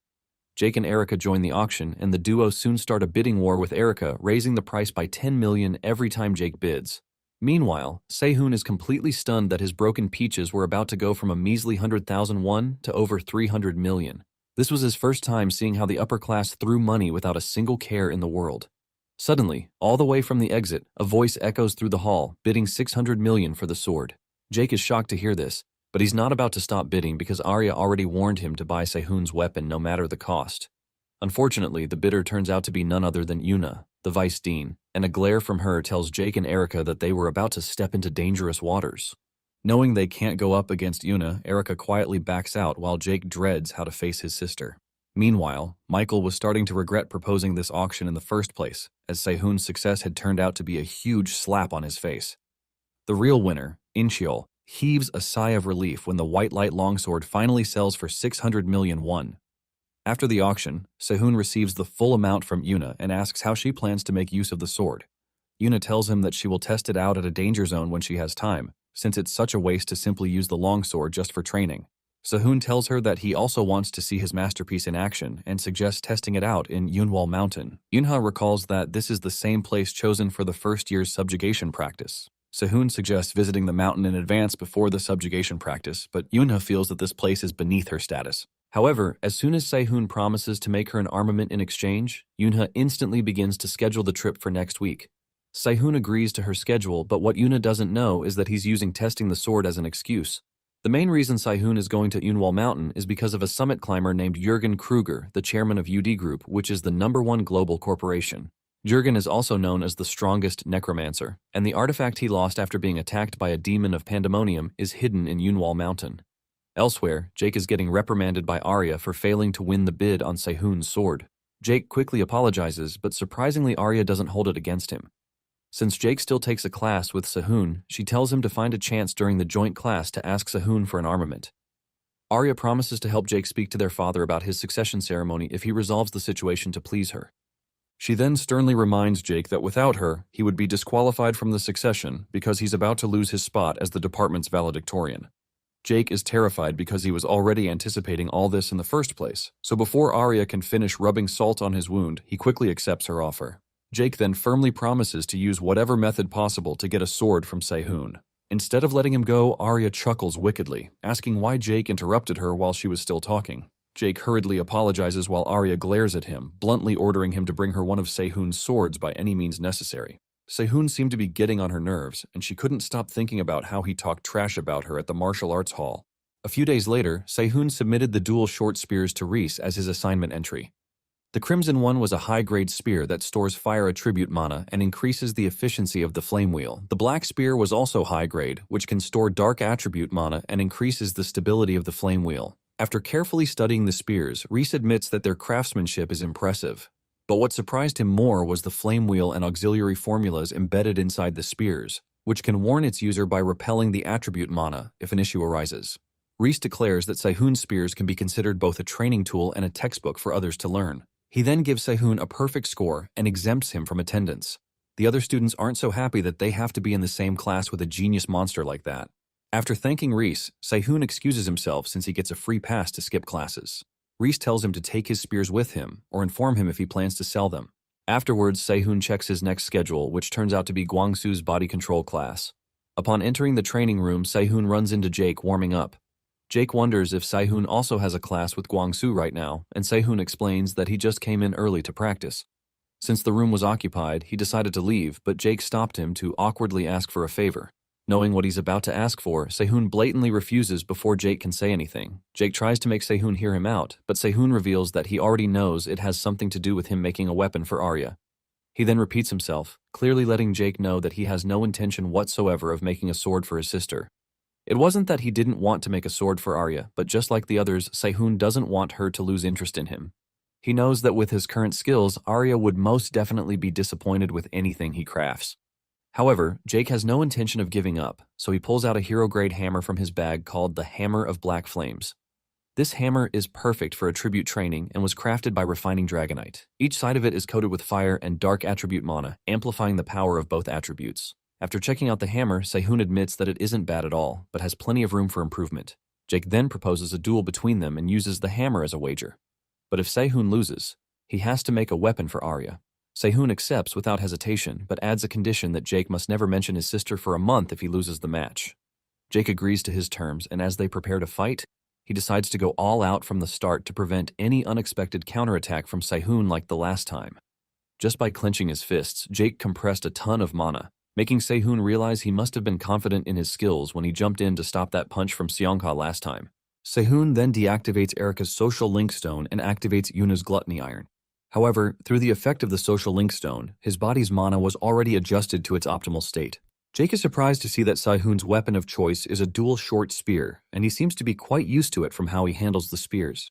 Jake and Erica join the auction, and the duo soon start a bidding war with Erica, raising the price by 10 million every time Jake bids. Meanwhile, Sai-hoon is completely stunned that his broken peaches were about to go from a measly 100,000 won to over 300 million. This was his first time seeing how the upper class threw money without a single care in the world. Suddenly, all the way from the exit, a voice echoes through the hall, bidding 600 million for the sword. Jake is shocked to hear this, but he's not about to stop bidding because Arya already warned him to buy Sai-hoon's weapon no matter the cost. Unfortunately, the bidder turns out to be none other than Yuna, the vice dean, and a glare from her tells Jake and Erica that they were about to step into dangerous waters. Knowing they can't go up against Yuna, Erica quietly backs out while Jake dreads how to face his sister. Meanwhile, Michael was starting to regret proposing this auction in the first place, as Sai-hoon's success had turned out to be a huge slap on his face. The real winner, In-cheol, heaves a sigh of relief when the white light longsword finally sells for 600 million won. After the auction, Sehun receives the full amount from Yuna and asks how she plans to make use of the sword. Yuna tells him that she will test it out at a danger zone when she has time, since it's such a waste to simply use the longsword just for training. Sehun tells her that he also wants to see his masterpiece in action and suggests testing it out in Yunwal Mountain. Yunha recalls that this is the same place chosen for the first year's subjugation practice. Sehun suggests visiting the mountain in advance before the subjugation practice, but Yunha feels that this place is beneath her status. However, as soon as Sehun promises to make her an armament in exchange, Yunha instantly begins to schedule the trip for next week. Sehun agrees to her schedule, but what Yuna doesn't know is that he's using testing the sword as an excuse. The main reason Sehun is going to Yunwal Mountain is because of a summit climber named Jürgen Kruger, the chairman of UD Group, which is the #1 global corporation. Jürgen is also known as the strongest necromancer, and the artifact he lost after being attacked by a demon of pandemonium is hidden in Yunwal Mountain. Elsewhere, Jake is getting reprimanded by Arya for failing to win the bid on Sehun's sword. Jake quickly apologizes, but surprisingly Arya doesn't hold it against him. Since Jake still takes a class with Sehun, she tells him to find a chance during the joint class to ask Sehun for an armament. Arya promises to help Jake speak to their father about his succession ceremony if he resolves the situation to please her. She then sternly reminds Jake that without her, he would be disqualified from the succession because he's about to lose his spot as the department's valedictorian. Jake is terrified because he was already anticipating all this in the first place, so before Arya can finish rubbing salt on his wound, he quickly accepts her offer. Jake then firmly promises to use whatever method possible to get a sword from Sehun. Instead of letting him go, Arya chuckles wickedly, asking why Jake interrupted her while she was still talking. Jake hurriedly apologizes while Arya glares at him, bluntly ordering him to bring her one of Sehun's swords by any means necessary. Sehun seemed to be getting on her nerves, and she couldn't stop thinking about how he talked trash about her at the martial arts hall. A few days later, Sehun submitted the dual short spears to Rhys as his assignment entry. The Crimson one was a high-grade spear that stores fire attribute mana and increases the efficiency of the flame wheel. The Black spear was also high-grade, which can store dark attribute mana and increases the stability of the flame wheel. After carefully studying the spears, Rhys admits that their craftsmanship is impressive. But what surprised him more was the flame wheel and auxiliary formulas embedded inside the spears, which can warn its user by repelling the attribute mana if an issue arises. Rhys declares that Sehun's spears can be considered both a training tool and a textbook for others to learn. He then gives Sehun a perfect score and exempts him from attendance. The other students aren't so happy that they have to be in the same class with a genius monster like that. After thanking Rhys, Sehun excuses himself since he gets a free pass to skip classes. Rhys tells him to take his spears with him, or inform him if he plans to sell them. Afterwards, Sehun checks his next schedule, which turns out to be Guangsu's body control class. Upon entering the training room, Sehun runs into Jake warming up. Jake wonders if Sehun also has a class with Guangsu right now, and Sehun explains that he just came in early to practice. Since the room was occupied, he decided to leave, but Jake stopped him to awkwardly ask for a favor. Knowing what he's about to ask for, Sehun blatantly refuses before Jake can say anything. Jake tries to make Sehun hear him out, but Sehun reveals that he already knows it has something to do with him making a weapon for Arya. He then repeats himself, clearly letting Jake know that he has no intention whatsoever of making a sword for his sister. It wasn't that he didn't want to make a sword for Arya, but just like the others, Sehun doesn't want her to lose interest in him. He knows that with his current skills, Arya would most definitely be disappointed with anything he crafts. However, Jake has no intention of giving up, so he pulls out a hero-grade hammer from his bag called the Hammer of Black Flames. This hammer is perfect for attribute training and was crafted by refining dragonite. Each side of it is coated with fire and dark attribute mana, amplifying the power of both attributes. After checking out the hammer, Sehun admits that it isn't bad at all, but has plenty of room for improvement. Jake then proposes a duel between them and uses the hammer as a wager. But if Sehun loses, he has to make a weapon for Arya. Sehun accepts without hesitation, but adds a condition that Jake must never mention his sister for a month if he loses the match. Jake agrees to his terms, and as they prepare to fight, he decides to go all out from the start to prevent any unexpected counterattack from Sehun like the last time. Just by clenching his fists, Jake compressed a ton of mana, making Sehun realize he must have been confident in his skills when he jumped in to stop that punch from Seongha last time. Sehun then deactivates Erika's social link stone and activates Yuna's gluttony iron. However, through the effect of the social link stone, his body's mana was already adjusted to its optimal state. Jake is surprised to see that Sehun's weapon of choice is a dual short spear, and he seems to be quite used to it from how he handles the spears.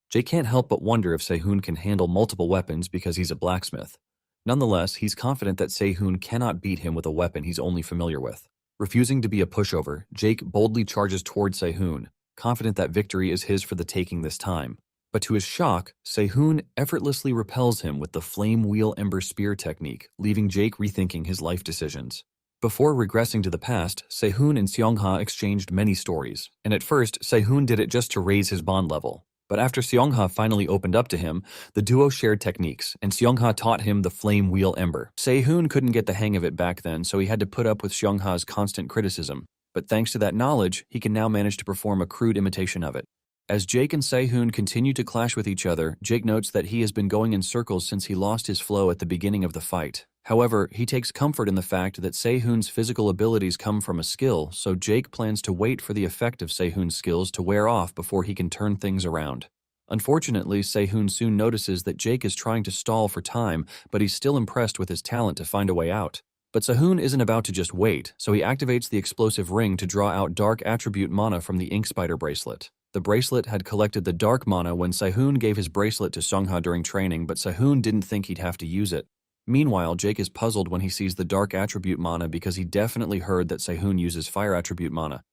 Jake can't help but wonder if Sehun can handle multiple weapons because he's a blacksmith. Nonetheless, he's confident that Sehun cannot beat him with a weapon he's only familiar with. Refusing to be a pushover, Jake boldly charges toward Sehun, confident that victory is his for the taking this time. But to his shock, Sehun effortlessly repels him with the Flame Wheel Ember Spear technique, leaving Jake rethinking his life decisions. Before regressing to the past, Sehun and Seongha exchanged many stories, and at first, Sehun did it just to raise his bond level. But after Seongha finally opened up to him, the duo shared techniques, and Seongha taught him the Flame Wheel Ember. Sehun couldn't get the hang of it back then, so he had to put up with Seongha's constant criticism. But thanks to that knowledge, he can now manage to perform a crude imitation of it. As Jake and Sehun continue to clash with each other, Jake notes that he has been going in circles since he lost his flow at the beginning of the fight. However, he takes comfort in the fact that Sehun's physical abilities come from a skill, so Jake plans to wait for the effect of Sehun's skills to wear off before he can turn things around. Unfortunately, Sehun soon notices that Jake is trying to stall for time, but he's still impressed with his talent to find a way out. But Sehun isn't about to just wait, so he activates the explosive ring to draw out dark attribute mana from the Ink Spider bracelet. The bracelet had collected the dark mana when Sehun gave his bracelet to Seongha during training, but Sehun didn't think he'd have to use it. Meanwhile, Jake is puzzled when he sees the dark attribute mana because he definitely heard that Sehun uses fire attribute mana.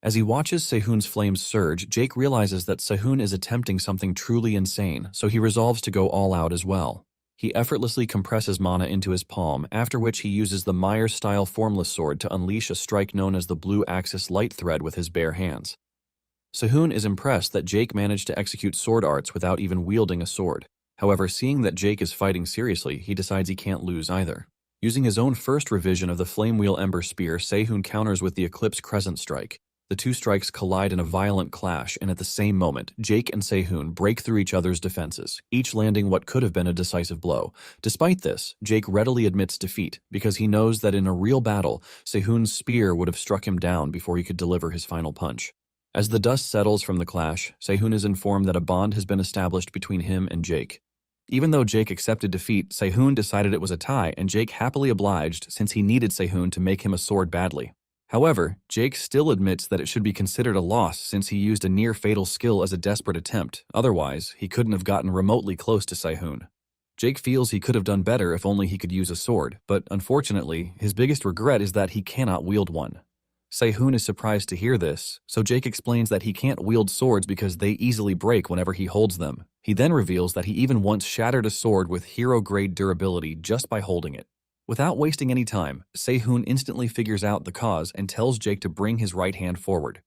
As he watches Sehun's flames surge, Jake realizes that Sehun is attempting something truly insane, so he resolves to go all out as well. He effortlessly compresses mana into his palm, after which he uses the Myers-style Formless Sword to unleash a strike known as the Blue Axis Light Thread with his bare hands. Sehun is impressed that Jake managed to execute sword arts without even wielding a sword. However, seeing that Jake is fighting seriously, he decides he can't lose either. Using his own first revision of the Flame Wheel Ember Spear, Sehun counters with the Eclipse Crescent Strike. The two strikes collide in a violent clash, and at the same moment, Jake and Sehun break through each other's defenses, each landing what could have been a decisive blow. Despite this, Jake readily admits defeat, because he knows that in a real battle, Sehun's spear would have struck him down before he could deliver his final punch. As the dust settles from the clash, Sehun is informed that a bond has been established between him and Jake. Even though Jake accepted defeat, Sehun decided it was a tie, and Jake happily obliged since he needed Sehun to make him a sword badly. However, Jake still admits that it should be considered a loss since he used a near-fatal skill as a desperate attempt. Otherwise, he couldn't have gotten remotely close to Sehun. Jake feels he could have done better if only he could use a sword, but unfortunately, his biggest regret is that he cannot wield one. Sehun is surprised to hear this, so Jake explains that he can't wield swords because they easily break whenever he holds them. He then reveals that he even once shattered a sword with hero-grade durability just by holding it. Without wasting any time, Sehun instantly figures out the cause and tells Jake to bring his right hand forward.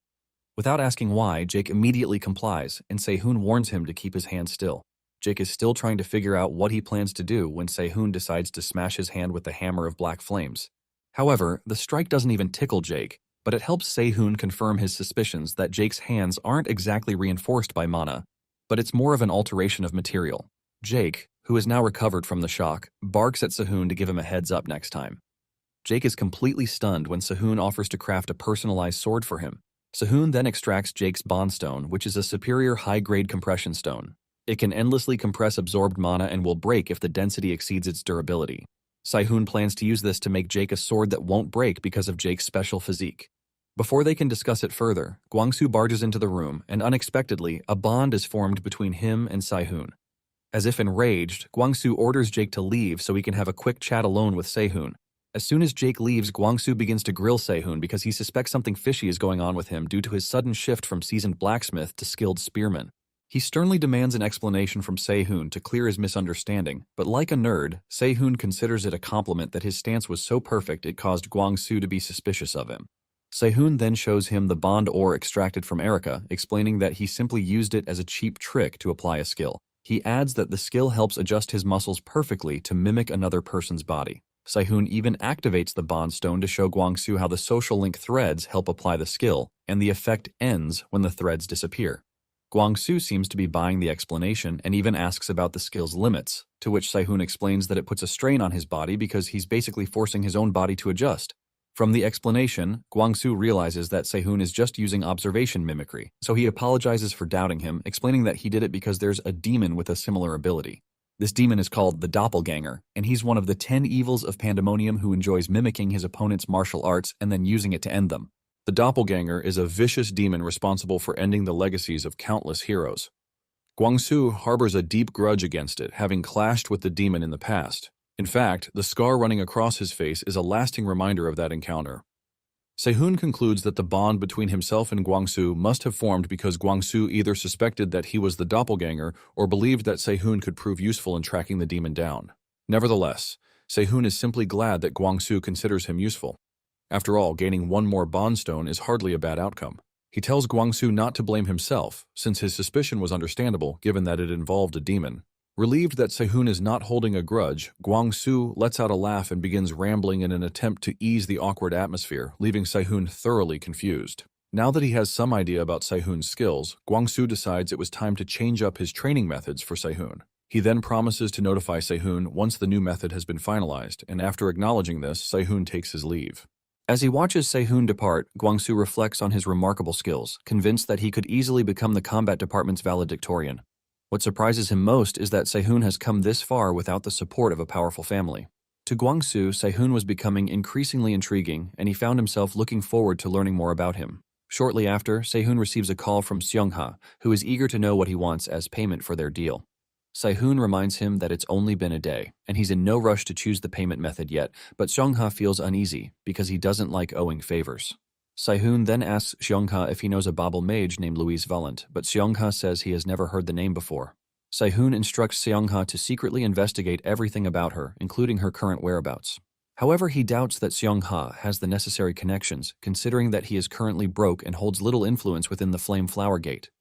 Without asking why, Jake immediately complies, and Sehun warns him to keep his hand still. Jake is still trying to figure out what he plans to do when Sehun decides to smash his hand with the Hammer of Black Flames. However, the strike doesn't even tickle Jake, but it helps Sehun confirm his suspicions that Jake's hands aren't exactly reinforced by mana, but it's more of an alteration of material. Jake, who is now recovered from the shock, barks at Sehun to give him a heads up next time. Jake is completely stunned when Sehun offers to craft a personalized sword for him. Sehun then extracts Jake's Bond Stone, which is a superior high-grade compression stone. It can endlessly compress absorbed mana and will break if the density exceeds its durability. Sehun plans to use this to make Jake a sword that won't break because of Jake's special physique. Before they can discuss it further, Gwangsu barges into the room, and unexpectedly, a bond is formed between him and Sehun. As if enraged, Gwangsu orders Jake to leave so he can have a quick chat alone with Sehun. As soon as Jake leaves, Gwangsu begins to grill Sehun because he suspects something fishy is going on with him due to his sudden shift from seasoned blacksmith to skilled spearman. He sternly demands an explanation from Sehun to clear his misunderstanding, but like a nerd, Sehun considers it a compliment that his stance was so perfect it caused Gwangsu to be suspicious of him. Sehun then shows him the bond ore extracted from Erica, explaining that he simply used it as a cheap trick to apply a skill. He adds that the skill helps adjust his muscles perfectly to mimic another person's body. Sehun even activates the bond stone to show Gwangsu how the social link threads help apply the skill, and the effect ends when the threads disappear. Gwangsu seems to be buying the explanation and even asks about the skill's limits, to which Sehun explains that it puts a strain on his body because he's basically forcing his own body to adjust. From the explanation, Gwangsu realizes that Sehun is just using observation mimicry, so he apologizes for doubting him, explaining that he did it because there's a demon with a similar ability. This demon is called the Doppelganger, and he's one of the 10 evils of Pandemonium who enjoys mimicking his opponent's martial arts and then using it to end them. The Doppelganger is a vicious demon responsible for ending the legacies of countless heroes. Gwangsu harbors a deep grudge against it, having clashed with the demon in the past. In fact, the scar running across his face is a lasting reminder of that encounter. Sehun concludes that the bond between himself and Guangsu must have formed because Guangsu either suspected that he was the doppelganger or believed that Sehun could prove useful in tracking the demon down. Nevertheless, Sehun is simply glad that Guangsu considers him useful. After all, gaining one more bond stone is hardly a bad outcome. He tells Guangsu not to blame himself, since his suspicion was understandable given that it involved a demon. Relieved that Sehun is not holding a grudge, Guangsu lets out a laugh and begins rambling in an attempt to ease the awkward atmosphere, leaving Sehun thoroughly confused. Now that he has some idea about Sehun's skills, Guangsu decides it was time to change up his training methods for Sehun. He then promises to notify Sehun once the new method has been finalized, and after acknowledging this, Sehun takes his leave. As he watches Sehun depart, Guangsu reflects on his remarkable skills, convinced that he could easily become the combat department's valedictorian. What surprises him most is that Sehun has come this far without the support of a powerful family. To Guangsu, Sehun was becoming increasingly intriguing, and he found himself looking forward to learning more about him. Shortly after, Sehun receives a call from Seongha, who is eager to know what he wants as payment for their deal. Sehun reminds him that it's only been a day, and he's in no rush to choose the payment method yet, but Seongha feels uneasy because he doesn't like owing favors. Sehun then asks Seongha if he knows a Babel mage named Louise Valant, but Seongha says he has never heard the name before. Sehun instructs Seongha to secretly investigate everything about her, including her current whereabouts. However, he doubts that Seongha has the necessary connections, considering that he is currently broke and holds little influence within the Flame Flower Gate.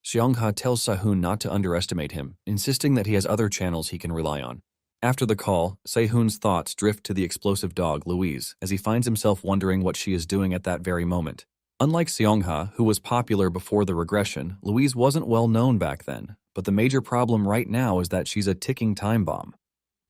Seongha tells Sehun not to underestimate him, insisting that he has other channels he can rely on. After the call, Sehun's thoughts drift to the explosive dog, Louise, as he finds himself wondering what she is doing at that very moment. Unlike Seongha, who was popular before the regression, Louise wasn't well known back then, but the major problem right now is that she's a ticking time bomb.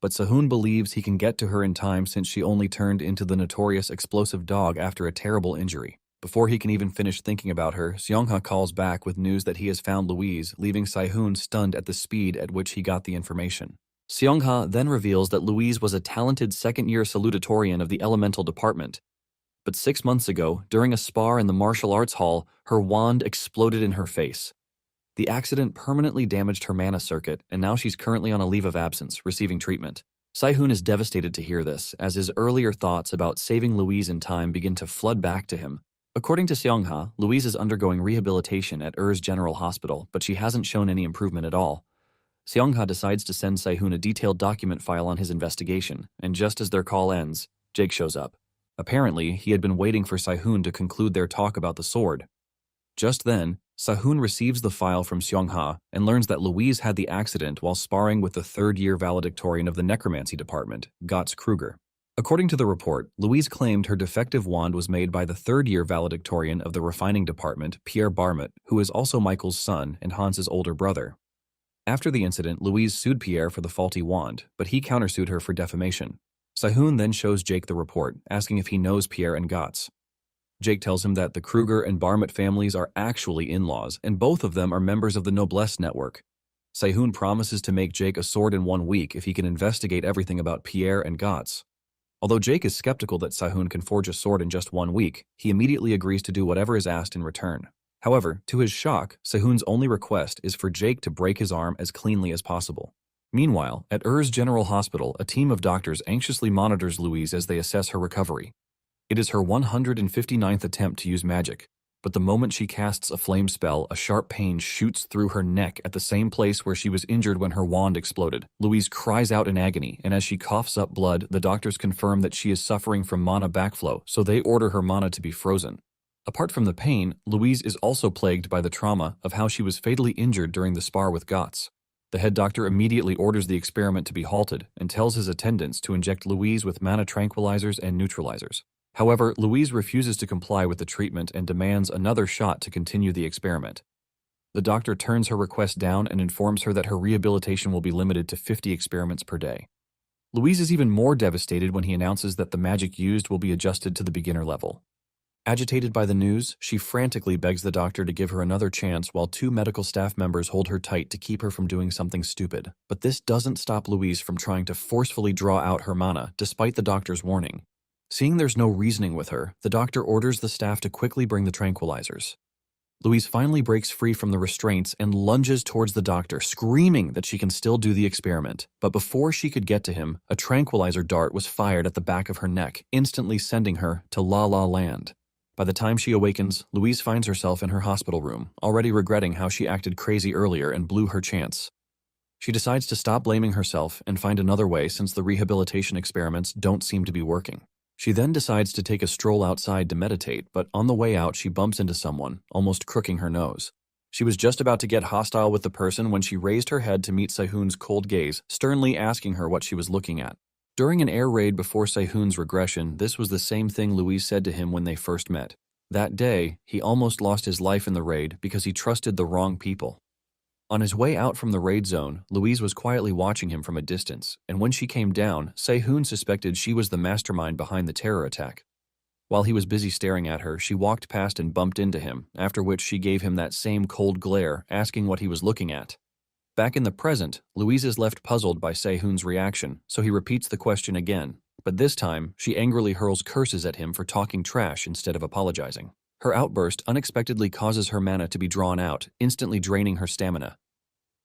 But Sehun believes he can get to her in time since she only turned into the notorious explosive dog after a terrible injury. Before he can even finish thinking about her, Seongha calls back with news that he has found Louise, leaving Sehun stunned at the speed at which he got the information. Seongha then reveals that Louise was a talented second-year salutatorian of the Elemental Department. But 6 months ago, during a spar in the martial arts hall, her wand exploded in her face. The accident permanently damaged her mana circuit, and now she's currently on a leave of absence, receiving treatment. Sehun is devastated to hear this, as his earlier thoughts about saving Louise in time begin to flood back to him. According to Seongha, Louise is undergoing rehabilitation at Urs General Hospital, but she hasn't shown any improvement at all. Seongha decides to send Sehun a detailed document file on his investigation, and just as their call ends, Jake shows up. Apparently, he had been waiting for Sehun to conclude their talk about the sword. Just then, Sehun receives the file from Seongha and learns that Louise had the accident while sparring with the third-year valedictorian of the necromancy department, Gotts Kruger. According to the report, Louise claimed her defective wand was made by the third-year valedictorian of the refining department, Pierre Barmut, who is also Michael's son and Hans's older brother. After the incident, Louise sued Pierre for the faulty wand, but he countersued her for defamation. Sehun then shows Jake the report, asking if he knows Pierre and Gotts. Jake tells him that the Kruger and Barmut families are actually in-laws, and both of them are members of the Noblesse network. Sehun promises to make Jake a sword in 1 week if he can investigate everything about Pierre and Gotts. Although Jake is skeptical that Sehun can forge a sword in just 1 week, he immediately agrees to do whatever is asked in return. However, to his shock, Sehun's only request is for Jake to break his arm as cleanly as possible. Meanwhile, at Urs General Hospital, a team of doctors anxiously monitors Louise as they assess her recovery. It is her 159th attempt to use magic, but the moment she casts a flame spell, a sharp pain shoots through her neck at the same place where she was injured when her wand exploded. Louise cries out in agony, and as she coughs up blood, the doctors confirm that she is suffering from mana backflow, so they order her mana to be frozen. Apart from the pain, Louise is also plagued by the trauma of how she was fatally injured during the spar with Gotts. The head doctor immediately orders the experiment to be halted and tells his attendants to inject Louise with mana tranquilizers and neutralizers. However, Louise refuses to comply with the treatment and demands another shot to continue the experiment. The doctor turns her request down and informs her that her rehabilitation will be limited to 50 experiments per day. Louise is even more devastated when he announces that the magic used will be adjusted to the beginner level. Agitated by the news, she frantically begs the doctor to give her another chance while 2 medical staff members hold her tight to keep her from doing something stupid. But this doesn't stop Louise from trying to forcefully draw out her mana, despite the doctor's warning. Seeing there's no reasoning with her, the doctor orders the staff to quickly bring the tranquilizers. Louise finally breaks free from the restraints and lunges towards the doctor, screaming that she can still do the experiment. But before she could get to him, a tranquilizer dart was fired at the back of her neck, instantly sending her to La La Land. By the time she awakens, Louise finds herself in her hospital room, already regretting how she acted crazy earlier and blew her chance. She decides to stop blaming herself and find another way since the rehabilitation experiments don't seem to be working. She then decides to take a stroll outside to meditate, but on the way out she bumps into someone, almost crooking her nose. She was just about to get hostile with the person when she raised her head to meet Sehun's cold gaze, sternly asking her what she was looking at. During an air raid before Sehun's regression, this was the same thing Louise said to him when they first met. That day, he almost lost his life in the raid because he trusted the wrong people. On his way out from the raid zone, Louise was quietly watching him from a distance, and when she came down, Sehun suspected she was the mastermind behind the terror attack. While he was busy staring at her, she walked past and bumped into him, after which she gave him that same cold glare, asking what he was looking at. Back in the present, Louise is left puzzled by Sehun's reaction, so he repeats the question again, but this time, she angrily hurls curses at him for talking trash instead of apologizing. Her outburst unexpectedly causes her mana to be drawn out, instantly draining her stamina.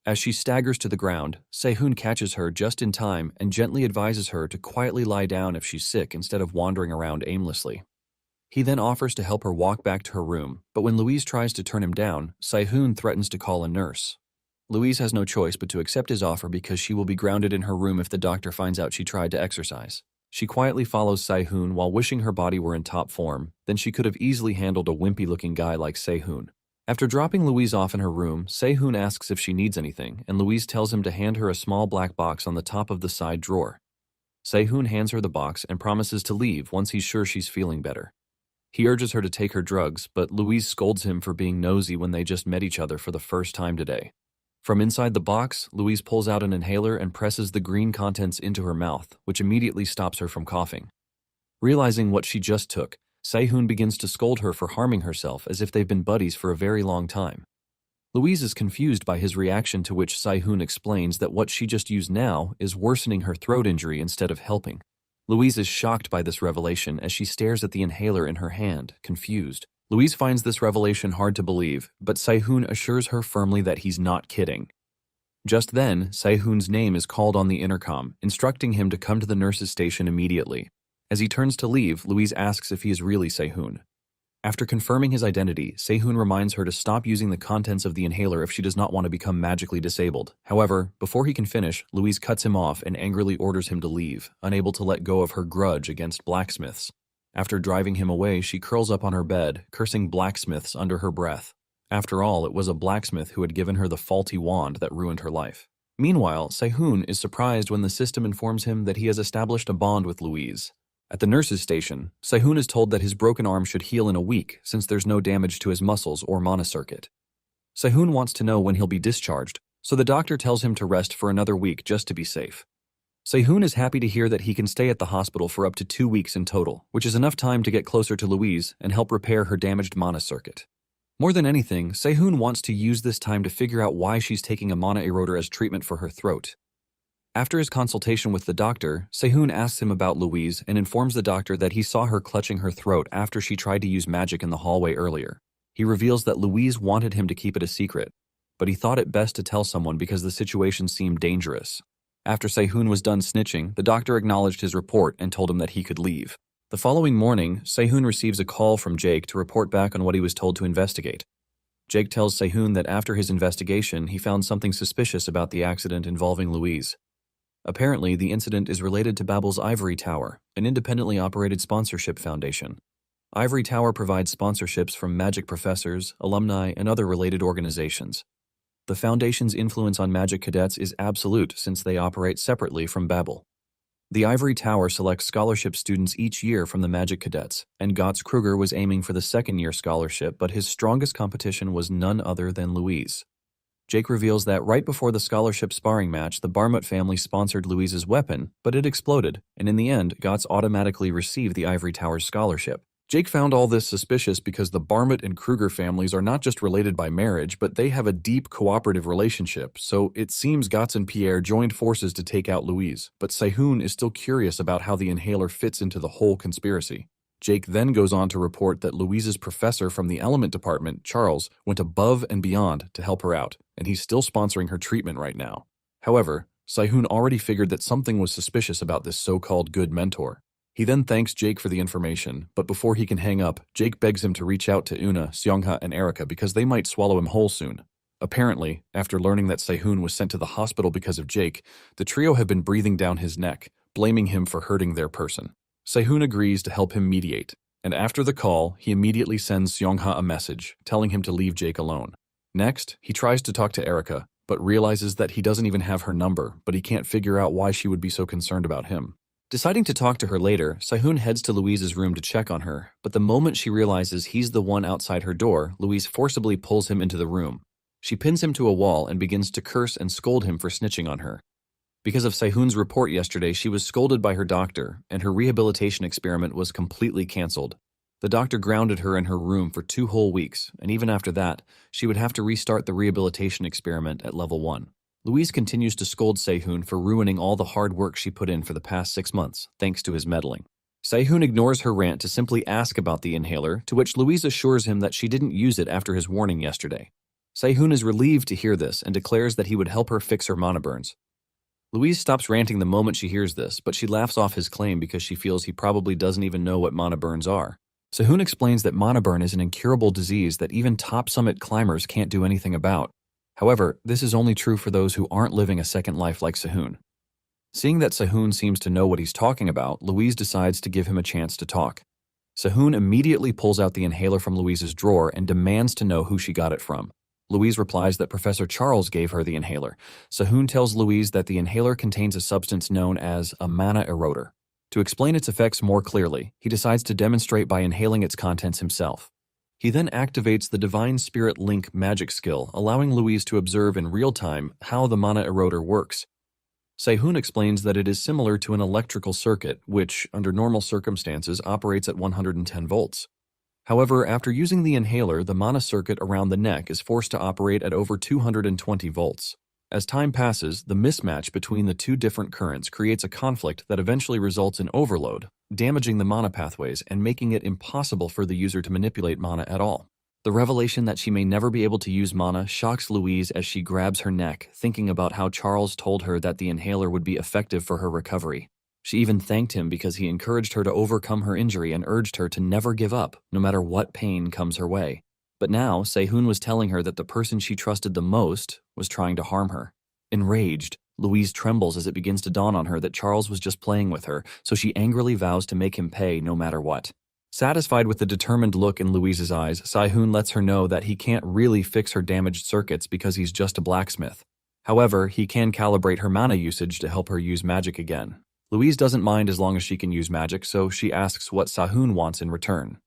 As she staggers to the ground, Sehun catches her just in time and gently advises her to quietly lie down if she's sick instead of wandering around aimlessly. He then offers to help her walk back to her room, but when Louise tries to turn him down, Sehun threatens to call a nurse. Louise has no choice but to accept his offer because she will be grounded in her room if the doctor finds out she tried to exercise. She quietly follows Sehun while wishing her body were in top form, then she could have easily handled a wimpy-looking guy like Sehun. After dropping Louise off in her room, Sehun asks if she needs anything, and Louise tells him to hand her a small black box on the top of the side drawer. Sehun hands her the box and promises to leave once he's sure she's feeling better. He urges her to take her drugs, but Louise scolds him for being nosy when they just met each other for the first time today. From inside the box, Louise pulls out an inhaler and presses the green contents into her mouth, which immediately stops her from coughing. Realizing what she just took, Sehun begins to scold her for harming herself as if they've been buddies for a very long time. Louise is confused by his reaction, to which Sehun explains that what she just used now is worsening her throat injury instead of helping. Louise is shocked by this revelation as she stares at the inhaler in her hand, confused. Louise finds this revelation hard to believe, but Sehun assures her firmly that he's not kidding. Just then, Sehun's name is called on the intercom, instructing him to come to the nurse's station immediately. As he turns to leave, Louise asks if he is really Sehun. After confirming his identity, Sehun reminds her to stop using the contents of the inhaler if she does not want to become magically disabled. However, before he can finish, Louise cuts him off and angrily orders him to leave, unable to let go of her grudge against blacksmiths. After driving him away, she curls up on her bed, cursing blacksmiths under her breath. After all, it was a blacksmith who had given her the faulty wand that ruined her life. Meanwhile, Sehun is surprised when the system informs him that he has established a bond with Louise. At the nurse's station, Sehun is told that his broken arm should heal in a week since there's no damage to his muscles or mana circuit. Sehun wants to know when he'll be discharged, so the doctor tells him to rest for another week just to be safe. Sehun is happy to hear that he can stay at the hospital for up to 2 weeks in total, which is enough time to get closer to Louise and help repair her damaged mana circuit. More than anything, Sehun wants to use this time to figure out why she's taking a mana eroder as treatment for her throat. After his consultation with the doctor, Sehun asks him about Louise and informs the doctor that he saw her clutching her throat after she tried to use magic in the hallway earlier. He reveals that Louise wanted him to keep it a secret, but he thought it best to tell someone because the situation seemed dangerous. After Sehun was done snitching, the doctor acknowledged his report and told him that he could leave. The following morning, Sehun receives a call from Jake to report back on what he was told to investigate. Jake tells Sehun that after his investigation, he found something suspicious about the accident involving Louise. Apparently, the incident is related to Babel's Ivory Tower, an independently operated sponsorship foundation. Ivory Tower provides sponsorships from magic professors, alumni, and other related organizations. The foundation's influence on magic cadets is absolute since they operate separately from Babel. The Ivory Tower selects scholarship students each year from the magic cadets, and Gotts Kruger was aiming for the second-year scholarship, but his strongest competition was none other than Louise. Jake reveals that right before the scholarship sparring match, the Barmut family sponsored Louise's weapon, but it exploded, and in the end, Gotts automatically received the Ivory Tower's scholarship. Jake found all this suspicious because the Barmut and Kruger families are not just related by marriage, but they have a deep cooperative relationship, so it seems Gotts and Pierre joined forces to take out Louise, but Sehun is still curious about how the inhaler fits into the whole conspiracy. Jake then goes on to report that Louise's professor from the element department, Charles, went above and beyond to help her out, and he's still sponsoring her treatment right now. However, Sehun already figured that something was suspicious about this so-called good mentor. He then thanks Jake for the information, but before he can hang up, Jake begs him to reach out to Una, Seongha, and Erica because they might swallow him whole soon. Apparently, after learning that Sehun was sent to the hospital because of Jake, the trio have been breathing down his neck, blaming him for hurting their person. Sehun agrees to help him mediate, and after the call, he immediately sends Seongha a message, telling him to leave Jake alone. Next, he tries to talk to Erica, but realizes that he doesn't even have her number, but he can't figure out why she would be so concerned about him. Deciding to talk to her later, Sehun heads to Louise's room to check on her, but the moment she realizes he's the one outside her door, Louise forcibly pulls him into the room. She pins him to a wall and begins to curse and scold him for snitching on her. Because of Sehun's report yesterday, she was scolded by her doctor, and her rehabilitation experiment was completely cancelled. The doctor grounded her in her room for 2 whole weeks, and even after that, she would have to restart the rehabilitation experiment at level 1. Louise continues to scold Sehun for ruining all the hard work she put in for the past 6 months, thanks to his meddling. Sehun ignores her rant to simply ask about the inhaler, to which Louise assures him that she didn't use it after his warning yesterday. Sehun is relieved to hear this and declares that he would help her fix her mana burns. Louise stops ranting the moment she hears this, but she laughs off his claim because she feels he probably doesn't even know what mana burns are. Sehun explains that mana burn is an incurable disease that even top summit climbers can't do anything about. However, this is only true for those who aren't living a second life like Sehun. Seeing that Sehun seems to know what he's talking about, Louise decides to give him a chance to talk. Sehun immediately pulls out the inhaler from Louise's drawer and demands to know who she got it from. Louise replies that Professor Charles gave her the inhaler. Sehun tells Louise that the inhaler contains a substance known as a mana eroder. To explain its effects more clearly, he decides to demonstrate by inhaling its contents himself. He then activates the Divine Spirit Link magic skill, allowing Louise to observe in real time how the mana eroder works. Sehun explains that it is similar to an electrical circuit, which, under normal circumstances, operates at 110 volts. However, after using the inhaler, the mana circuit around the neck is forced to operate at over 220 volts. As time passes, the mismatch between the two different currents creates a conflict that eventually results in overload, damaging the mana pathways and making it impossible for the user to manipulate mana at all. The revelation that she may never be able to use mana shocks Louise as she grabs her neck, thinking about how Charles told her that the inhaler would be effective for her recovery. She even thanked him because he encouraged her to overcome her injury and urged her to never give up, no matter what pain comes her way. But now, Sehun was telling her that the person she trusted the most was trying to harm her. Enraged, Louise trembles as it begins to dawn on her that Charles was just playing with her, so she angrily vows to make him pay no matter what. Satisfied with the determined look in Louise's eyes, Sehun lets her know that he can't really fix her damaged circuits because he's just a blacksmith. However, he can calibrate her mana usage to help her use magic again. Louise doesn't mind as long as she can use magic, so she asks what Sehun wants in return.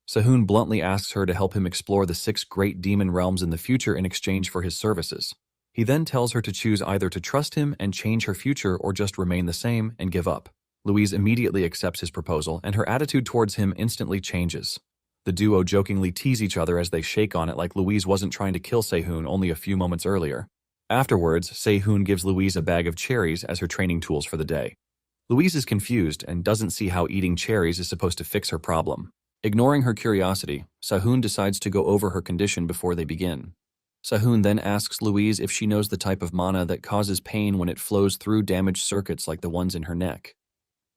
Sehun bluntly asks her to help him explore the 6 great demon realms in the future in exchange for his services. He then tells her to choose either to trust him and change her future or just remain the same and give up. Louise immediately accepts his proposal, and her attitude towards him instantly changes. The duo jokingly tease each other as they shake on it like Louise wasn't trying to kill Sehun only a few moments earlier. Afterwards, Sehun gives Louise a bag of cherries as her training tools for the day. Louise is confused and doesn't see how eating cherries is supposed to fix her problem. Ignoring her curiosity, Sehun decides to go over her condition before they begin. Sehun then asks Louise if she knows the type of mana that causes pain when it flows through damaged circuits like the ones in her neck.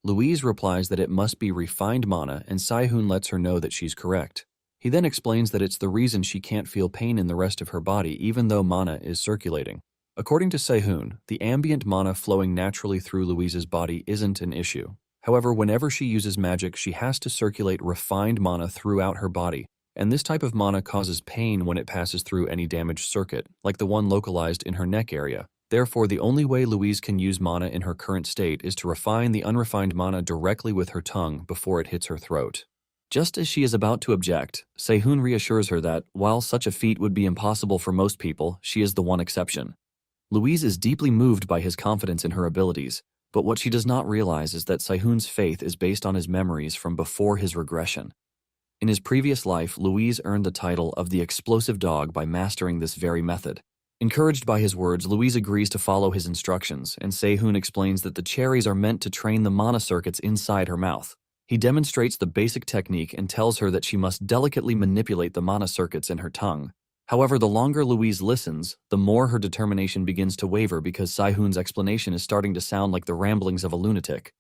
Louise replies that it must be refined mana, and Sehun lets her know that she's correct. He then explains that it's the reason she can't feel pain in the rest of her body even though mana is circulating. According to Sehun, the ambient mana flowing naturally through Louise's body isn't an issue. However, whenever she uses magic, she has to circulate refined mana throughout her body, and this type of mana causes pain when it passes through any damaged circuit, like the one localized in her neck area. Therefore, the only way Louise can use mana in her current state is to refine the unrefined mana directly with her tongue before it hits her throat. Just as she is about to object, Sehun reassures her that, while such a feat would be impossible for most people, she is the one exception. Louise is deeply moved by his confidence in her abilities, but what she does not realize is that Sehun's faith is based on his memories from before his regression. In his previous life, Louise earned the title of the Explosive Dog by mastering this very method. Encouraged by his words, Louise agrees to follow his instructions, and Sehun explains that the cherries are meant to train the mana circuits inside her mouth. He demonstrates the basic technique and tells her that she must delicately manipulate the mana circuits in her tongue. However, the longer Louise listens, the more her determination begins to waver because Sehun's explanation is starting to sound like the ramblings of a lunatic.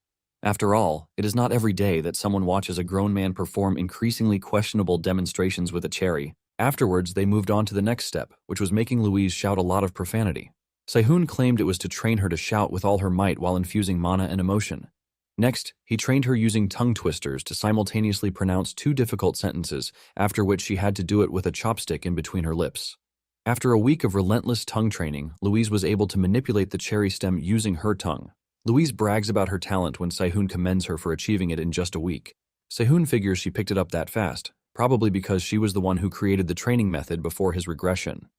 After all, it is not every day that someone watches a grown man perform increasingly questionable demonstrations with a cherry. Afterwards, they moved on to the next step, which was making Louise shout a lot of profanity. Sehun claimed it was to train her to shout with all her might while infusing mana and emotion. Next, he trained her using tongue twisters to simultaneously pronounce two difficult sentences, after which she had to do it with a chopstick in between her lips. After a week of relentless tongue training, Louise was able to manipulate the cherry stem using her tongue. Louise brags about her talent when Sehun commends her for achieving it in just a week. Sehun figures she picked it up that fast, probably because she was the one who created the training method before his regression.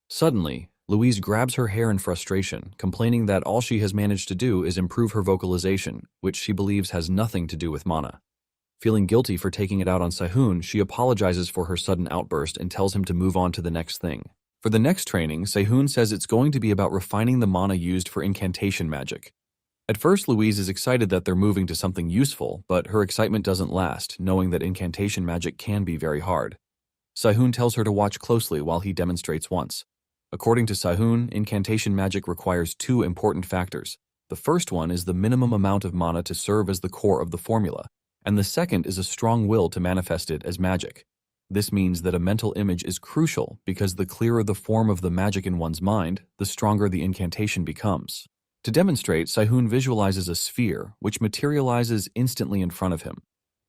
Suddenly, Louise grabs her hair in frustration, complaining that all she has managed to do is improve her vocalization, which she believes has nothing to do with mana. Feeling guilty for taking it out on Sehun, she apologizes for her sudden outburst and tells him to move on to the next thing. For the next training, Sehun says it's going to be about refining the mana used for incantation magic. At first, Louise is excited that they're moving to something useful, but her excitement doesn't last, knowing that incantation magic can be very hard. Sehun tells her to watch closely while he demonstrates once. According to Sehun, incantation magic requires two important factors. The first one is the minimum amount of mana to serve as the core of the formula, and the second is a strong will to manifest it as magic. This means that a mental image is crucial because the clearer the form of the magic in one's mind, the stronger the incantation becomes. To demonstrate, Sehun visualizes a sphere, which materializes instantly in front of him.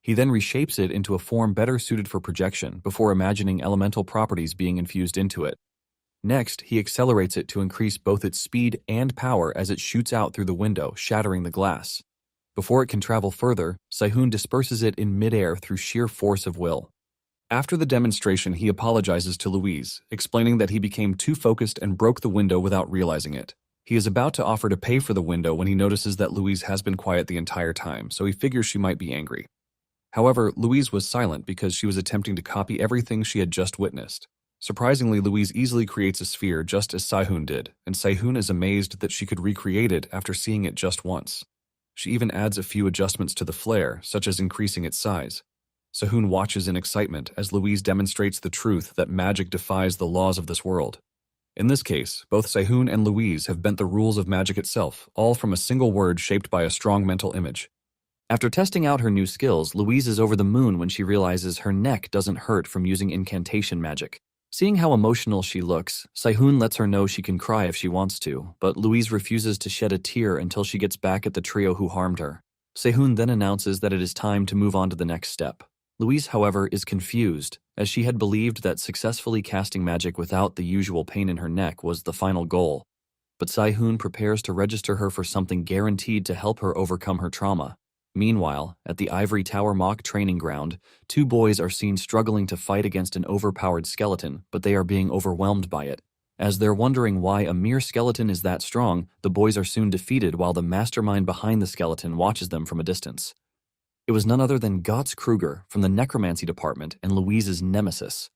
He then reshapes it into a form better suited for projection before imagining elemental properties being infused into it. Next, he accelerates it to increase both its speed and power as it shoots out through the window, shattering the glass. Before it can travel further, Sehun disperses it in midair through sheer force of will. After the demonstration, he apologizes to Louise, explaining that he became too focused and broke the window without realizing it. He is about to offer to pay for the window when he notices that Louise has been quiet the entire time, so he figures she might be angry. However, Louise was silent because she was attempting to copy everything she had just witnessed. Surprisingly, Louise easily creates a sphere just as Sehun did, and Sehun is amazed that she could recreate it after seeing it just once. She even adds a few adjustments to the flare, such as increasing its size. Sehun watches in excitement as Louise demonstrates the truth that magic defies the laws of this world. In this case, both Sehun and Louise have bent the rules of magic itself, all from a single word shaped by a strong mental image. After testing out her new skills, Louise is over the moon when she realizes her neck doesn't hurt from using incantation magic. Seeing how emotional she looks, Sehun lets her know she can cry if she wants to, but Louise refuses to shed a tear until she gets back at the trio who harmed her. Sehun then announces that it is time to move on to the next step. Louise, however, is confused, as she had believed that successfully casting magic without the usual pain in her neck was the final goal. But Sehun prepares to register her for something guaranteed to help her overcome her trauma. Meanwhile, at the Ivory Tower mock training ground, two boys are seen struggling to fight against an overpowered skeleton, but they are being overwhelmed by it. As they're wondering why a mere skeleton is that strong, the boys are soon defeated while the mastermind behind the skeleton watches them from a distance. It was none other than Gotts Kruger from the necromancy department and Louise's nemesis.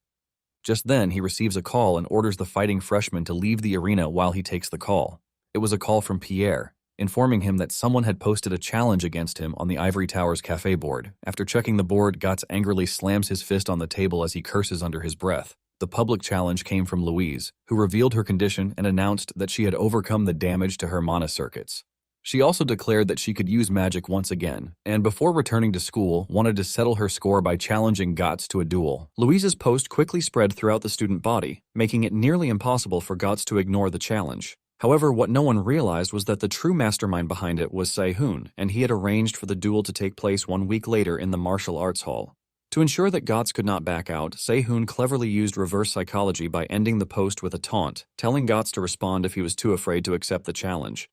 Just then, he receives a call and orders the fighting freshman to leave the arena while he takes the call. It was a call from Pierre, informing him that someone had posted a challenge against him on the Ivory Tower's cafe board. After checking the board, Gotts angrily slams his fist on the table as he curses under his breath. The public challenge came from Louise, who revealed her condition and announced that she had overcome the damage to her mana circuits. She also declared that she could use magic once again, and before returning to school, wanted to settle her score by challenging Gotts to a duel. Louise's post quickly spread throughout the student body, making it nearly impossible for Gotts to ignore the challenge. However, what no one realized was that the true mastermind behind it was Sehun, and he had arranged for the duel to take place 1 week later in the martial arts hall. To ensure that Gotts could not back out, Sehun cleverly used reverse psychology by ending the post with a taunt, telling Gotts to respond if he was too afraid to accept the challenge.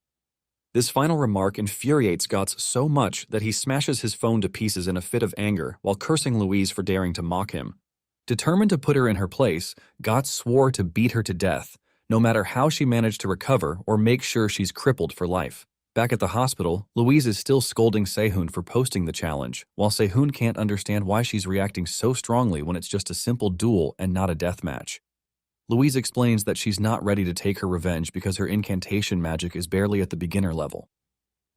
This final remark infuriates Gotts so much that he smashes his phone to pieces in a fit of anger while cursing Louise for daring to mock him. Determined to put her in her place, Gotts swore to beat her to death, no matter how she managed to recover or make sure she's crippled for life. Back at the hospital, Louise is still scolding Sehun for posting the challenge, while Sehun can't understand why she's reacting so strongly when it's just a simple duel and not a death match. Louise explains that she's not ready to take her revenge because her incantation magic is barely at the beginner level.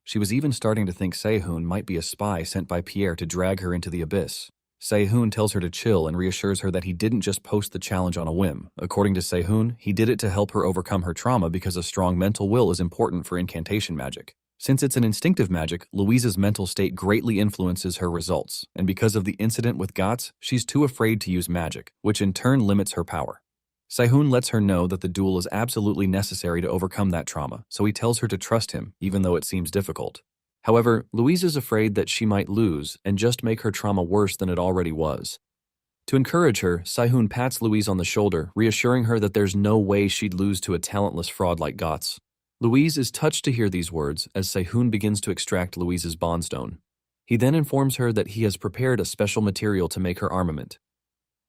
She was even starting to think Sehun might be a spy sent by Pierre to drag her into the abyss. Sehun tells her to chill and reassures her that he didn't just post the challenge on a whim. According to Sehun, he did it to help her overcome her trauma because a strong mental will is important for incantation magic. Since it's an instinctive magic, Louise's mental state greatly influences her results, and because of the incident with Gats, she's too afraid to use magic, which in turn limits her power. Sehun lets her know that the duel is absolutely necessary to overcome that trauma, so he tells her to trust him, even though it seems difficult. However, Louise is afraid that she might lose and just make her trauma worse than it already was. To encourage her, Sehun pats Louise on the shoulder, reassuring her that there's no way she'd lose to a talentless fraud like Gats. Louise is touched to hear these words as Sehun begins to extract Louise's bondstone. He then informs her that he has prepared a special material to make her armament.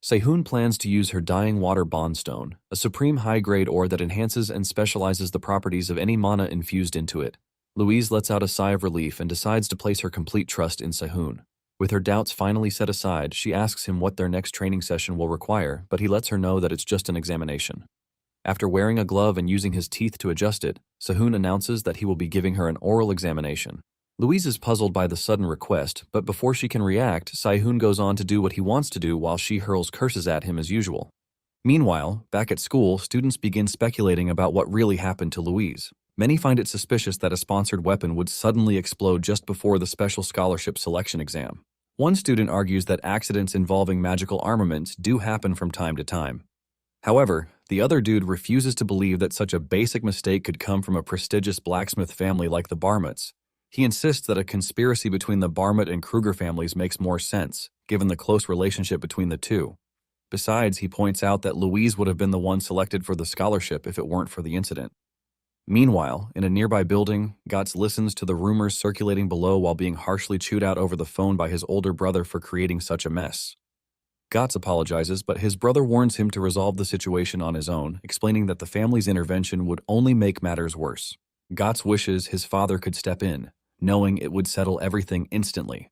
Sehun plans to use her Dying Water Bondstone, a supreme high-grade ore that enhances and specializes the properties of any mana infused into it. Louise lets out a sigh of relief and decides to place her complete trust in Sehun. With her doubts finally set aside, she asks him what their next training session will require, but he lets her know that it's just an examination. After wearing a glove and using his teeth to adjust it, Sehun announces that he will be giving her an oral examination. Louise is puzzled by the sudden request, but before she can react, Sehun goes on to do what he wants to do while she hurls curses at him as usual. Meanwhile, back at school, students begin speculating about what really happened to Louise. Many find it suspicious that a sponsored weapon would suddenly explode just before the special scholarship selection exam. One student argues that accidents involving magical armaments do happen from time to time. However, the other dude refuses to believe that such a basic mistake could come from a prestigious blacksmith family like the Barmutts. He insists that a conspiracy between the Barmut and Kruger families makes more sense, given the close relationship between the two. Besides, he points out that Louise would have been the one selected for the scholarship if it weren't for the incident. Meanwhile, in a nearby building, Gats listens to the rumors circulating below while being harshly chewed out over the phone by his older brother for creating such a mess. Gats apologizes, but his brother warns him to resolve the situation on his own, explaining that the family's intervention would only make matters worse. Gats wishes his father could step in, knowing it would settle everything instantly.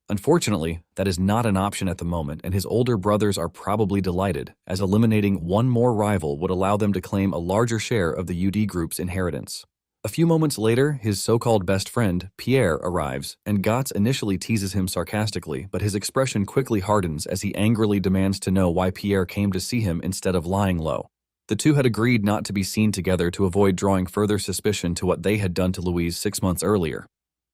Unfortunately, that is not an option at the moment, and his older brothers are probably delighted, as eliminating one more rival would allow them to claim a larger share of the UD group's inheritance. A few moments later, his so-called best friend, Pierre, arrives, and Gats initially teases him sarcastically, but his expression quickly hardens as he angrily demands to know why Pierre came to see him instead of lying low. The two had agreed not to be seen together to avoid drawing further suspicion to what they had done to Louise 6 months earlier.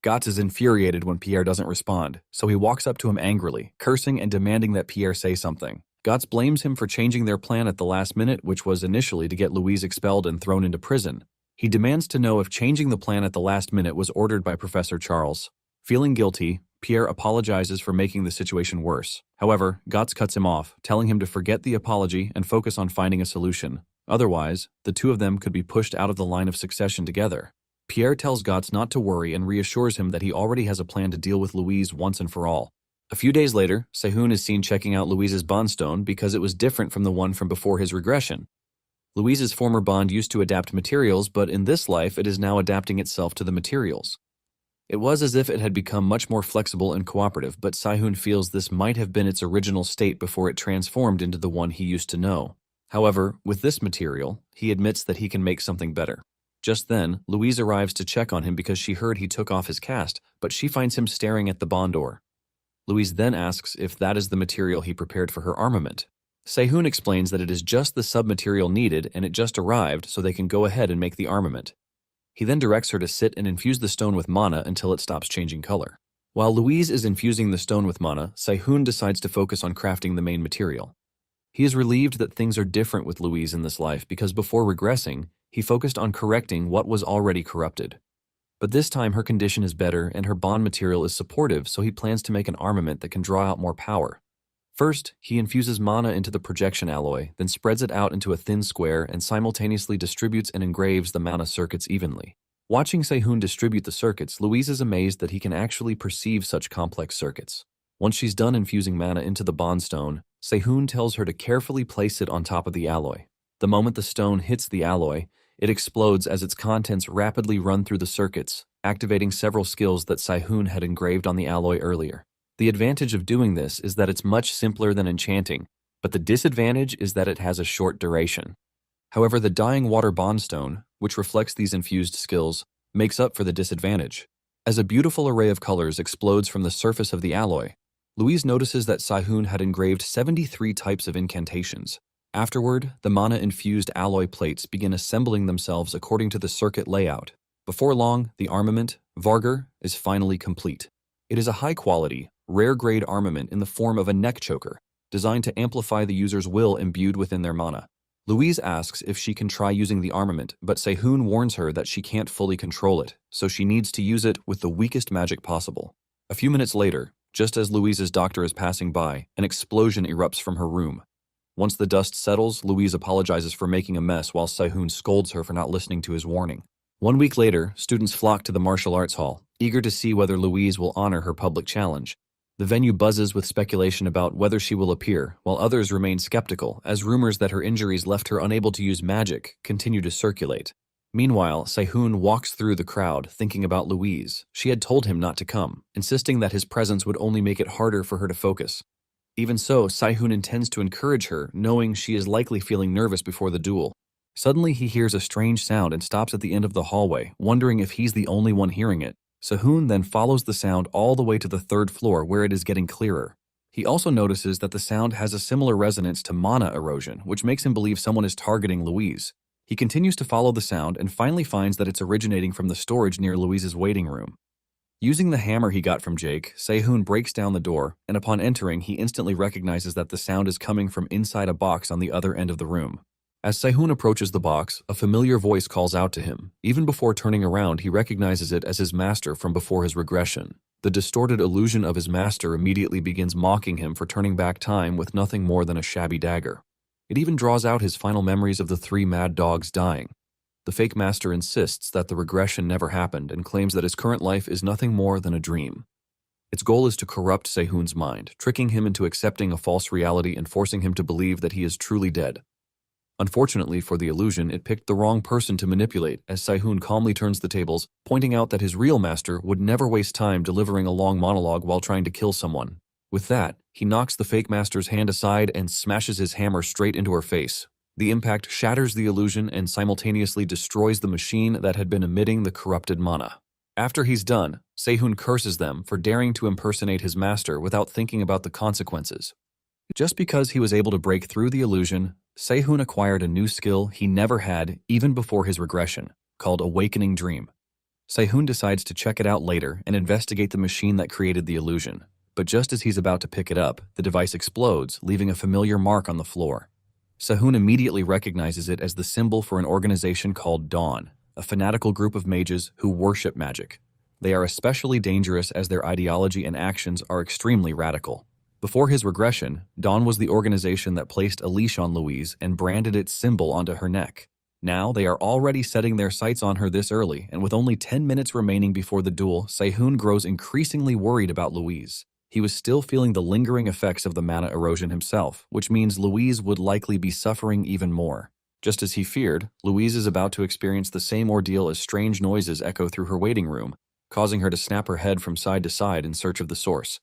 Gats is infuriated when Pierre doesn't respond, so he walks up to him angrily, cursing and demanding that Pierre say something. Gats blames him for changing their plan at the last minute, which was initially to get Louise expelled and thrown into prison. He demands to know if changing the plan at the last minute was ordered by Professor Charles. Feeling guilty, Pierre apologizes for making the situation worse. However, Gats cuts him off, telling him to forget the apology and focus on finding a solution. Otherwise, the two of them could be pushed out of the line of succession together. Pierre tells Gats not to worry and reassures him that he already has a plan to deal with Louise once and for all. A few days later, Sehun is seen checking out Louise's bondstone because it was different from the one from before his regression. Louise's former bond used to adapt materials, but in this life it is now adapting itself to the materials. It was as if it had become much more flexible and cooperative, but Sehun feels this might have been its original state before it transformed into the one he used to know. However, with this material, he admits that he can make something better. Just then, Louise arrives to check on him because she heard he took off his cast, but she finds him staring at the bond ore. Louise then asks if that is the material he prepared for her armament. Sehun explains that it is just the submaterial needed and it just arrived so they can go ahead and make the armament. He then directs her to sit and infuse the stone with mana until it stops changing color. While Louise is infusing the stone with mana, Sehun decides to focus on crafting the main material. He is relieved that things are different with Louise in this life because before regressing, he focused on correcting what was already corrupted. But this time her condition is better and her bond material is supportive, so he plans to make an armament that can draw out more power. First, he infuses mana into the projection alloy, then spreads it out into a thin square and simultaneously distributes and engraves the mana circuits evenly. Watching Sehun distribute the circuits, Louise is amazed that he can actually perceive such complex circuits. Once she's done infusing mana into the bondstone, Sehun tells her to carefully place it on top of the alloy. The moment the stone hits the alloy, it explodes as its contents rapidly run through the circuits, activating several skills that Sehun had engraved on the alloy earlier. The advantage of doing this is that it's much simpler than enchanting, but the disadvantage is that it has a short duration. However, the Dying Water Bondstone, which reflects these infused skills, makes up for the disadvantage. As a beautiful array of colors explodes from the surface of the alloy, Louise notices that Sehun had engraved 73 types of incantations. Afterward, the mana-infused alloy plates begin assembling themselves according to the circuit layout. Before long, the armament, Vargur, is finally complete. It is a high-quality, rare-grade armament in the form of a neck choker, designed to amplify the user's will imbued within their mana. Louise asks if she can try using the armament, but Sehun warns her that she can't fully control it, so she needs to use it with the weakest magic possible. A few minutes later, just as Louise's doctor is passing by, an explosion erupts from her room. Once the dust settles, Louise apologizes for making a mess while Sehun scolds her for not listening to his warning. 1 week later, students flock to the martial arts hall, eager to see whether Louise will honor her public challenge. The venue buzzes with speculation about whether she will appear, while others remain skeptical as rumors that her injuries left her unable to use magic continue to circulate. Meanwhile, Sehun walks through the crowd thinking about Louise. She had told him not to come, insisting that his presence would only make it harder for her to focus. Even so, Sehun intends to encourage her, knowing she is likely feeling nervous before the duel. Suddenly, he hears a strange sound and stops at the end of the hallway, wondering if he's the only one hearing it. Sehun then follows the sound all the way to the 3rd floor where it is getting clearer. He also notices that the sound has a similar resonance to mana erosion, which makes him believe someone is targeting Louise. He continues to follow the sound and finally finds that it's originating from the storage near Louise's waiting room. Using the hammer he got from Jake, Sehun breaks down the door, and upon entering, he instantly recognizes that the sound is coming from inside a box on the other end of the room. As Sehun approaches the box, a familiar voice calls out to him. Even before turning around, he recognizes it as his master from before his regression. The distorted illusion of his master immediately begins mocking him for turning back time with nothing more than a shabby dagger. It even draws out his final memories of the 3 mad dogs dying. The fake master insists that the regression never happened and claims that his current life is nothing more than a dream. Its goal is to corrupt Sehun's mind, tricking him into accepting a false reality and forcing him to believe that he is truly dead. Unfortunately for the illusion, it picked the wrong person to manipulate, as Sehun calmly turns the tables, pointing out that his real master would never waste time delivering a long monologue while trying to kill someone. With that, he knocks the fake master's hand aside and smashes his hammer straight into her face. The impact shatters the illusion and simultaneously destroys the machine that had been emitting the corrupted mana. After he's done, Sehun curses them for daring to impersonate his master without thinking about the consequences. Just because he was able to break through the illusion, Sehun acquired a new skill he never had even before his regression, called Awakening Dream. Sehun decides to check it out later and investigate the machine that created the illusion. But just as he's about to pick it up, the device explodes, leaving a familiar mark on the floor. Sehun immediately recognizes it as the symbol for an organization called Dawn, a fanatical group of mages who worship magic. They are especially dangerous as their ideology and actions are extremely radical. Before his regression, Dawn was the organization that placed a leash on Louise and branded its symbol onto her neck. Now they are already setting their sights on her this early, and with only 10 minutes remaining before the duel, Sehun grows increasingly worried about Louise. He was still feeling the lingering effects of the mana erosion himself, which means Louise would likely be suffering even more. Just as he feared, Louise is about to experience the same ordeal as strange noises echo through her waiting room, causing her to snap her head from side to side in search of the source.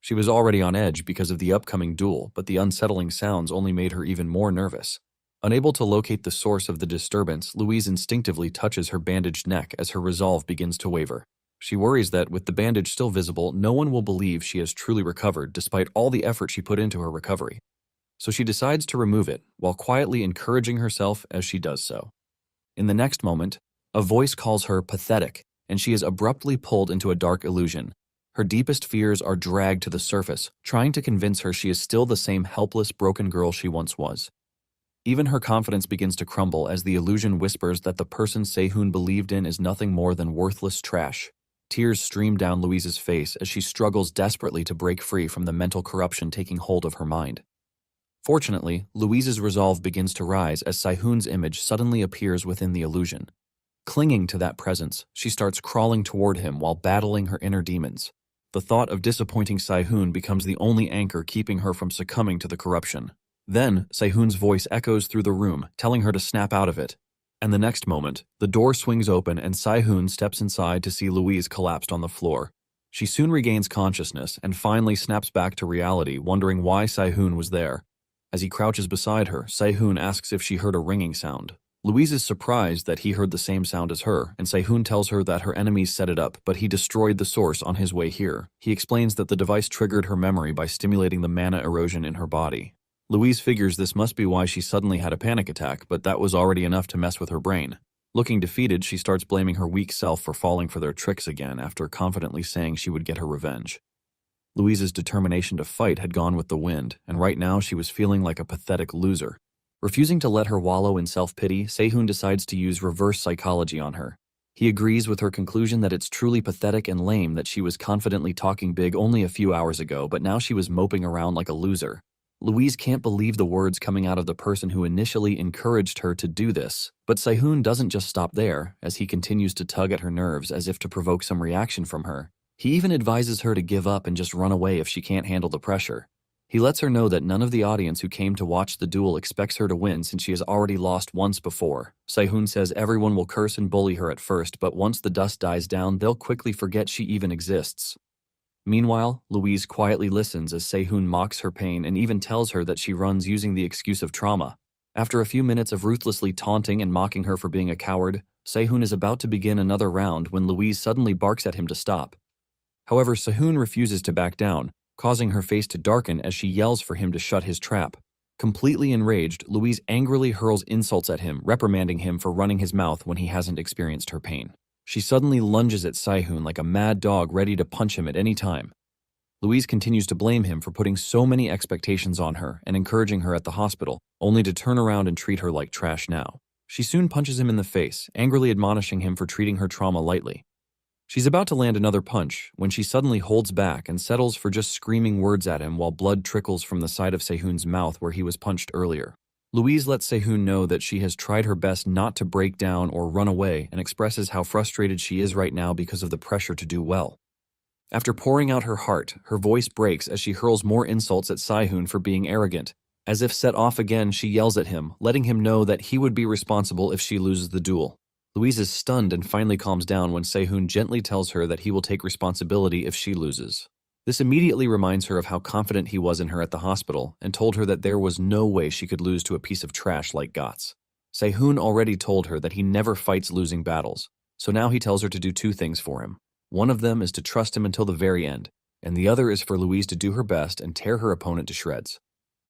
She was already on edge because of the upcoming duel, but the unsettling sounds only made her even more nervous. Unable to locate the source of the disturbance, Louise instinctively touches her bandaged neck as her resolve begins to waver. She worries that, with the bandage still visible, no one will believe she has truly recovered despite all the effort she put into her recovery. So she decides to remove it, while quietly encouraging herself as she does so. In the next moment, a voice calls her pathetic, and she is abruptly pulled into a dark illusion. Her deepest fears are dragged to the surface, trying to convince her she is still the same helpless, broken girl she once was. Even her confidence begins to crumble as the illusion whispers that the person Sehun believed in is nothing more than worthless trash. Tears stream down Louise's face as she struggles desperately to break free from the mental corruption taking hold of her mind. Fortunately, Louise's resolve begins to rise as Sehun's image suddenly appears within the illusion. Clinging to that presence, she starts crawling toward him while battling her inner demons. The thought of disappointing Sehun becomes the only anchor keeping her from succumbing to the corruption. Then, Sehun's voice echoes through the room, telling her to snap out of it. And the next moment, the door swings open and Sehun steps inside to see Louise collapsed on the floor. She soon regains consciousness and finally snaps back to reality, wondering why Sehun was there. As he crouches beside her, Sehun asks if she heard a ringing sound. Louise is surprised that he heard the same sound as her, and Sehun tells her that her enemies set it up, but he destroyed the source on his way here. He explains that the device triggered her memory by stimulating the mana erosion in her body. Louise figures this must be why she suddenly had a panic attack, but that was already enough to mess with her brain. Looking defeated, she starts blaming her weak self for falling for their tricks again after confidently saying she would get her revenge. Louise's determination to fight had gone with the wind, and right now she was feeling like a pathetic loser. Refusing to let her wallow in self-pity, Sehun decides to use reverse psychology on her. He agrees with her conclusion that it's truly pathetic and lame that she was confidently talking big only a few hours ago, but now she was moping around like a loser. Louise can't believe the words coming out of the person who initially encouraged her to do this. But Sehun doesn't just stop there, as he continues to tug at her nerves as if to provoke some reaction from her. He even advises her to give up and just run away if she can't handle the pressure. He lets her know that none of the audience who came to watch the duel expects her to win since she has already lost once before. Sehun says everyone will curse and bully her at first, but once the dust dies down, they'll quickly forget she even exists. Meanwhile, Louise quietly listens as Sehun mocks her pain and even tells her that she runs using the excuse of trauma. After a few minutes of ruthlessly taunting and mocking her for being a coward, Sehun is about to begin another round when Louise suddenly barks at him to stop. However, Sehun refuses to back down, causing her face to darken as she yells for him to shut his trap. Completely enraged, Louise angrily hurls insults at him, reprimanding him for running his mouth when he hasn't experienced her pain. She suddenly lunges at Sehun like a mad dog ready to punch him at any time. Louise continues to blame him for putting so many expectations on her and encouraging her at the hospital, only to turn around and treat her like trash now. She soon punches him in the face, angrily admonishing him for treating her trauma lightly. She's about to land another punch when she suddenly holds back and settles for just screaming words at him while blood trickles from the side of Sehun's mouth where he was punched earlier. Louise lets Sehun know that she has tried her best not to break down or run away and expresses how frustrated she is right now because of the pressure to do well. After pouring out her heart, her voice breaks as she hurls more insults at Sehun for being arrogant. As if set off again, she yells at him, letting him know that he would be responsible if she loses the duel. Louise is stunned and finally calms down when Sehun gently tells her that he will take responsibility if she loses. This immediately reminds her of how confident he was in her at the hospital and told her that there was no way she could lose to a piece of trash like Gotts. Sehun already told her that he never fights losing battles, so now he tells her to do two things for him. One of them is to trust him until the very end, and the other is for Louise to do her best and tear her opponent to shreds.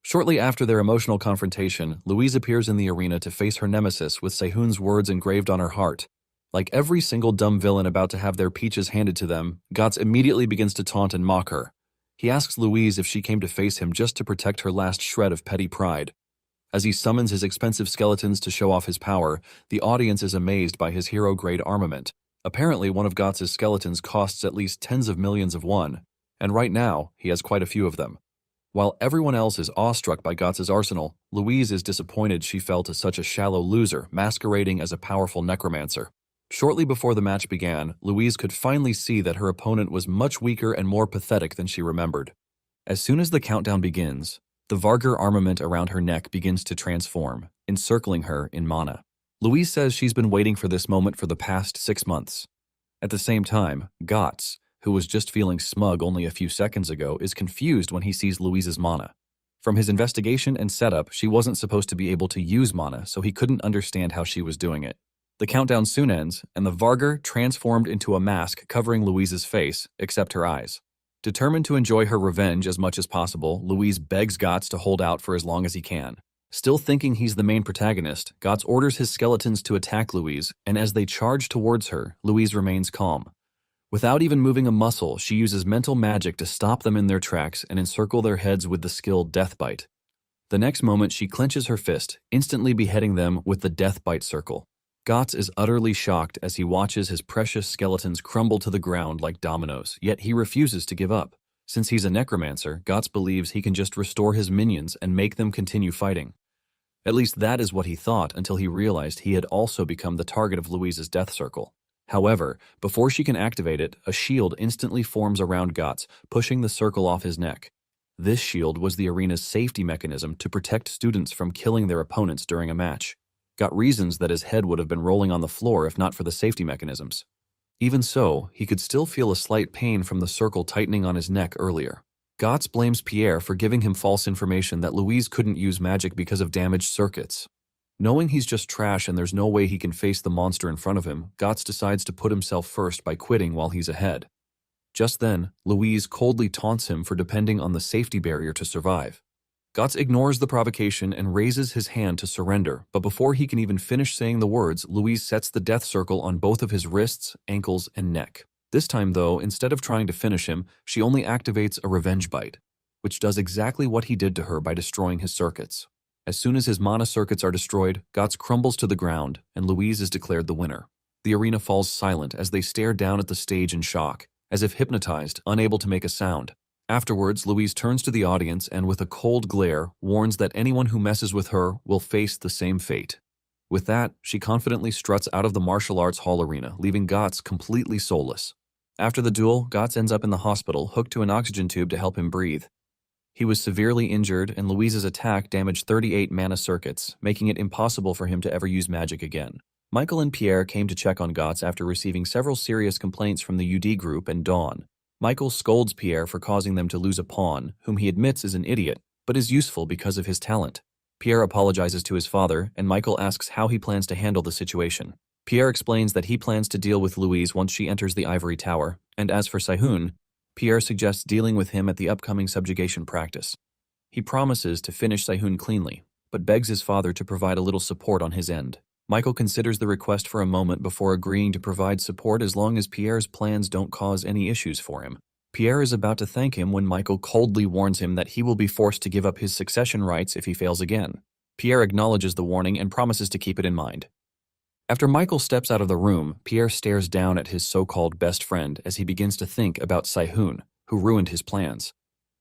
Shortly after their emotional confrontation, Louise appears in the arena to face her nemesis with Sehun's words engraved on her heart. Like every single dumb villain about to have their peaches handed to them, Gotts immediately begins to taunt and mock her. He asks Louise if she came to face him just to protect her last shred of petty pride. As he summons his expensive skeletons to show off his power, the audience is amazed by his hero-grade armament. Apparently, one of Gotts' skeletons costs at least tens of millions of won, and right now, he has quite a few of them. While everyone else is awestruck by Gotts' arsenal, Louise is disappointed she fell to such a shallow loser, masquerading as a powerful necromancer. Shortly before the match began, Louise could finally see that her opponent was much weaker and more pathetic than she remembered. As soon as the countdown begins, the Vargur armament around her neck begins to transform, encircling her in mana. Louise says she's been waiting for this moment for the past 6 months. At the same time, Gotts, who was just feeling smug only a few seconds ago, is confused when he sees Louise's mana. From his investigation and setup, she wasn't supposed to be able to use mana, so he couldn't understand how she was doing it. The countdown soon ends, and the Vargur transformed into a mask covering Louise's face, except her eyes. Determined to enjoy her revenge as much as possible, Louise begs Gotts to hold out for as long as he can. Still thinking he's the main protagonist, Gotts orders his skeletons to attack Louise, and as they charge towards her, Louise remains calm. Without even moving a muscle, she uses mental magic to stop them in their tracks and encircle their heads with the skill Death Bite. The next moment, she clenches her fist, instantly beheading them with the Death Bite circle. Gotts is utterly shocked as he watches his precious skeletons crumble to the ground like dominoes, yet he refuses to give up. Since he's a necromancer, Gotts believes he can just restore his minions and make them continue fighting. At least that is what he thought until he realized he had also become the target of Louise's death circle. However, before she can activate it, a shield instantly forms around Gotts, pushing the circle off his neck. This shield was the arena's safety mechanism to protect students from killing their opponents during a match. Got reasons that his head would have been rolling on the floor if not for the safety mechanisms. Even so, he could still feel a slight pain from the circle tightening on his neck earlier. Gotts blames Pierre for giving him false information that Louise couldn't use magic because of damaged circuits. Knowing he's just trash and there's no way he can face the monster in front of him, Gotts decides to put himself first by quitting while he's ahead. Just then, Louise coldly taunts him for depending on the safety barrier to survive. Gotts ignores the provocation and raises his hand to surrender, but before he can even finish saying the words, Louise sets the death circle on both of his wrists, ankles, and neck. This time, though, instead of trying to finish him, she only activates a revenge bite, which does exactly what he did to her by destroying his circuits. As soon as his mana circuits are destroyed, Gotts crumbles to the ground, and Louise is declared the winner. The arena falls silent as they stare down at the stage in shock, as if hypnotized, unable to make a sound. Afterwards, Louise turns to the audience and with a cold glare warns that anyone who messes with her will face the same fate. With that, she confidently struts out of the martial arts hall arena, leaving Gotts completely soulless. After the duel, Gotts ends up in the hospital, hooked to an oxygen tube to help him breathe. He was severely injured, and Louise's attack damaged 38 mana circuits, making it impossible for him to ever use magic again. Michael and Pierre came to check on Gotts after receiving several serious complaints from the UD group and Dawn. Michael scolds Pierre for causing them to lose a pawn, whom he admits is an idiot, but is useful because of his talent. Pierre apologizes to his father, and Michael asks how he plans to handle the situation. Pierre explains that he plans to deal with Louise once she enters the ivory tower, and as for Saihun, Pierre suggests dealing with him at the upcoming subjugation practice. He promises to finish Saihun cleanly, but begs his father to provide a little support on his end. Michael considers the request for a moment before agreeing to provide support as long as Pierre's plans don't cause any issues for him. Pierre is about to thank him when Michael coldly warns him that he will be forced to give up his succession rights if he fails again. Pierre acknowledges the warning and promises to keep it in mind. After Michael steps out of the room, Pierre stares down at his so-called best friend as he begins to think about Saihun, who ruined his plans.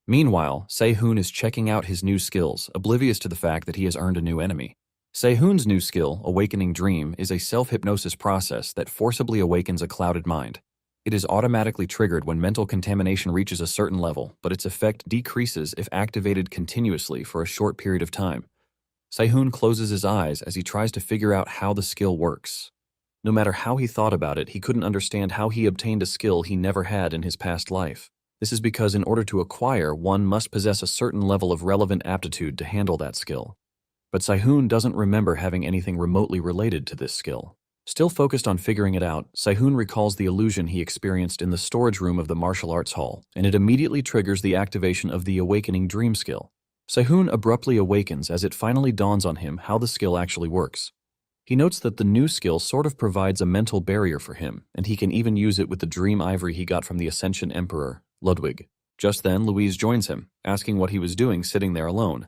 Meanwhile, Saihun is checking out his new skills, oblivious to the fact that he has earned a new enemy. Saihun's new skill, Awakening Dream, is a self-hypnosis process that forcibly awakens a clouded mind. It is automatically triggered when mental contamination reaches a certain level, but its effect decreases if activated continuously for a short period of time. Saihun closes his eyes as he tries to figure out how the skill works. No matter how he thought about it, he couldn't understand how he obtained a skill he never had in his past life. This is because in order to acquire, one must possess a certain level of relevant aptitude to handle that skill. But Saihun doesn't remember having anything remotely related to this skill. Still focused on figuring it out, Saihun recalls the illusion he experienced in the storage room of the martial arts hall, and it immediately triggers the activation of the Awakening Dream skill. Saihun abruptly awakens as it finally dawns on him how the skill actually works. He notes that the new skill sort of provides a mental barrier for him, and he can even use it with the dream ivory he got from the Ascension Emperor, Ludwig. Just then, Louise joins him, asking what he was doing sitting there alone,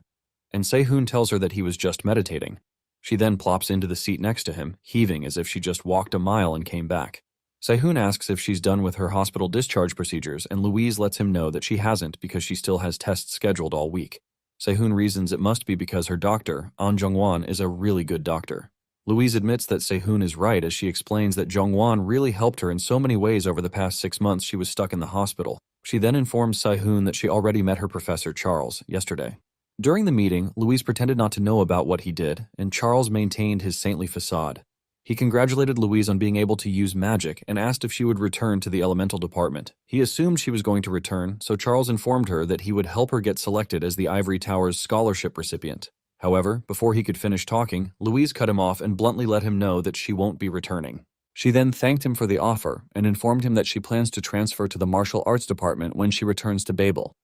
and Saihun tells her that he was just meditating. She then plops into the seat next to him, heaving as if she just walked a mile and came back. Saihun asks if she's done with her hospital discharge procedures, and Louise lets him know that she hasn't because she still has tests scheduled all week. Saihun reasons it must be because her doctor, An Jongwon, is a really good doctor. Louise admits that Saihun is right as she explains that Jongwon really helped her in so many ways over the past 6 months she was stuck in the hospital. She then informs Saihun that she already met her professor, Charles, yesterday. During the meeting, Louise pretended not to know about what he did, and Charles maintained his saintly facade. He congratulated Louise on being able to use magic and asked if she would return to the elemental department. He assumed she was going to return, so Charles informed her that he would help her get selected as the Ivory Tower's scholarship recipient. However, before he could finish talking, Louise cut him off and bluntly let him know that she won't be returning. She then thanked him for the offer and informed him that she plans to transfer to the martial arts department when she returns to Babel.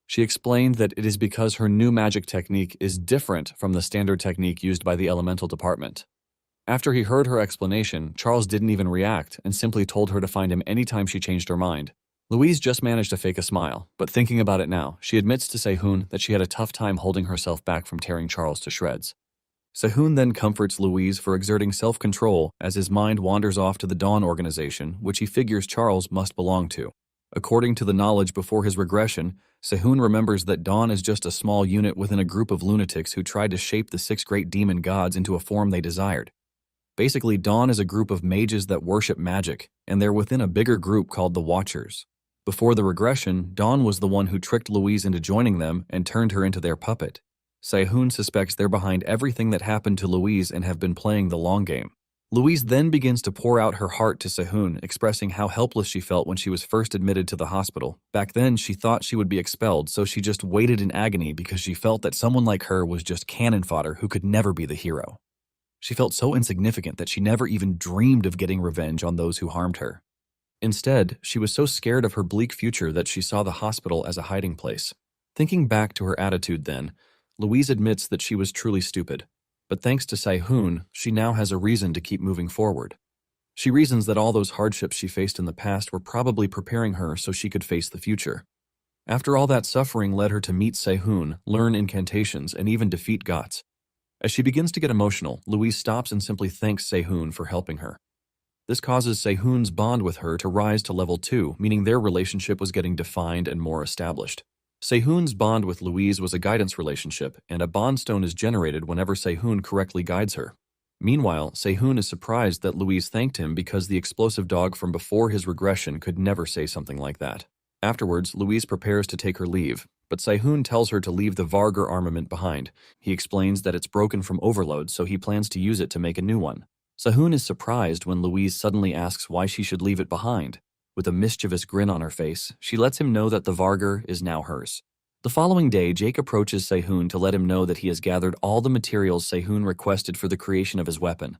She explained that it is because her new magic technique is different from the standard technique used by the elemental department. After he heard her explanation, Charles didn't even react and simply told her to find him anytime she changed her mind. Louise just managed to fake a smile, but thinking about it now, she admits to Saihun that she had a tough time holding herself back from tearing Charles to shreds. Saihun then comforts Louise for exerting self-control as his mind wanders off to the Dawn organization, which he figures Charles must belong to. According to the knowledge before his regression, Saihun remembers that Dawn is just a small unit within a group of lunatics who tried to shape the 6 great demon gods into a form they desired. Basically, Dawn is a group of mages that worship magic, and they're within a bigger group called the Watchers. Before the regression, Dawn was the one who tricked Louise into joining them and turned her into their puppet. Saihun suspects they're behind everything that happened to Louise and have been playing the long game. Louise then begins to pour out her heart to Saihun, expressing how helpless she felt when she was first admitted to the hospital. Back then, she thought she would be expelled, so she just waited in agony because she felt that someone like her was just cannon fodder who could never be the hero. She felt so insignificant that she never even dreamed of getting revenge on those who harmed her. Instead, she was so scared of her bleak future that she saw the hospital as a hiding place. Thinking back to her attitude then, Louise admits that she was truly stupid, but thanks to Sehun, she now has a reason to keep moving forward. She reasons that all those hardships she faced in the past were probably preparing her so she could face the future. After all that suffering led her to meet Sehun, learn incantations, and even defeat gods. As she begins to get emotional, Louise stops and simply thanks Sehun for helping her. This causes Sehun's bond with her to rise to level 2, meaning their relationship was getting defined and more established. Sehun's bond with Louise was a guidance relationship, and a bond stone is generated whenever Sehun correctly guides her. Meanwhile, Sehun is surprised that Louise thanked him because the explosive dog from before his regression could never say something like that. Afterwards, Louise prepares to take her leave, but Sehun tells her to leave the Vargar armament behind. He explains that it's broken from overload, so he plans to use it to make a new one. Sehun is surprised when Louise suddenly asks why she should leave it behind. With a mischievous grin on her face, she lets him know that the Vargar is now hers. The following day, Jake approaches Sehun to let him know that he has gathered all the materials Sehun requested for the creation of his weapon.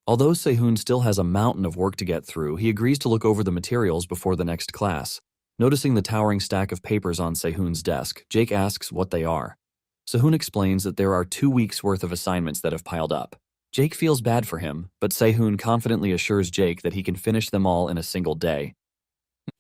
Although Sehun still has a mountain of work to get through, he agrees to look over the materials before the next class. Noticing the towering stack of papers on Sehun's desk, Jake asks what they are. Sehun explains that there are 2 weeks' worth of assignments that have piled up. Jake feels bad for him, but Sehun confidently assures Jake that he can finish them all in a single day.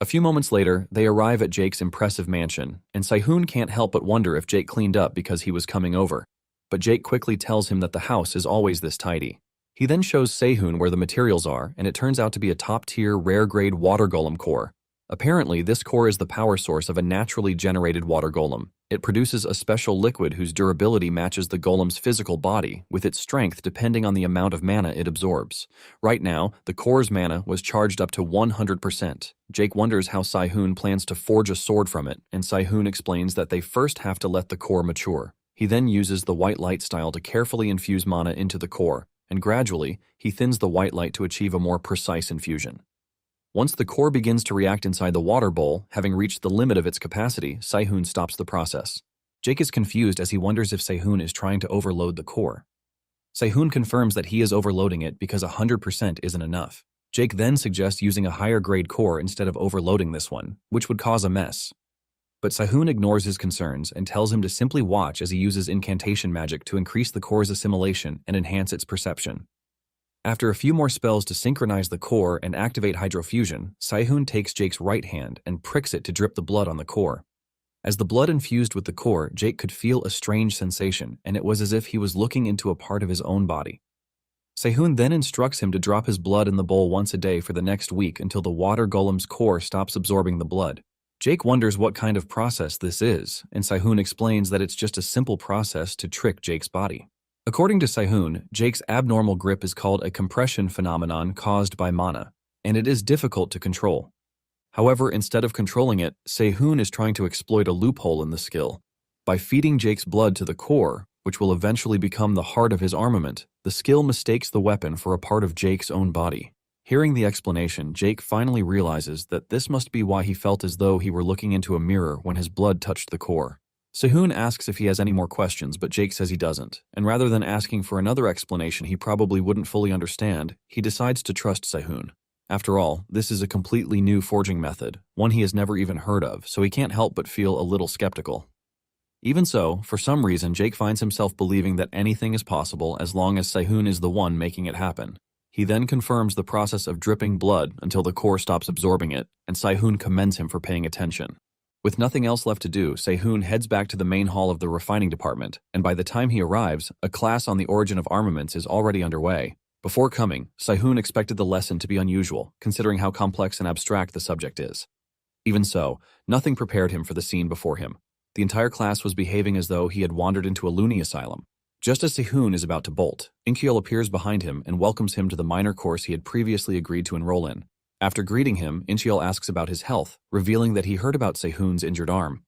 A few moments later, they arrive at Jake's impressive mansion, and Sehun can't help but wonder if Jake cleaned up because he was coming over. But Jake quickly tells him that the house is always this tidy. He then shows Sehun where the materials are, and it turns out to be a top-tier, rare-grade water golem core. Apparently, this core is the power source of a naturally generated water golem. It produces a special liquid whose durability matches the golem's physical body, with its strength depending on the amount of mana it absorbs. Right now, the core's mana was charged up to 100%. Jake wonders how Sehun plans to forge a sword from it, and Sehun explains that they first have to let the core mature. He then uses the white light style to carefully infuse mana into the core, and gradually, he thins the white light to achieve a more precise infusion. Once the core begins to react inside the water bowl, having reached the limit of its capacity, Sehun stops the process. Jake is confused as he wonders if Sehun is trying to overload the core. Sehun confirms that he is overloading it because 100% isn't enough. Jake then suggests using a higher grade core instead of overloading this one, which would cause a mess. But Sehun ignores his concerns and tells him to simply watch as he uses incantation magic to increase the core's assimilation and enhance its perception. After a few more spells to synchronize the core and activate hydrofusion, Sehun takes Jake's right hand and pricks it to drip the blood on the core. As the blood infused with the core, Jake could feel a strange sensation, and it was as if he was looking into a part of his own body. Sehun then instructs him to drop his blood in the bowl once a day for the next week until the water golem's core stops absorbing the blood. Jake wonders what kind of process this is, and Sehun explains that it's just a simple process to trick Jake's body. According to Sehun, Jake's abnormal grip is called a compression phenomenon caused by mana, and it is difficult to control. However, instead of controlling it, Sehun is trying to exploit a loophole in the skill. By feeding Jake's blood to the core, which will eventually become the heart of his armament, the skill mistakes the weapon for a part of Jake's own body. Hearing the explanation, Jake finally realizes that this must be why he felt as though he were looking into a mirror when his blood touched the core. Sehun asks if he has any more questions, but Jake says he doesn't, and rather than asking for another explanation he probably wouldn't fully understand, he decides to trust Sehun. After all, this is a completely new forging method, one he has never even heard of, so he can't help but feel a little skeptical. Even so, for some reason Jake finds himself believing that anything is possible as long as Sehun is the one making it happen. He then confirms the process of dripping blood until the core stops absorbing it, and Sehun commends him for paying attention. With nothing else left to do, Sehun heads back to the main hall of the refining department, and by the time he arrives, a class on the origin of armaments is already underway. Before coming, Sehun expected the lesson to be unusual, considering how complex and abstract the subject is. Even so, nothing prepared him for the scene before him. The entire class was behaving as though he had wandered into a loony asylum. Just as Sehun is about to bolt, Inkyol appears behind him and welcomes him to the minor course he had previously agreed to enroll in. After greeting him, Inkyol asks about his health, revealing that he heard about Sehun's injured arm.